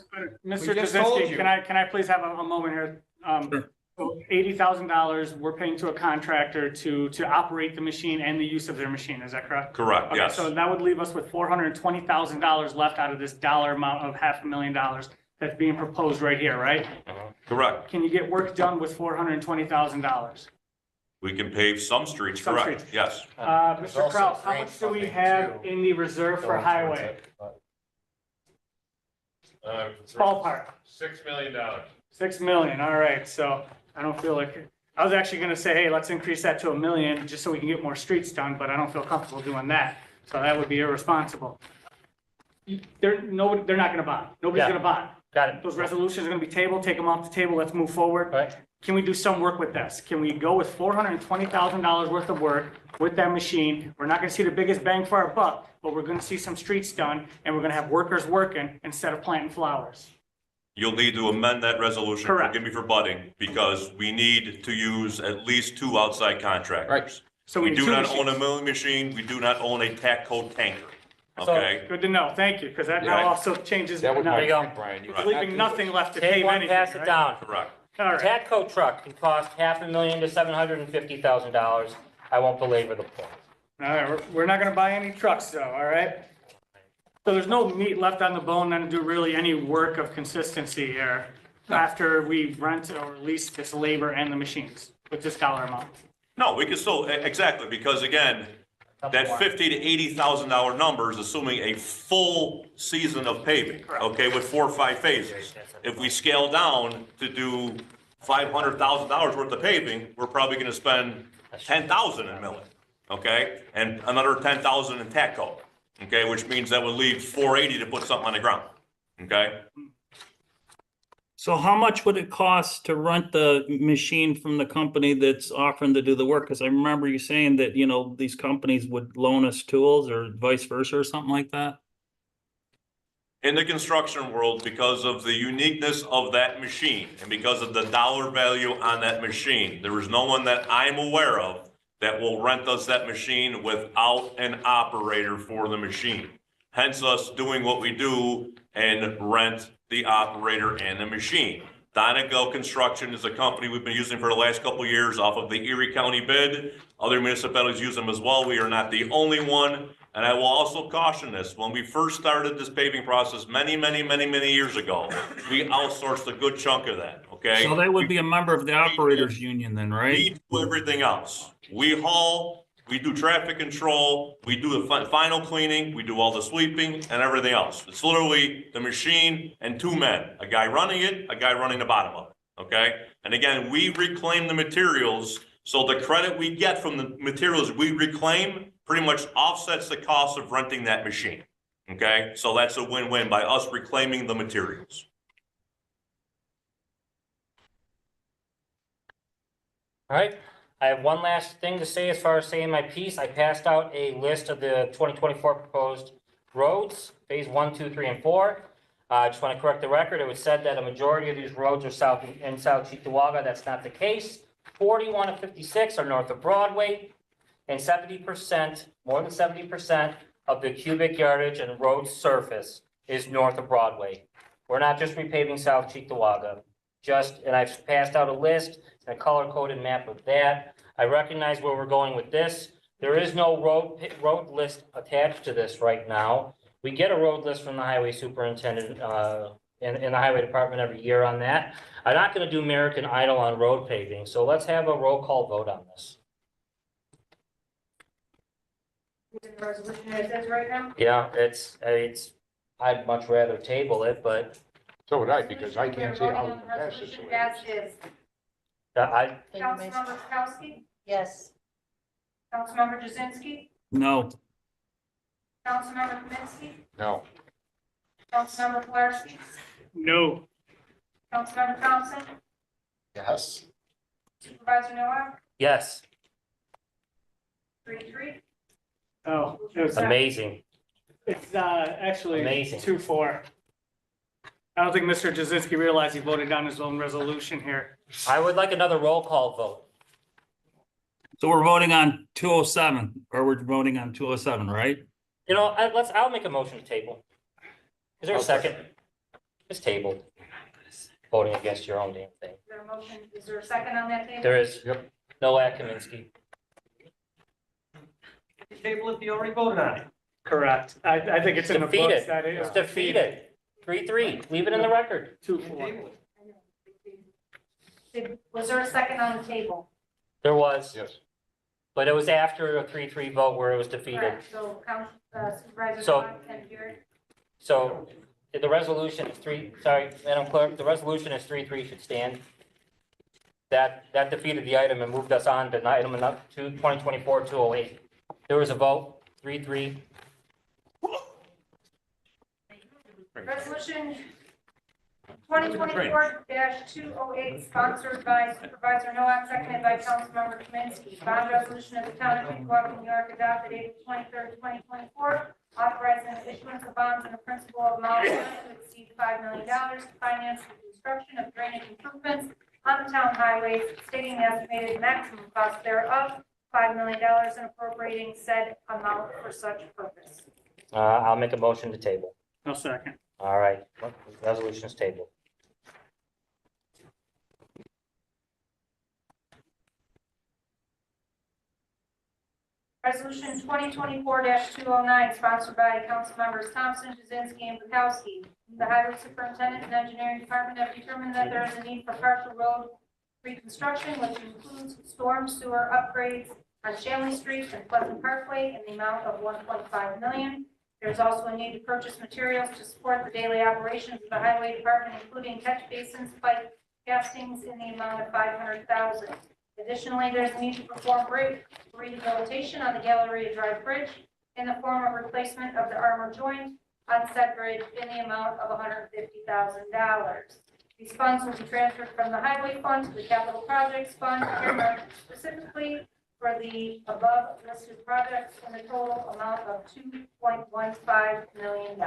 Mr. We just told Jazinski, you. can I please have a moment here? Sure. So $80,000 we're paying to a contractor to operate the machine and the use of their machine, is that correct? Correct, Okay, yes. so that would leave us with $420,000 left out of this dollar amount of $500,000 that's being proposed right here, right? Correct. Can you get work done with $420,000? We can pave some streets, Some correct, streets. yes. Mr. Kraus, how much do we have in the reserve for highway? Ballpark. $6 million. 6 million, all right, so I don't feel like, I was actually gonna say, hey, let's increase that to $1 million, just so we can get more streets done, but I don't feel comfortable doing that, so that would be irresponsible. They're not gonna bond, nobody's Yeah. gonna bond. Got it. Those resolutions are gonna be tabled, take them off the table, let's move forward. Right. Can we do some work with this? Can we go with $420,000 worth of work with that machine? We're not gonna see the biggest bang for our buck, but we're gonna see some streets done, and we're gonna have workers working instead of planting flowers. You'll need to amend that resolution, Correct. forgive me for butting, because we need to use at least 2 outside contractors. Right. So We need do two not own a machines. milling machine, we do not own a tack coat tanker, So- okay? Good to know, thank you, because that now Right. also changes. That was There my you go. point, Brian. You Right. cannot Leaving do nothing left to Take pave one, anything, pass it right? down. Correct. All right, Tacco truck can cost $500,000 to $750,000. I won't belabor the point. all right, we're not gonna buy any trucks though, all right? So there's no meat left on the bone then to do really any work of consistency here after we rent or lease this labor and the machines with this dollar amount. No, we can still, exactly, because again, that $50,000 to $80,000 number is assuming a full season of paving, Correct. okay, with 4 or 5 phases. If we scale down to do $500,000 worth of paving, we're probably gonna spend $10,000 in milling, okay? And another $10,000 in tack coat, okay, which means that would leave $480 to put something on the ground, okay? So how much would it cost to rent the machine from the company that's offering to do the work? Because I remember you saying that, you know, these companies would loan us tools or vice versa or something like that. In the construction world, because of the uniqueness of that machine and because of the dollar value on that machine, there is no one that I'm aware of that will rent us that machine without an operator for the machine. Hence us doing what we do and rent the operator and the machine. Donegal Construction is a company we've been using for the last couple of years off of the Erie County bid. Other municipalities use them as well. We are not the only one. And I will also caution this, when we first started this paving process many years ago, we outsourced a good chunk of that, okay? So they would be a member of the operators union then, right? We do everything else. We haul, we do traffic control, we do the final cleaning, we do all the sweeping and everything else. It's literally the machine and 2 men, a guy running it, a guy running the bottom of it, okay? And again, we reclaim the materials, so the credit we get from the materials we reclaim pretty much offsets the cost of renting that machine, okay? So that's a win-win by us reclaiming the materials. All right, I have one last thing to say as far as saying my piece. I passed out a list of the 2024 proposed roads, phase 1, 2, 3, and 4. I just want to correct the record. It was said that a majority of these roads are south in South Cheektowaga. That's not the case. 41 of 56 are north of Broadway, and 70%, more than 70% of the cubic yardage and road surface is north of Broadway. We're not just repaving South Cheektowaga. And I've passed out a list, a color-coded map of that. I recognize where we're going with this. There is no road list attached to this right now. We get a road list from the highway superintendent, in the highway department every year on that. I'm not gonna do American Idol on road paving, so let's have a roll call vote on this. The resolution as is right now? Yeah, I'd much rather table it, but So would I, because I can't see We're how voting we on can the pass this. resolution the way it as is. is. I, Councilmember Kirkowski, Yes. Councilmember Jazinski, No, Councilmember Kaminsky, No, Councilmember Pulaski, No, Councilmember Thompson, Yes. Supervisor Noah, yes, 3-3. oh, it's amazing. actually Amazing. 2-4. I don't think Mr. Jazinski realized he voted down his own resolution here. I would like another roll call vote. so we're voting on 207, or we're voting on 207, right? You know, I'll make a motion to table. Is there a second? It's tabled. Voting against your own damn thing. Is there a motion, is there a second on that table? There is. Yep. Noah Kaminsky. Table if you already voted on it. Correct. I think it's in the books. Defeated. That It's defeated. 3-3. Leave it in the record. 2-4. Was there a second on the table? There was, Yes. but it was after a 3-3 vote where it was defeated. Correct. So Supervisor So- Nowak and Beard. So the resolution is Madam Clerk, the resolution is 3-3 should stand. That defeated the item and moved us on to item to 2024-208. There was a vote, 3-3. Resolution 2024-208, sponsored by Supervisor Nowak, seconded by Councilmember Kaminsky. Bond resolution of the Town of Maplewood, New York, adopted April 23rd, 2024, authorizing the issuance of bonds in the principal amount not to exceed $5 million to finance the construction of drainage improvements on the town highways, stating the estimated maximum cost thereof, $5 million, and appropriating said amount for such purpose. I'll make a motion to table. No second. All right, resolution is tabled. Resolution 2024-209, sponsored by Councilmembers Thompson, Jazinski, and Bukowski. The Highway Superintendent and Engineering Department have determined that there is a need for partial road reconstruction, which includes storm sewer upgrades on Shanley Street and Pleasant Parkway in the amount of $1.5 million. There's also a need to purchase materials to support the daily operations of the Highway Department, including catch basins, pipe castings in the amount of $500,000. Additionally, there's a need to perform bridge rehabilitation on the Galleria Drive Bridge in the form of replacement of the armor joint on said bridge in the amount of $150,000. These funds will be transferred from the Highway Fund to the Capital Projects Fund, earmarked specifically for the above listed projects in the total amount of $2.15 million.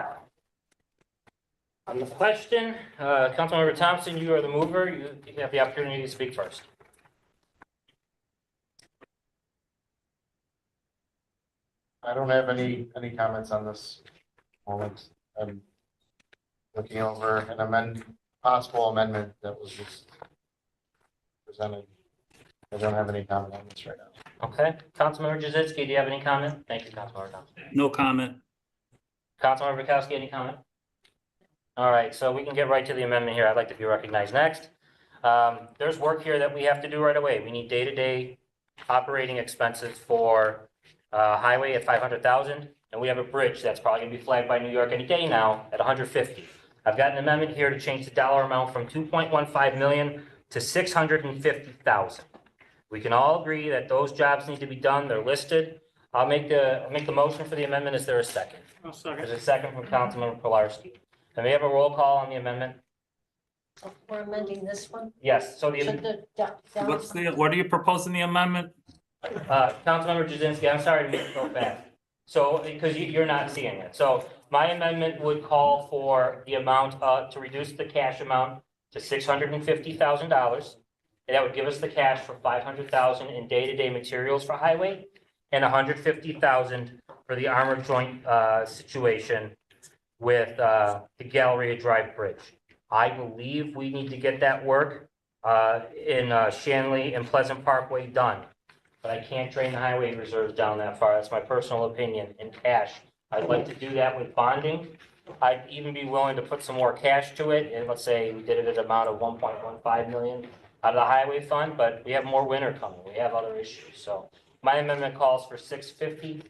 On the question, Councilmember Thompson, you are the mover. You have the opportunity to speak first. I don't have any comments on this moment. I'm looking over an possible amendment that was just presented. I don't have any comment on this right now. Okay, Councilmember Jazinski, do you have any comment? Thank you, Councilmember Thompson. No comment. Councilmember Bukowski, any comment? All right, so we can get right to the amendment here. I'd like to be recognized next. There's work here that we have to do right away. We need day-to-day operating expenses for highway at 500,000, and we have a bridge that's probably gonna be flagged by New York any day now at 150. I've got an amendment here to change the dollar amount from 2.15 million to 650,000. We can all agree that those jobs need to be done. They're listed. I'll make the motion for the amendment. Is there a second? No second. There's a second from Councilmember Pilarski. And we have a roll call on the amendment. We're amending this one. Yes, so Should the, What are you proposing the amendment? Councilmember Jazinski, I'm sorry to make it go fast. So, because you're not seeing it. So my amendment would call for the amount, to reduce the cash amount to $650,000. And that would give us the cash for 500,000 in day-to-day materials for highway and 150,000 for the armor joint, situation with, the Galleria Drive Bridge. I believe we need to get that work, in, Shanley and Pleasant Parkway done. But I can't drain the highway reserves down that far. That's my personal opinion in cash. I'd like to do that with bonding. I'd even be willing to put some more cash to it. And let's say we did it at an amount of 1.15 million out of the highway fund, but we have more winter coming. We have other issues. So my amendment calls for 650.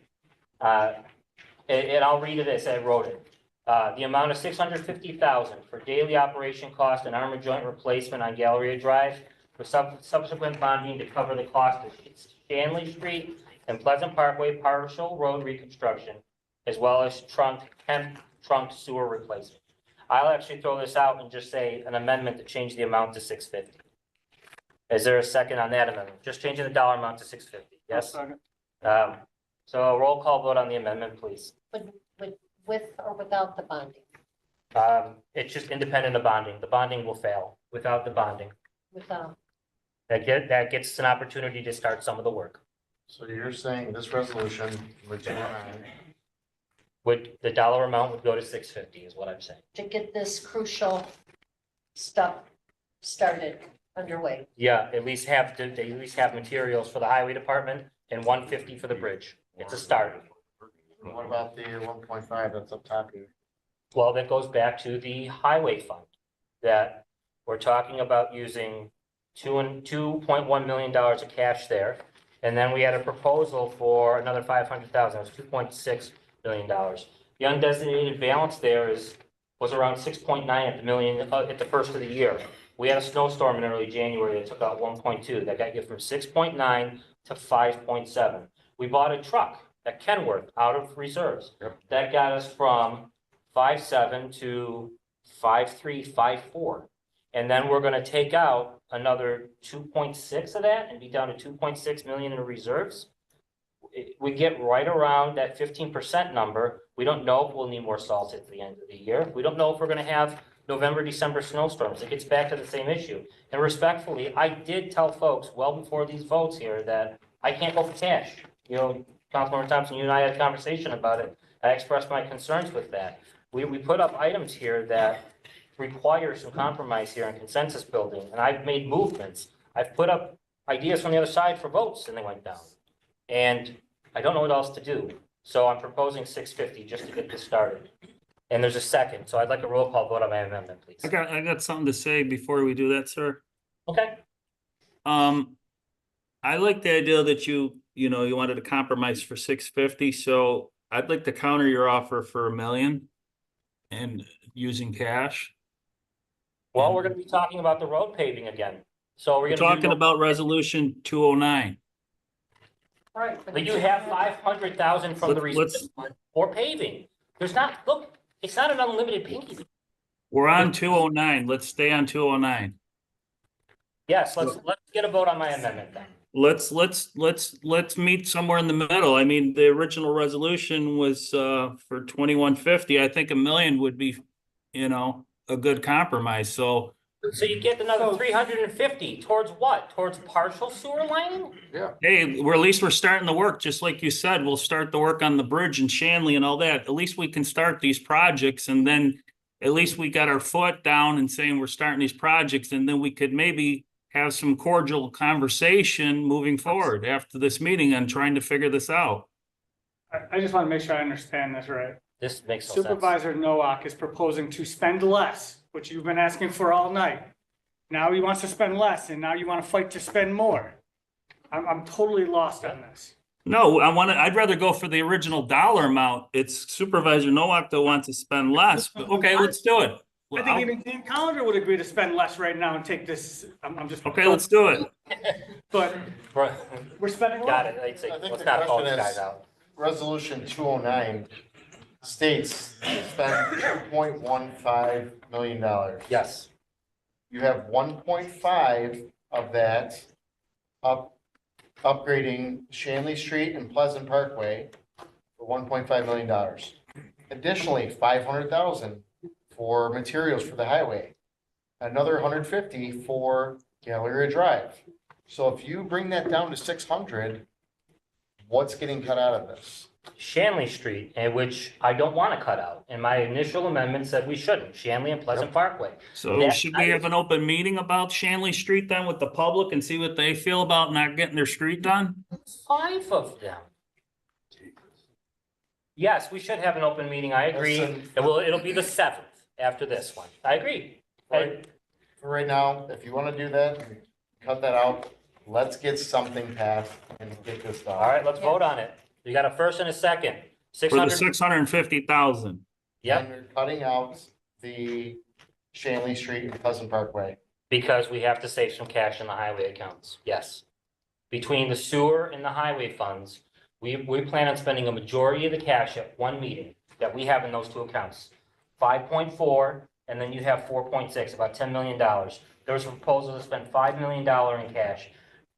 And I'll read it as I wrote it. The amount of 650,000 for daily operation cost and armor joint replacement on Galleria Drive for subsequent bonding to cover the cost of Shanley Street and Pleasant Parkway partial road reconstruction, as well as trunk sewer replacement. I'll actually throw this out and just say an amendment to change the amount to 650. Is there a second on that amendment? Just changing the dollar amount to 650, yes? Second. So a roll call vote on the amendment, please. With or without the bonding? It's just independent of bonding. The bonding will fail without the bonding. Without. That gets us an opportunity to start some of the work. So you're saying this resolution would The dollar amount would go to 650 is what I'm saying. To get this crucial stuff started underway. Yeah, they at least have materials for the highway department and 150 for the bridge. It's a start. What about the 1.5 that's up top here? Well, that goes back to the highway fund that we're talking about using $2.1 million of cash there. And then we had a proposal for another 500,000, it was $2.6 million. The undesignated balance there was around 6.9 at the first of the year. We had a snowstorm in early January that took out 1.2, that got you from 6.9 to 5.7. We bought a truck at Kenworth out of reserves. Yep. That got us from 5.7 to 5.3, 5.4. And then we're gonna take out another 2.6 of that and be down to 2.6 million in reserves. We get right around that 15% number. We don't know if we'll need more salt at the end of the year. We don't know if we're gonna have November, December snowstorms. It gets back to the same issue. And respectfully, I did tell folks well before these votes here that I can't go for cash. You know, Councilmember Thompson, you and I had a conversation about it. I expressed my concerns with that. We put up items here that require some compromise here and consensus building, and I've made movements. I've put up ideas from the other side for votes and they went down. And I don't know what else to do. So I'm proposing 650 just to get this started. And there's a second, so I'd like a roll call vote on my amendment, please. I got something to say before we do that, sir. Okay, I like the idea that you wanted to compromise for 650, so I'd like to counter your offer for $1 million and using cash. well, we're gonna be talking about the road paving again. So we're We're gonna. talking about resolution 209. Right, but you have 500,000 from the Let's- reserve fund for paving. There's not, look, it's not an unlimited pinky. We're on 209. Let's stay on 209. Yes, let's get a vote on my amendment then. Let's meet somewhere in the middle. I mean, the original resolution was for 2150. I think $1 million would be, a good compromise. So So you get another 350 towards what? Towards partial sewer lining? hey, at least we're starting the work, just like you said, we'll start the work on the bridge and Shanley and all that. At least we can start these projects and then at least we got our foot down and saying we're starting these projects and then we could maybe have some cordial conversation moving forward after this meeting and trying to figure this out. I just want to make sure I understand this right. This makes no sense. Supervisor Nowak is proposing to spend less, which you've been asking for all night. Now he wants to spend less and now you want to fight to spend more. I'm totally lost on this. No, I'd rather go for the original dollar amount. It's Supervisor Nowak that wants to spend less, but okay, let's do it. I think even Dan Collender would agree to spend less right now and take this, I'm just. Okay, let's do it. But Right. we're spending less. Got it. I'd say, I think let's the not call these question guys is- out. Resolution 209 states to spend $2.15 million. Yes. You have 1.5 of that upgrading Shanley Street and Pleasant Parkway for $1.5 million. Additionally, 500,000 for materials for the highway. Another 150 for Galleria Drive. So if you bring that down to 600, what's getting cut out of this? Shanley Street, and which I don't want to cut out. And my initial amendment said we shouldn't, Shanley and Pleasant Parkway. So Yeah, should we have an open meeting about Shanley Street then with the public and see what they feel about not getting their street done? 5 of them. Yes, we should have an open meeting. I agree. Listen. It'll be the 7th after this one. I agree. Right. For right now, if you want to do that, cut that out. Let's get something passed and get this done. All right, let's vote on it. You got a first and a second. For the 600. 650,000. Yep, And you're cutting out the Shanley Street and Pleasant Parkway. because we have to save some cash in the highway accounts. Yes. Between the sewer and the highway funds, we plan on spending a majority of the cash at one meeting that we have in those two accounts. 5.4, and then you have 4.6, about $10 million. There was a proposal to spend $5 million in cash.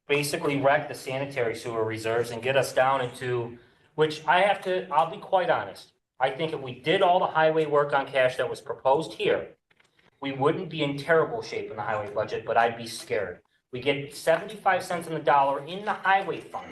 Basically wreck the sanitary sewer reserves and get us down into, which I'll be quite honest. I think if we did all the highway work on cash that was proposed here, we wouldn't be in terrible shape in the highway budget, but I'd be scared. We get 75 cents on the dollar in the highway fund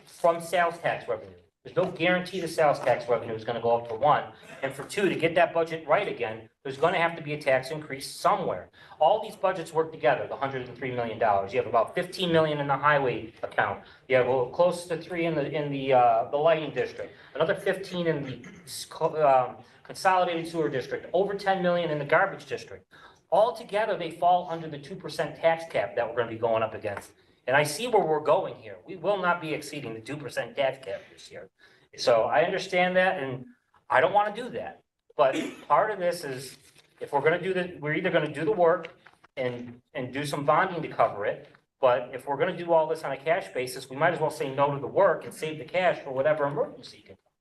from sales tax revenue. There's no guarantee the sales tax revenue is gonna go up for 1. And for 2, to get that budget right again, there's gonna have to be a tax increase somewhere. All these budgets work together, the $103 million. You have about 15 million in the highway account. You have close to 3 in the lighting district, another 15 in the consolidated sewer district, over 10 million in the garbage district. altogether, they fall under the 2% tax cap that we're gonna be going up against. And I see where we're going here. We will not be exceeding the 2% tax cap this year. So I understand that, and I don't wanna do that. But part of this is, if we're gonna do the, we're either gonna do the work and do some bonding to cover it. But if we're gonna do all this on a cash basis, we might as well say no to the work and save the cash for whatever emergency can come,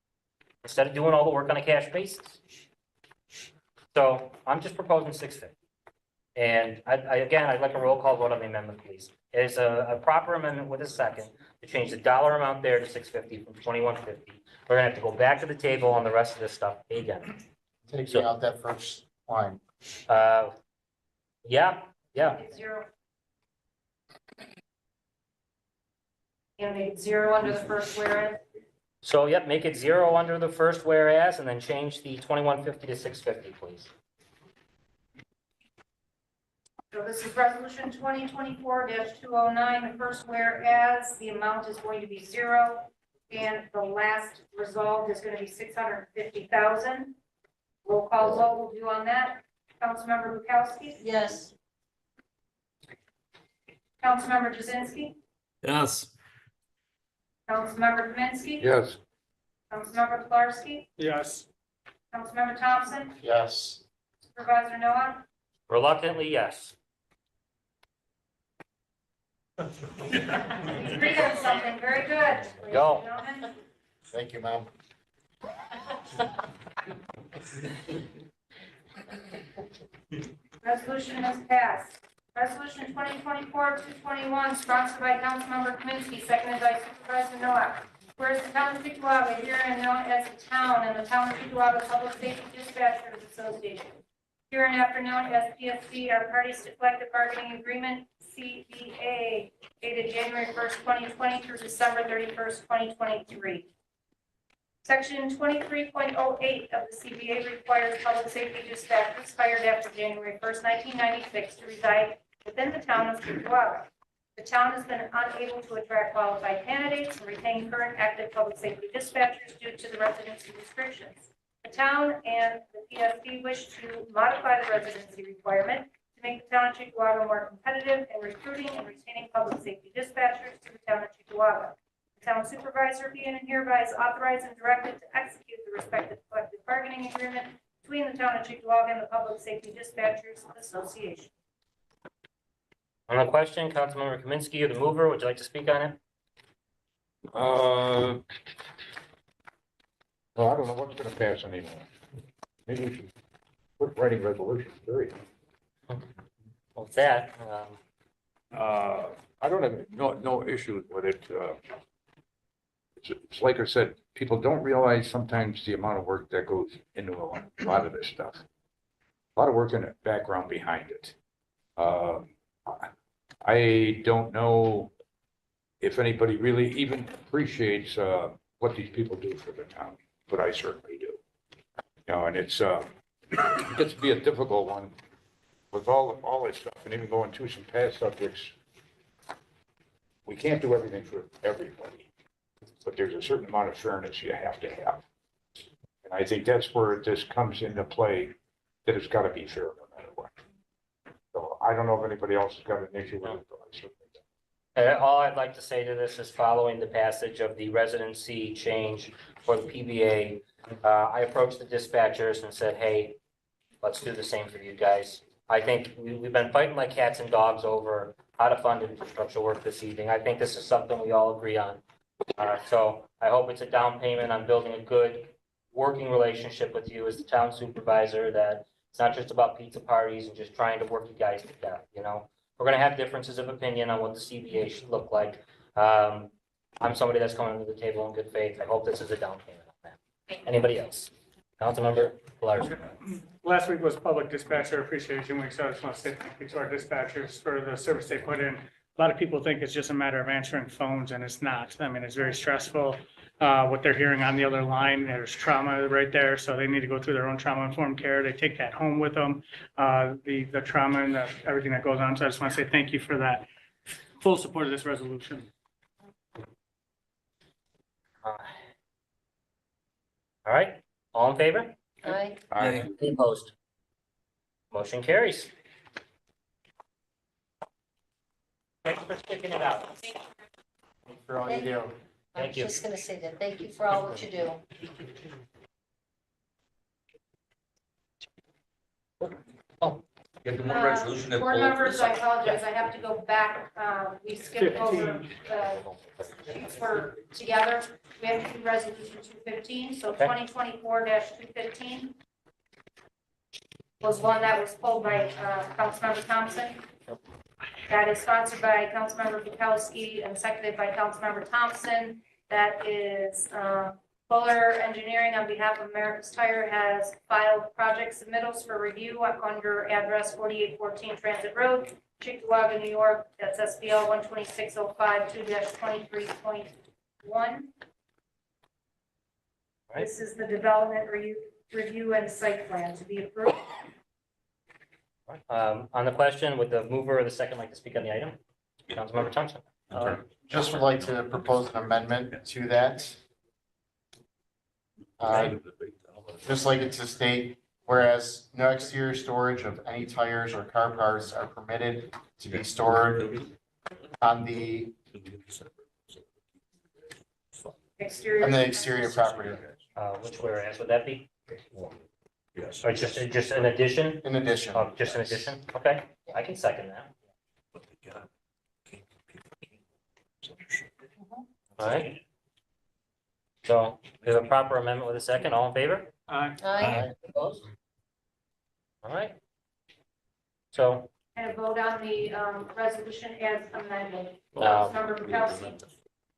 instead of doing all the work on a cash basis. So I'm just proposing 650. And again, I'd like a roll call vote on the amendment, please. It is a proper amendment with a second to change the dollar amount there to 650 from 2150. We're gonna have to go back to the table on the rest of this stuff again. Taking out that first line. Yeah. Make it 0. And make it 0 under the first whereas. So, yep, make it 0 under the first whereas, and then change the 2150 to 650, please. So this is resolution 2024-209, the first whereas, the amount is going to be 0, and the last resolved is going to be 650,000. Roll call vote will do on that. Councilmember Bukowski? Yes. Councilmember Jazinski? Yes. Councilmember Kaminsky? Yes. Councilmember Pilarski? Yes. Councilmember Thompson? Yes. Supervisor Noah? Reluctantly, yes. Three of something, very good. ladies Go. and gentlemen. Thank you, Mom. Resolution is passed. Resolution 2024-221, sponsored by Councilmember Kaminsky, seconded by Supervisor Noah. Whereas the town of Chickawaga, herein known as the town, and the town of Chickawaga Public Safety Dispatchers Association, hereinafter known as PSC, are parties to collective bargaining agreement CBA dated January 1st, 2020 through December 31st, 2023. Section 23.08 of the CBA requires public safety dispatchers hired after January 1st, 1996 to reside within the town of Chickawaga. The town has been unable to attract qualified candidates and retain current active public safety dispatchers due to the residency restrictions. The town and the PSC wish to modify the residency requirement to make the town of Chickawaga more competitive in recruiting and retaining public safety dispatchers to the town of Chickawaga. The town supervisor being and hereby is authorized and directed to execute the respective collective bargaining agreement between the town of Chickawaga and the Public Safety Dispatchers Association. On the question, Councilmember Kaminsky, you're the mover. Would you like to speak on it? Well, I don't know what's gonna pass anymore. Maybe we should quit writing resolutions, period. What's that? I don't have no issues with it. It's like I said, people don't realize sometimes the amount of work that goes into a lot of this stuff. A lot of work in the background behind it. I don't know if anybody really even appreciates what these people do for the town, but I certainly do. You know, and it gets to be a difficult one with all this stuff, and even going through some past subjects. We can't do everything for everybody, but there's a certain amount of fairness you have to have. And I think that's where this comes into play, that it's got to be fair no matter what. So I don't know if anybody else has got an issue with it, but I certainly don't. All I'd like to say to this is, following the passage of the residency change for the PBA, I approached the dispatchers and said, hey, let's do the same for you guys. I think we've been fighting like cats and dogs over how to fund infrastructure work this evening. I think this is something we all agree on. So I hope it's a down payment on building a good working relationship with you as the town supervisor, that it's not just about pizza parties and just trying to work you guys to death, you know? We're gonna have differences of opinion on what the CBA should look like. I'm somebody that's coming to the table in good faith. I hope this is a down payment on that. Anybody else? Councilmember Pilarski. Last week was Public Dispatcher Appreciation Week, so I just want to say thank you to our dispatchers for the service they put in. A lot of people think it's just a matter of answering phones, and it's not. I mean, it's very stressful. What they're hearing on the other line, there's trauma right there, so they need to go through their own trauma-informed care. They take that home with them, the trauma and everything that goes on. So I just want to say thank you for that. Full support of this resolution. All right, all in favor? Aye. Any opposed? Motion carries. for sticking it out. For all you do. I'm Thank you. just gonna say that. Thank you for all that you do. Board members, I apologize, I have to go back, we skipped over, sheets were together. We have to do resolution 215, so Okay. 2024-215 was one that was pulled by, Councilmember Thompson. That is sponsored by Councilmember Bukowski and seconded by Councilmember Thompson. That is, Fuller Engineering on behalf of America's Tire has filed project submittals for review under address 4814 Transit Road, Chickawaga, New York. That's SBL 12605-2-23.1. This is the development review and site plan to be approved. On the question, would the mover or the second like to speak on the item? Councilmember Thompson. Just would like to propose an amendment to that. Just like it to state, whereas no exterior storage of any tires or car parts are permitted to be stored on the exterior property. Which whereas would that be? Yes. Or just an addition? In addition, Oh, just an addition? Okay, I can second that. All right. So we have a proper amendment with a second. All in favor? Aye. Opposed? All right. So, And a vote on the resolution as amended. No. Councilmember Bukowski,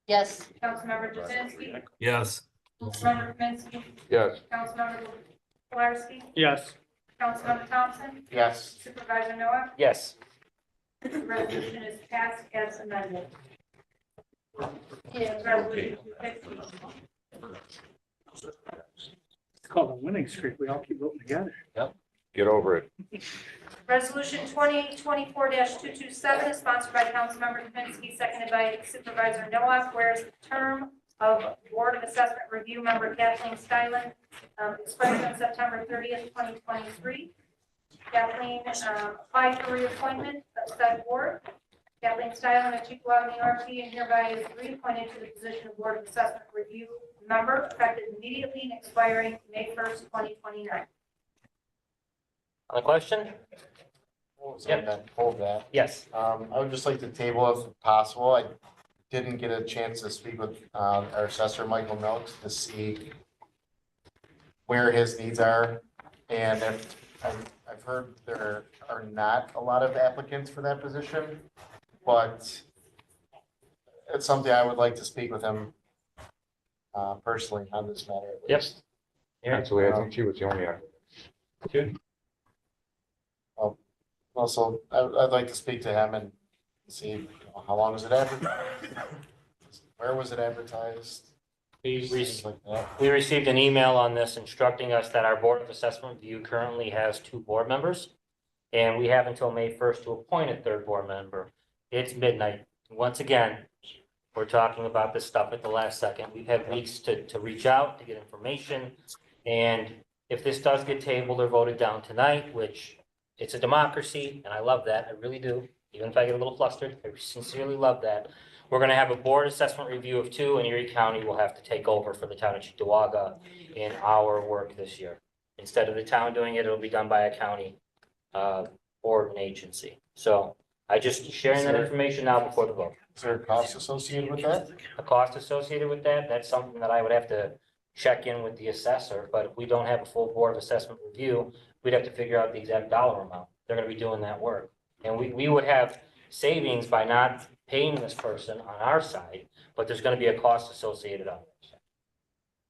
Yes. Councilmember Jazinski, Yes. Councilmember Kaminsky, Yes. Councilmember Kolarski, Yes. Councilmember Thompson, yes. Supervisor Noah. yes. The resolution is passed as amended. Yeah. Resolution 215. It's called a winning streak. We all keep voting together. Get over it. Resolution 2024-227 is sponsored by Councilmember Kaminsky, seconded by Supervisor Noah, whereas the term of Board of Assessment Review member Kathleen Stylen expired on September 30th, 2023. Kathleen applied for reappointment of said board. Kathleen Stylen of Chickawaga, New York, and hereby is reappointed to the position of Board of Assessment Review member, effective immediately and expiring May 1st, 2029. On the question? So then hold that. Yes. I would just like to table if possible. I didn't get a chance to speak with our assessor, Michael Milks, to see where his needs are. And if, I've heard there are not a lot of applicants for that position, but it's something I would like to speak with him personally on this matter at Yep. least. Actually, I think she was the only one. Also, I'd like to speak to him and see how long was it advertised? Where was it advertised? We Things like that. We received an email on this instructing us that our Board of Assessment Review currently has 2 board members. And we have until May 1st to appoint a 3rd board member. It's midnight. Once again, we're talking about this stuff at the last second. We've had weeks to reach out, to get information. And if this does get tabled or voted down tonight, which it's a democracy, and I love that, I really do. Even if I get a little flustered, I sincerely love that. We're gonna have a board assessment review of 2, and Erie County will have to take over for the town of Chickawaga in our work this year. Instead of the town doing it, it'll be done by a county board and agency. So I just sharing that information now before the vote. Is there a cost associated with that? A cost associated with that, that's something that I would have to check in with the assessor, but if we don't have a full board of assessment review, we'd have to figure out the exact dollar amount. They're gonna be doing that work. And we would have savings by not paying this person on our side, but there's gonna be a cost associated on their side.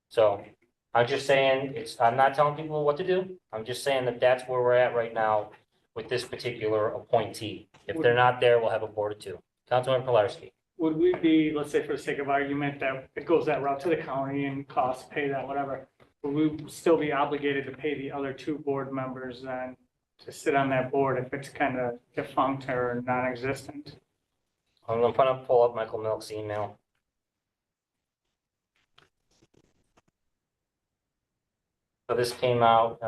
So I'm just saying, I'm not telling people what to do. I'm just saying that that's where we're at right now with this particular appointee. If they're not there, we'll have a board of 2. Councilmember Pilarski. Would we be, let's say for the sake of argument, that it goes that route to the county and costs, pay that, whatever, would we still be obligated to pay the other 2 board members then to sit on that board if it's kind of defunct or non-existent? I'm gonna pull up Michael Milk's email. So this came out,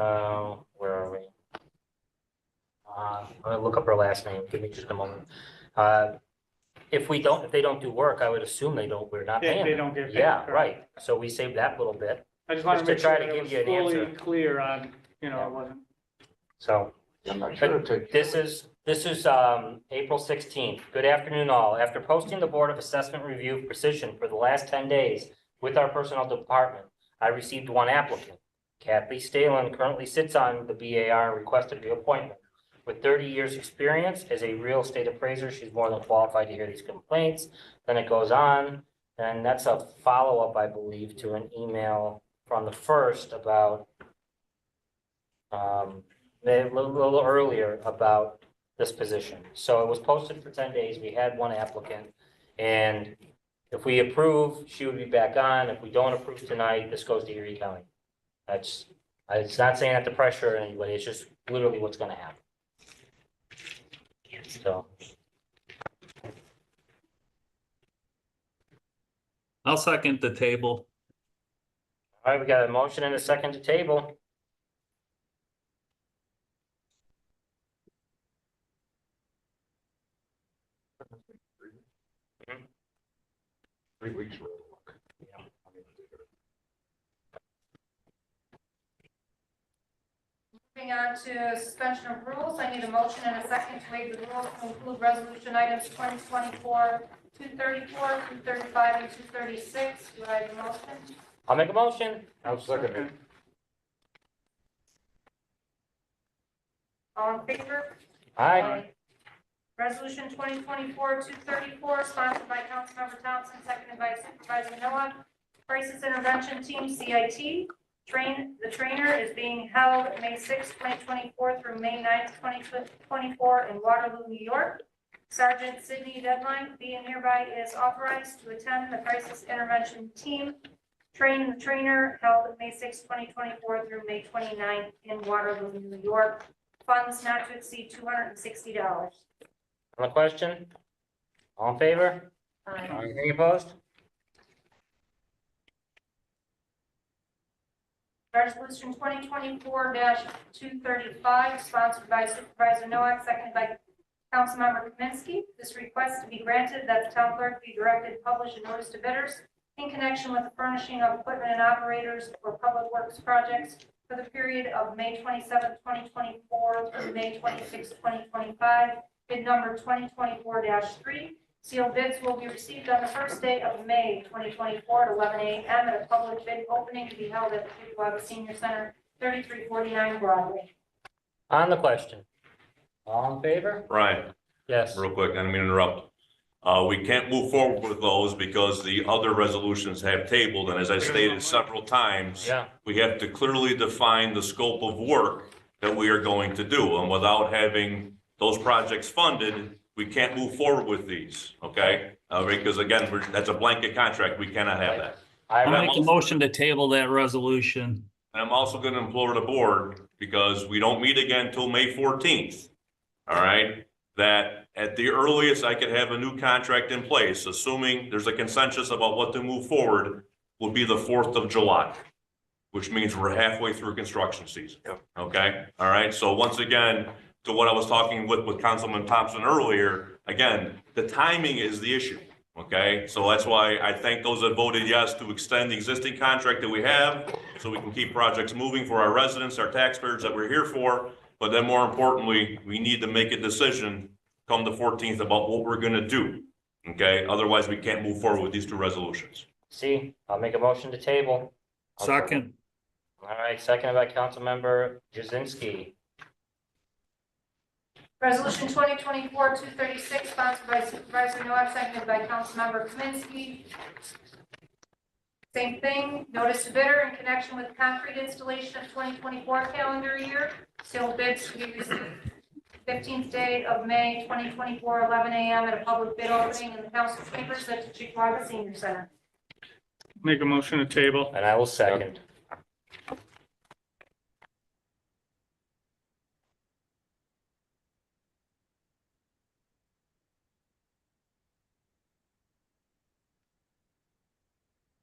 where are we? I'm gonna look up her last name. Give me just a moment. if they don't do work, I would assume we're not They- paying they them. don't get paid, Yeah, correct. right. So we saved that little bit. I just wanted Just to to make try sure to that it give was you an fully answer. clear on, Yeah. it wasn't. So I'm not sure to. this is April 16th. Good afternoon all. After posting the Board of Assessment Review Precision for the last 10 days with our personnel department, I received one applicant. Kathy Stalen currently sits on the BAR and requested reappointment. With 30 years' experience as a real estate appraiser, she's more than qualified to hear these complaints. Then it goes on, and that's a follow-up, I believe, to an email from the first about a little earlier about this position. So it was posted for 10 days. We had one applicant. And if we approve, she would be back on. If we don't approve tonight, this goes to Erie County. It's not saying that to pressure anybody. It's just literally what's gonna happen. So, I'll second the table. all right, we got a motion and a second to table. 3 weeks worth of work. Moving on to suspension of rules, I need a motion and a second to waive the rules to include resolution items 2024, 234, 235, and 236. Do I have a motion? I'll make a motion. I'll second it. All in favor? Aye. Resolution 2024-234, sponsored by Councilmember Thompson, seconded by Supervisor Noah. Crisis Intervention Team, CIT. The trainer is being held May 6, 2024 through May 9, 2024 in Waterloo, New York. Sergeant Sidney Deadline, being hereby is authorized to attend the Crisis Intervention Team. Train the trainer held May 6, 2024 through May 29 in Waterloo, New York. Funds not to exceed $260. On the question? All in favor? Aye. Any opposed? Resolution 2024-235, sponsored by Supervisor Nowak, seconded by Councilmember Kaminsky. This request to be granted that the town clerk be directed to publish a notice to bidders in connection with the furnishing of equipment and operators for public works projects for the period of May 27, 2024 through May 26, 2025, bid number 2024-3. Sealed bids will be received on the first day of May 2024 at 11 a.m. at a public bid opening to be held at the Chickawaga Senior Center, 3349 Broadway. On the question? All in favor? Brian, Yes. real quick, I don't mean to interrupt. We can't move forward with those because the other resolutions have tabled, and as I stated several times, Yeah. we have to clearly define the scope of work that we are going to do, and without having those projects funded, we can't move forward with these, okay? Because again, that's a blanket contract, we cannot have that. I'll I make a motion to table that resolution. And I'm also gonna implore the board, because we don't meet again until May 14th, all right? That at the earliest, I could have a new contract in place, assuming there's a consensus about what to move forward, will be the 4th of July, which means we're halfway through construction season, okay? All right, so once again, to what I was talking with Councilman Thompson earlier, again, the timing is the issue, okay? So that's why I thank those that voted yes to extend the existing contract that we have, so we can keep projects moving for our residents, our taxpayers that we're here for. But then more importantly, we need to make a decision come the 14th about what we're gonna do, okay? Otherwise, we can't move forward with these two resolutions. See, I'll make a motion to table. Second. All right, seconded by Councilmember Jazinski. Resolution 2024-236, sponsored by Supervisor Nowak, seconded by Councilmember Kaminsky. Same thing, notice to bidder in connection with concrete installation of 2024 calendar year. Sealed bids to be received 15th day of May 2024, 11 a.m. at a public bid opening in the council chambers at the Chickawaga Senior Center. Make a motion to table. And I will second.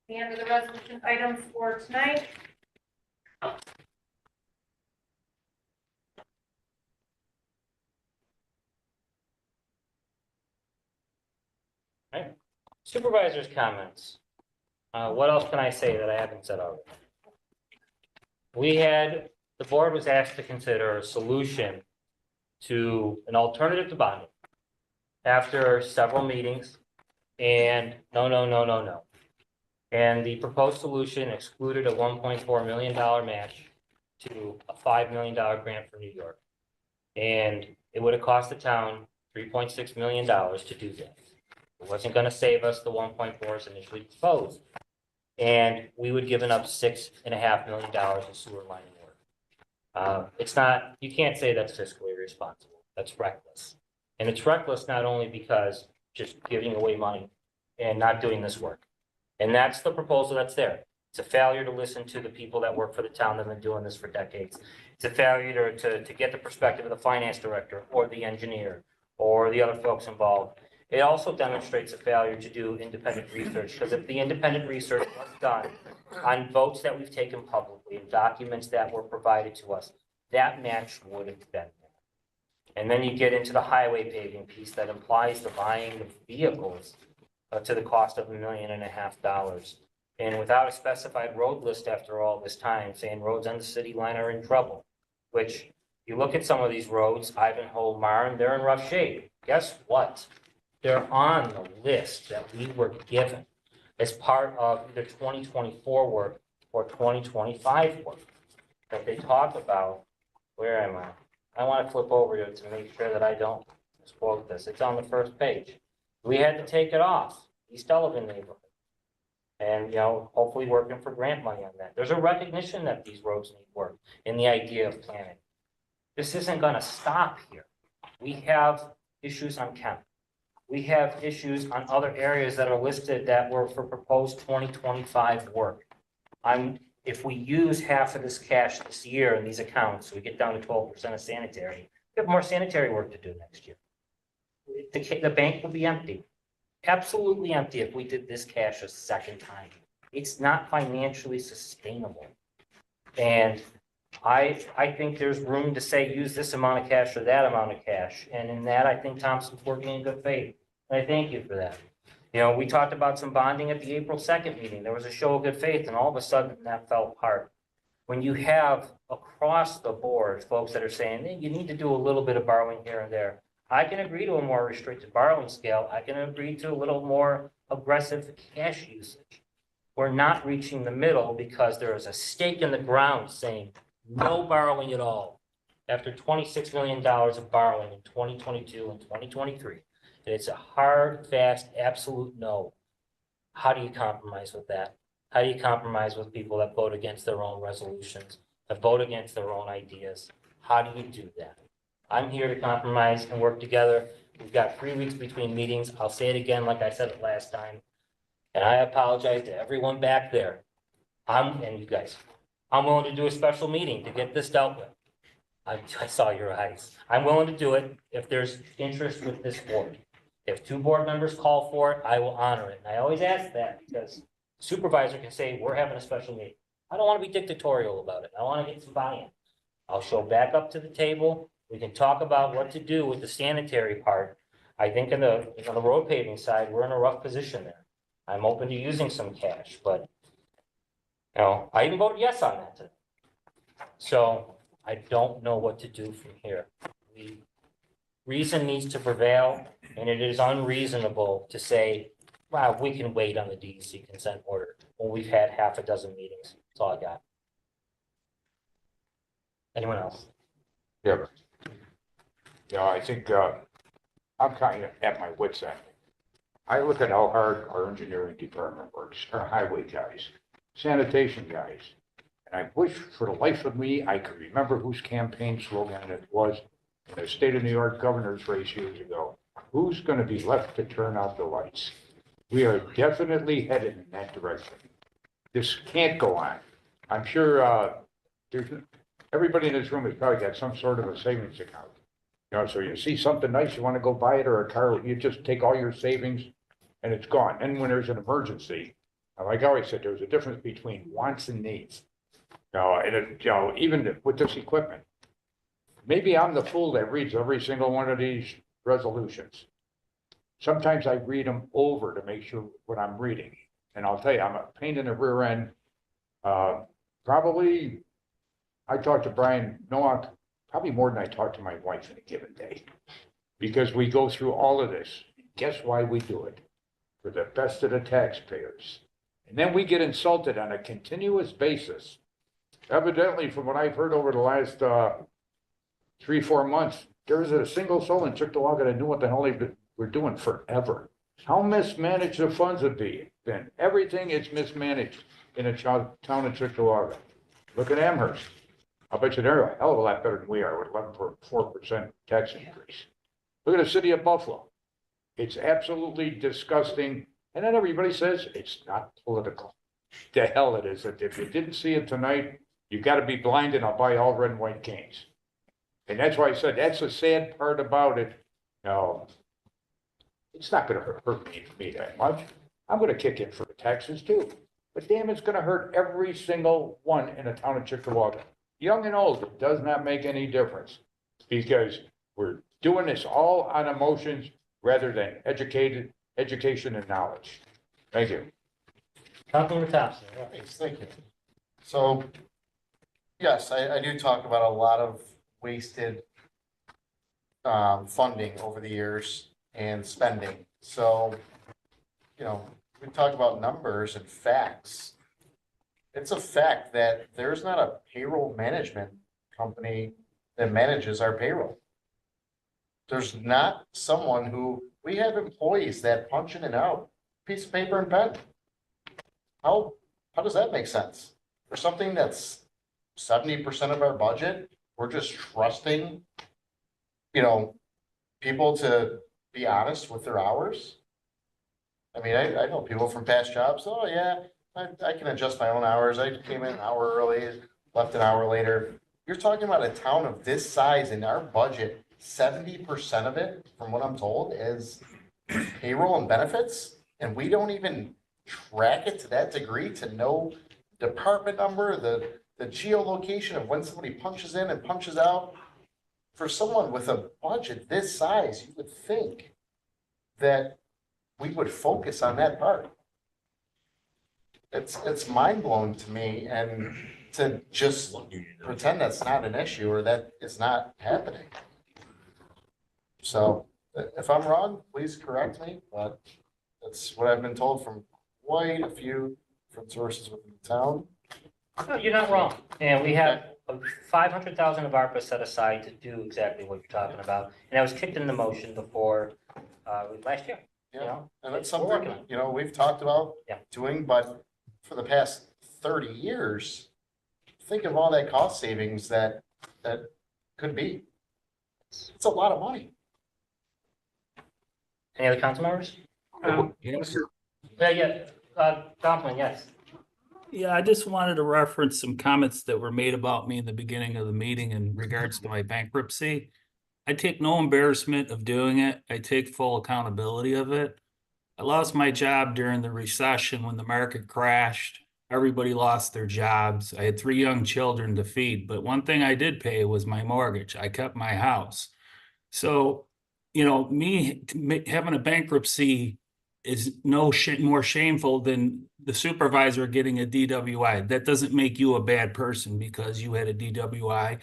The end of the resolution items for tonight. Supervisor's comments. What else can I say that I haven't said already? The board was asked to consider a solution to an alternative to bonding after several meetings, and no. And the proposed solution excluded a $1.4 million match to a $5 million grant for New York. And it would have cost the town $3.6 million to do that. It wasn't gonna save us the 1.4 as initially proposed. And we would given up $6.5 million in sewer lining work. It's not, you can't say that's fiscally responsible. That's reckless. And it's reckless not only because just giving away money and not doing this work. And that's the proposal that's there. It's a failure to listen to the people that work for the town that have been doing this for decades. It's a failure to get the perspective of the finance director or the engineer or the other folks involved. It also demonstrates a failure to do independent research, because if the independent research was done on votes that we've taken publicly and documents that were provided to us, that match would have been there. And then you get into the highway paving piece that implies the buying of vehicles to the cost of $1.5 million. And without a specified road list after all this time, saying roads on the city line are in trouble, which you look at some of these roads, Ivanhoe, Marne, they're in rough shape. Guess what? They're on the list that we were given as part of either 2024 work or 2025 work that they talk about. Where am I? I want to flip over here to make sure that I don't misquote this. It's on the first page. We had to take it off, East Sullivan neighborhood. And, hopefully working for grant money on that. There's a recognition that these roads need work in the idea of planning. This isn't going to stop here. We have issues on Kemp. We have issues on other areas that are listed that were for proposed 2025 work. If we use half of this cash this year in these accounts, we get down to 12% of sanitary. We have more sanitary work to do next year. The bank will be empty. Absolutely empty if we did this cash a second time. It's not financially sustainable. And I think there's room to say, use this amount of cash or that amount of cash. And in that, I think Thompson's working in good faith. And I thank you for that. We talked about some bonding at the April 2nd meeting. There was a show of good faith, and all of a sudden that fell apart. When you have across the board folks that are saying, hey, you need to do a little bit of borrowing here and there. I can agree to a more restricted borrowing scale. I can agree to a little more aggressive cash usage. We're not reaching the middle because there is a stake in the ground saying no borrowing at all. After $26 million of borrowing in 2022 and 2023, it's a hard, fast, absolute no. How do you compromise with that? How do you compromise with people that vote against their own resolutions, that vote against their own ideas? How do you do that? I'm here to compromise and work together. We've got 3 weeks between meetings. I'll say it again like I said it last time. And I apologize to everyone back there. And you guys, I'm willing to do a special meeting to get this dealt with. I saw your eyes. I'm willing to do it if there's interest with this board. If 2 board members call for it, I will honor it. And I always ask that because supervisor can say, we're having a special meeting. I don't want to be dictatorial about it. I want to get some buy-in. I'll show back up to the table. We can talk about what to do with the sanitary part. I think on the road paving side, we're in a rough position there. I'm open to using some cash, but I even voted yes on that today. So I don't know what to do from here. Reason needs to prevail, and it is unreasonable to say, wow, we can wait on the DEC consent order when we've had half a dozen meetings. That's all I got. Anyone else? Yeah. I think, I'm kind of at my wit's end. I look at how hard our engineering department works, our highway guys, sanitation guys. And I wish for the life of me, I could remember whose campaign slogan it was in the state of New York governor's race years ago. Who's going to be left to turn out the lights? We are definitely headed in that direction. This can't go on. I'm sure everybody in this room has probably got some sort of a savings account. So you see something nice, you want to go buy it, or a car, you just take all your savings and it's gone. And when there's an emergency, like I always said, there's a difference between wants and needs. Even with this equipment, maybe I'm the fool that reads every single one of these resolutions. sometimes I read them over to make sure what I'm reading. And I'll tell you, I'm a pain in the rear end. Probably, I talked to Brian Nowak probably more than I talk to my wife in a given day. Because we go through all of this. Guess why we do it? For the best of the taxpayers. And then we get insulted on a continuous basis. Evidently, from what I've heard over the last 3-4 months, there isn't a single soul in Chickawaga that knew what the hell they were doing forever. How mismanaged the funds have been. Everything is mismanaged in a town of Chickawaga. Look at Amherst. I'll bet you they're a hell of a lot better than we are with 11.4% tax increase. Look at the city of Buffalo. It's absolutely disgusting. And then everybody says it's not political. The hell it is. If you didn't see it tonight, you got to be blind, and I'll buy all red and white canes. And that's why I said that's the sad part about it. No, it's not going to hurt me that much. I'm going to kick in for the taxes too. But damn, it's going to hurt every single one in the town of Chickawaga. Young and old, it does not make any difference because we're doing this all on emotions rather than education and knowledge. Thank you. Councilman Thompson. Thanks, thank you. So, yes, I do talk about a lot of wasted funding over the years and spending. So, you know, we talk about numbers and facts. It's a fact that there's not a payroll management company that manages our payroll. There's not someone who, we have employees that punch in and out, piece of paper and pen. How does that make sense? For something that's 70% of our budget, we're just trusting, you know, people to be honest with their hours. I mean, I know people from past jobs, oh yeah, I can adjust my own hours. I came in an hour early, left an hour later. You're talking about a town of this size and our budget, 70% of it, from what I'm told, is payroll and benefits. And we don't even track it to that degree to know department number, the geolocation of when somebody punches in and punches out. For someone with a budget this size, you would think that we would focus on that part. It's mind blowing to me, and to just pretend that's not an issue or that it's not happening. So if I'm wrong, please correct me, but that's what I've been told from quite a few different sources within the town. No, you're not wrong. And we have 500,000 of ARPA set aside to do exactly what you're talking about. And that was kicked in the motion before last year. You Yeah, know, and that's we're something, working on it. you know, we've talked about Yeah. doing, but for the past 30 years, think of all that cost savings that could be. It's a lot of money. Any other council members? Yeah, Councilman, yes. Yeah, I just wanted to reference some comments that were made about me in the beginning of the meeting in regards to my bankruptcy. I take no embarrassment of doing it. I take full accountability of it. I lost my job during the recession when the market crashed. Everybody lost their jobs. I had 3 young children to feed, but one thing I did pay was my mortgage. I kept my house. So, you know, me having a bankruptcy is more shameful than the supervisor getting a DWI. That doesn't make you a bad person because you had a DWI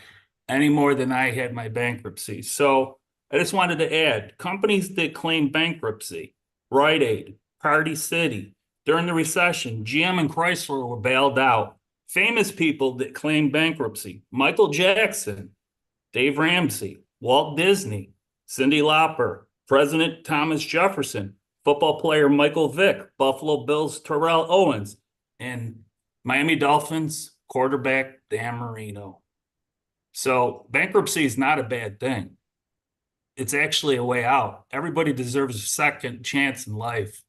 any more than I had my bankruptcy. So I just wanted to add, companies that claim bankruptcy, Rite Aid, Party City, during the recession, GM and Chrysler were bailed out. Famous people that claim bankruptcy, Michael Jackson, Dave Ramsey, Walt Disney, Cyndi Lauper, President Thomas Jefferson, football player Michael Vick, Buffalo Bills Terrell Owens, and Miami Dolphins quarterback Dan Marino. So bankruptcy is not a bad thing. It's actually a way out. Everybody deserves a second chance in life,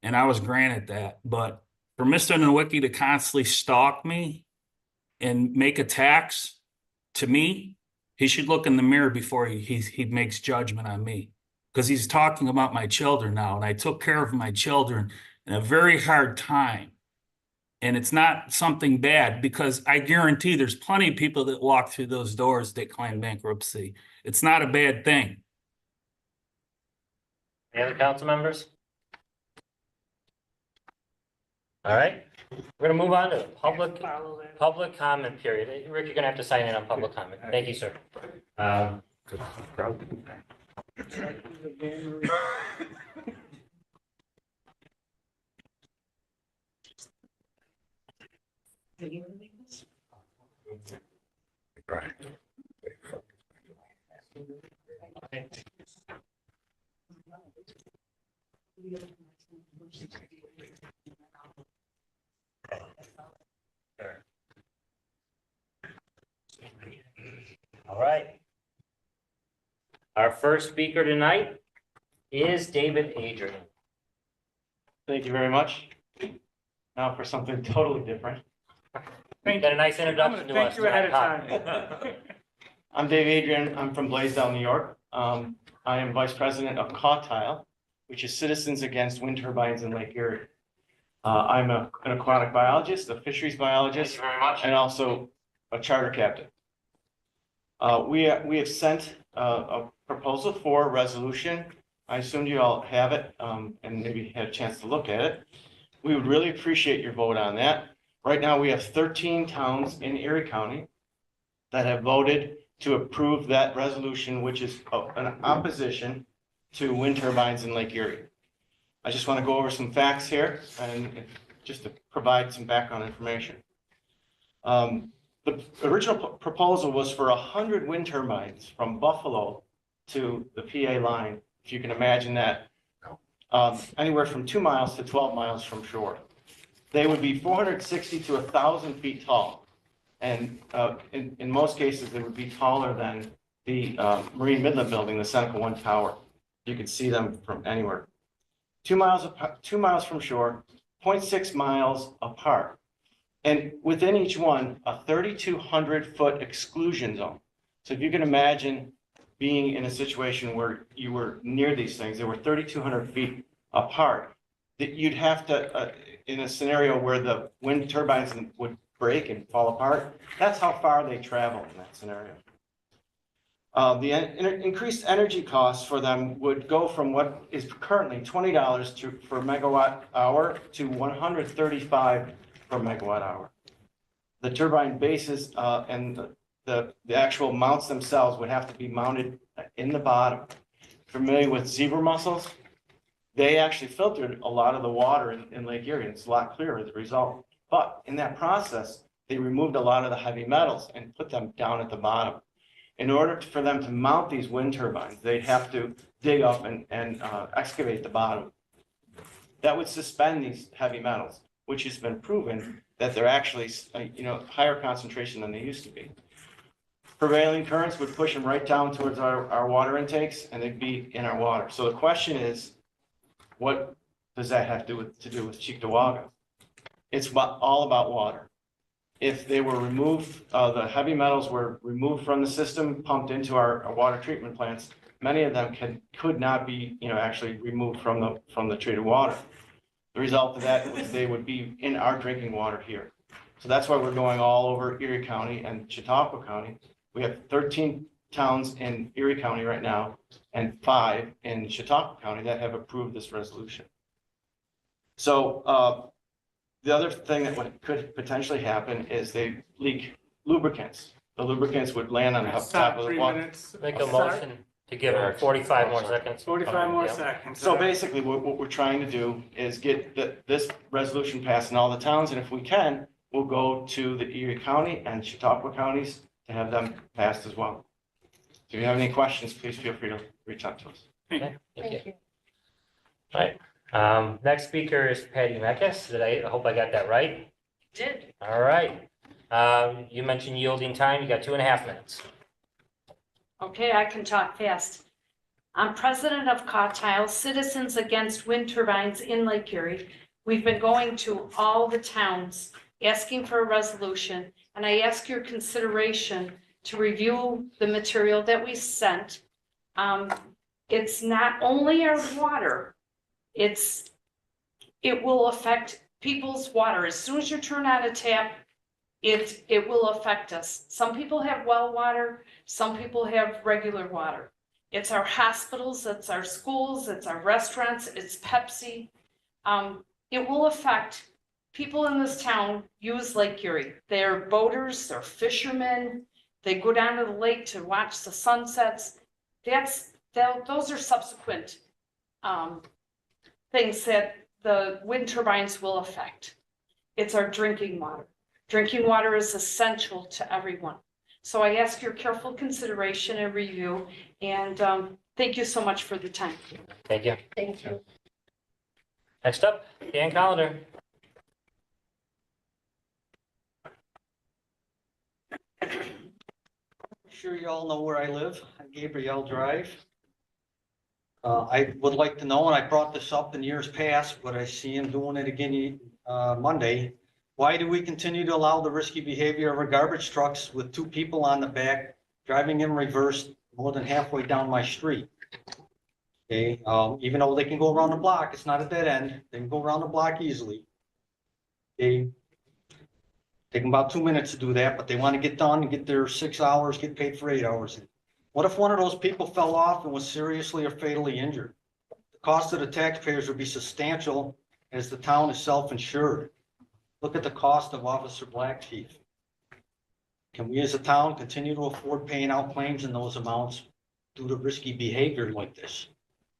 and I was granted that. But for Mr. Nowicki to constantly stalk me and make attacks to me, he should look in the mirror before he makes judgment on me. Because he's talking about my children now, and I took care of my children in a very hard time. And it's not something bad, because I guarantee there's plenty of people that walk through those doors that claim bankruptcy. It's not a bad thing. Any other council members? All right, we're gonna move on to the public comment period. Rick, you're gonna have to sign in on public comment. Thank you, sir. All right. Our first speaker tonight is David Adrian. Thank you very much. Now for something totally different. Thank Got a you. nice I'm introduction gonna to us. thank you ahead of tonight. time. I'm Dave Adrian. I'm from Blaisdell, New York. I am Vice President of Cautile, which is Citizens Against Wind Turbines in Lake Erie. I'm an aquatic biologist, a fisheries biologist, Very much. and also a charter captain. We have sent a proposal for a resolution. I assumed you all have it, and maybe had a chance to look at it. We would really appreciate your vote on that. Right now, we have 13 towns in Erie County that have voted to approve that resolution, which is an opposition to wind turbines in Lake Erie. I just want to go over some facts here and just to provide some background information. The original proposal was for 100 wind turbines from Buffalo to the PA line, if you can imagine that, anywhere from 2 miles to 12 miles from shore. They would be 460 to 1,000 feet tall. And in most cases, they would be taller than the Marine Midland building, the Seneca One Tower. You could see them from anywhere. 2 miles from shore, 0.6 miles apart. And within each one, a 3,200-foot exclusion zone. So if you can imagine being in a situation where you were near these things, they were 3,200 feet apart, that you'd have to, in a scenario where the wind turbines would break and fall apart, that's how far they travel in that scenario. The increased energy costs for them would go from what is currently $20 per megawatt hour to $135 per megawatt hour. The turbine bases and the actual mounts themselves would have to be mounted in the bottom. Familiar with zebra mussels? They actually filtered a lot of the water in Lake Erie, and it's a lot clearer as a result. But in that process, they removed a lot of the heavy metals and put them down at the bottom. In order for them to mount these wind turbines, they'd have to dig up and excavate the bottom. That would suspend these heavy metals, which has been proven that they're actually, higher concentration than they used to be. Prevailing currents would push them right down towards our water intakes, and they'd be in our water. So the question is, what does that have to do with Cheektowaga? It's all about water. If they were removed, the heavy metals were removed from the system, pumped into our water treatment plants, many of them could not be, actually removed from the treated water. The result of that was they would be in our drinking water here. So that's why we're going all over Erie County and Chautauqua County. We have 13 towns in Erie County right now and 5 in Chautauqua County that have approved this resolution. So the other thing that could potentially happen is they leak lubricants. The lubricants would land on the top Stop of the 3 water. minutes. Make a motion to give him 45 more seconds. 45 more Yeah. seconds. So basically, what we're trying to do is get this resolution passed in all the towns, and if we can, we'll go to the Erie County and Chautauqua counties to have them passed as well. If you have any questions, please feel free to reach out to us. Okay, thank you. Thank you. All right, next speaker is Patty Meckes. I hope I got that right? Did. All right. You mentioned yielding time. You got 2.5 minutes. Okay, I can talk fast. I'm president of Cautile, Citizens Against Wind Turbines in Lake Erie. We've been going to all the towns asking for a resolution, and I ask your consideration to review the material that we sent. It's not only our water, it will affect people's water. As soon as you turn on a tap, it will affect us. Some people have well water, some people have regular water. It's our hospitals, it's our schools, it's our restaurants, it's Pepsi. It will affect people in this town use Lake Erie. They're boaters, they're fishermen. They go down to the lake to watch the sunsets. Those are subsequent things that the wind turbines will affect. It's our drinking water. Drinking water is essential to everyone. So I ask your careful consideration and review, and thank you so much for the time. Thank you. Thank you. Next up, Dan Collender. Sure you all know where I live, on Gabrielle Drive. I would like to know, and I brought this up in years past, but I see him doing it again Monday. Why do we continue to allow the risky behavior of our garbage trucks with two people on the back driving in reverse more than halfway down my street? Okay, even though they can go around the block, it's not a dead end. They can go around the block easily. Okay. Take them about 2 minutes to do that, but they want to get done and get their 6 hours, get paid for 8 hours. What if one of those people fell off and was seriously or fatally injured? The cost of the taxpayers would be substantial as the town is self-insured. Look at the cost of Officer Blackteeth. Can we as a town continue to afford paying out claims in those amounts due to risky behavior like this?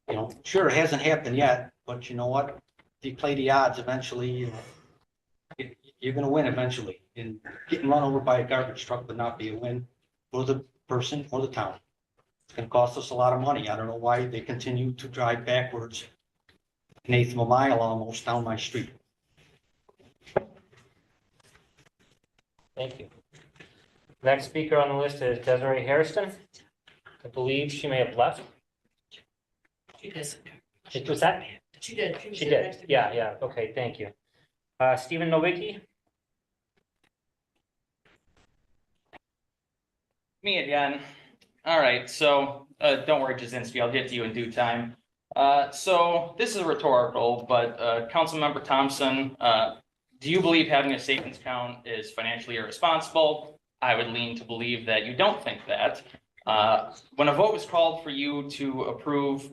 You know, sure, it hasn't happened yet, but you know what? If you play the odds, eventually, you're gonna win eventually. And getting run over by a garbage truck would not be a win for the person or the town. It's gonna cost us a lot of money. I don't know why they continue to drive backwards an eighth of a mile almost down my street. Thank you. Next speaker on the list is Desiree Hairston. I believe she may have left. She does. Was that? She did. She did. Yeah. Okay, thank you. Stephen Nowicki. Me again. All right, so don't worry, Jazinski, I'll get to you in due time. So this is rhetorical, but Councilmember Thompson, do you believe having a savings account is financially irresponsible? I would lean to believe that you don't think that. When a vote was called for you to approve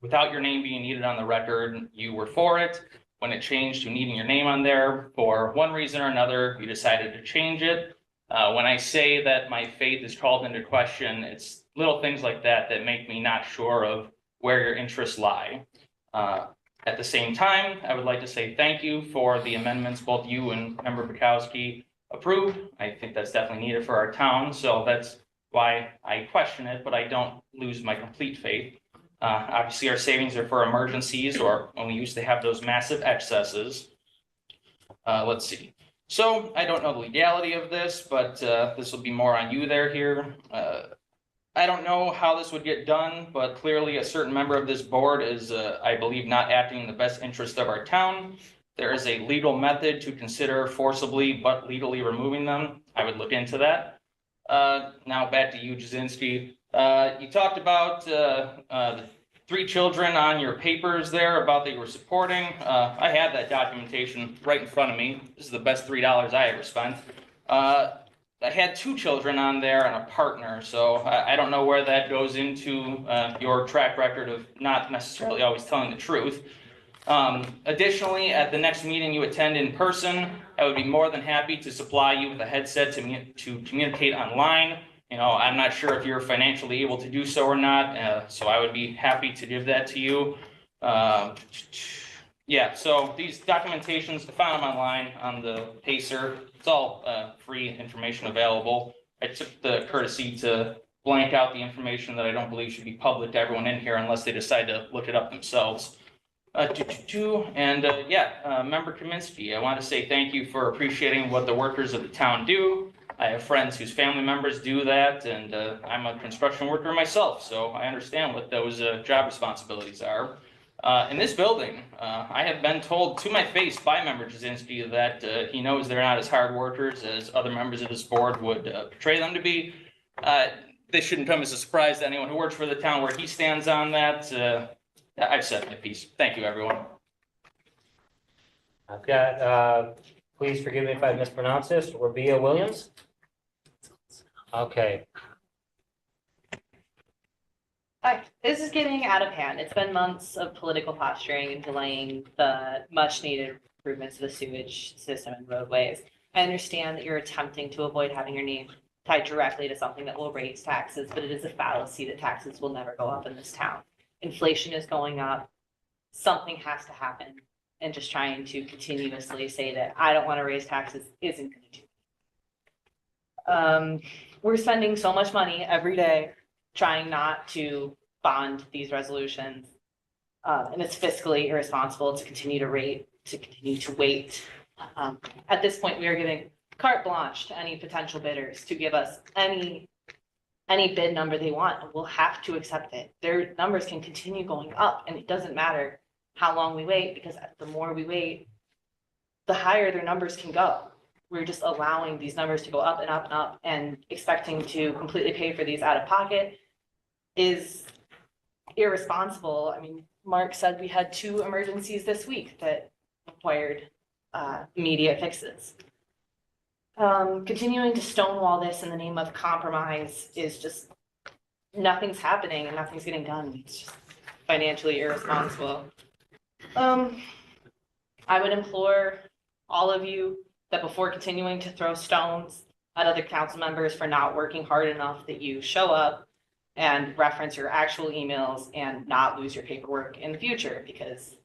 without your name being needed on the record, you were for it. When it changed to needing your name on there, for one reason or another, you decided to change it. When I say that my faith is called into question, it's little things like that that make me not sure of where your interests lie. At the same time, I would like to say thank you for the amendments both you and Member Bukowski approved. I think that's definitely needed for our town, so that's why I question it, but I don't lose my complete faith. Obviously, our savings are for emergencies or when we used to have those massive excesses. Let's see. So I don't know the legality of this, but this will be more on you there here. I don't know how this would get done, but clearly a certain member of this board is, I believe, not acting in the best interest of our town. There is a legal method to consider forcibly but legally removing them. I would look into that. Now back to you, Jazinski. You talked about the 3 children on your papers there about that you were supporting. I had that documentation right in front of me. This is the best $3 I ever spent. I had 2 children on there and a partner, so I don't know where that goes into your track record of not necessarily always telling the truth. Additionally, at the next meeting you attend in person, I would be more than happy to supply you with a headset to communicate online. You know, I'm not sure if you're financially able to do so or not, so I would be happy to give that to you. Yeah, so these documentations, I found them online on the Pacer. It's all free information available. I took the courtesy to blank out the information that I don't believe should be public to everyone in here unless they decide to look it up themselves. Member Kaminsky, I want to say thank you for appreciating what the workers of the town do. I have friends whose family members do that, and I'm a construction worker myself, so I understand what those job responsibilities are. In this building, I have been told to my face by Member Jazinski that he knows they're not as hard workers as other members of this board would portray them to be. This shouldn't come as a surprise to anyone who works for the town where he stands on that. I've said my piece. Thank you, everyone. I've got, please forgive me if I mispronounce this, Rabia Williams. Okay. Hi, this is getting out of hand. It's been months of political posturing and delaying the much needed improvements to the sewage system and roadways. I understand that you're attempting to avoid having your name tied directly to something that will raise taxes, but it is a fallacy that taxes will never go up in this town. Inflation is going up. Something has to happen. And just trying to continuously say that I don't want to raise taxes isn't going to do it. We're spending so much money every day trying not to bond these resolutions. And it's fiscally irresponsible to continue to wait. At this point, we are giving carte blanche to any potential bidders to give us any bid number they want, and we'll have to accept it. Their numbers can continue going up, and it doesn't matter how long we wait, because the more we wait, the higher their numbers can go. We're just allowing these numbers to go up and up and up, and expecting to completely pay for these out of pocket is irresponsible. I mean, Mark said we had 2 emergencies this week that required immediate fixes. Continuing to stonewall this in the name of compromise is just, nothing's happening and nothing's getting done. It's just financially irresponsible. I would implore all of you that before continuing to throw stones at other council members for not working hard enough, that you show up and reference your actual emails and not lose your paperwork in the future, because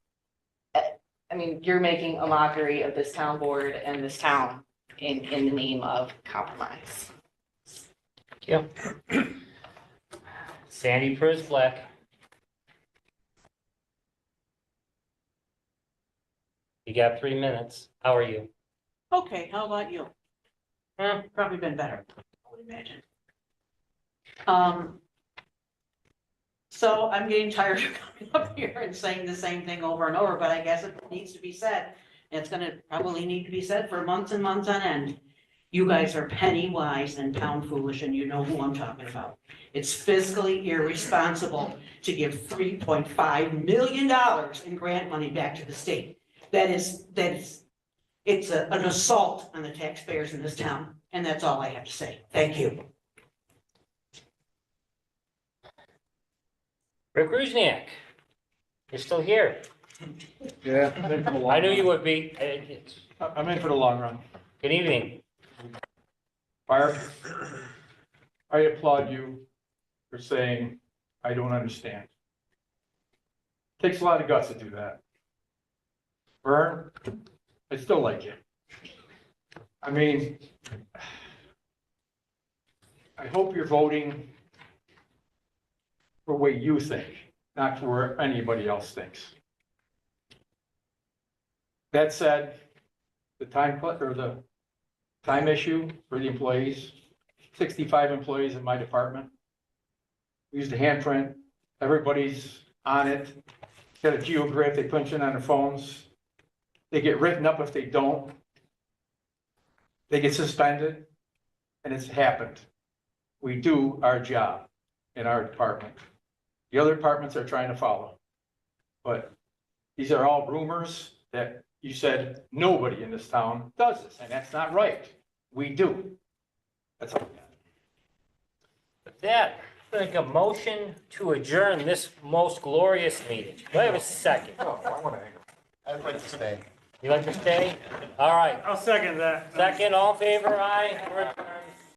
I mean, you're making a mockery of this town board and this town in the name of compromise. Yep. Sandy Pris Black. You got 3 minutes. How are you? Okay, how about you? Probably been better, I would imagine. So I'm getting tired of coming up here and saying the same thing over and over, but I guess it needs to be said. It's gonna probably need to be said for months and months on end. You guys are penny wise and pound foolish, and you know who I'm talking about. It's fiscally irresponsible to give $3.5 million in grant money back to the state. It's an assault on the taxpayers in this town, and that's all I have to say. Thank you. Rick Rusniak, you're still here. Yeah. I'm in for the long I knew you run. would be. I'm in for the long run. Good evening. Barb, I applaud you for saying, I don't understand. Takes a lot of guts to do that. Vern, I still like you. I mean, I hope you're voting for what you think, not for what anybody else thinks. That said, the time issue for the employees, 65 employees in my department. We used a handprint, everybody's on it, got a geoglyph, they punch in on their phones. They get written up if they don't. They get suspended, and it's happened. We do our job in our department. The other departments are trying to follow. But these are all rumors that you said nobody in this town does this, and that's not right. We do. That's all. With that, I make a motion to adjourn this most glorious meeting. Do I have a second? Oh, I want to hang I'd like to stay. You like to stay? All right. I'll second that. Second, all in favor, aye.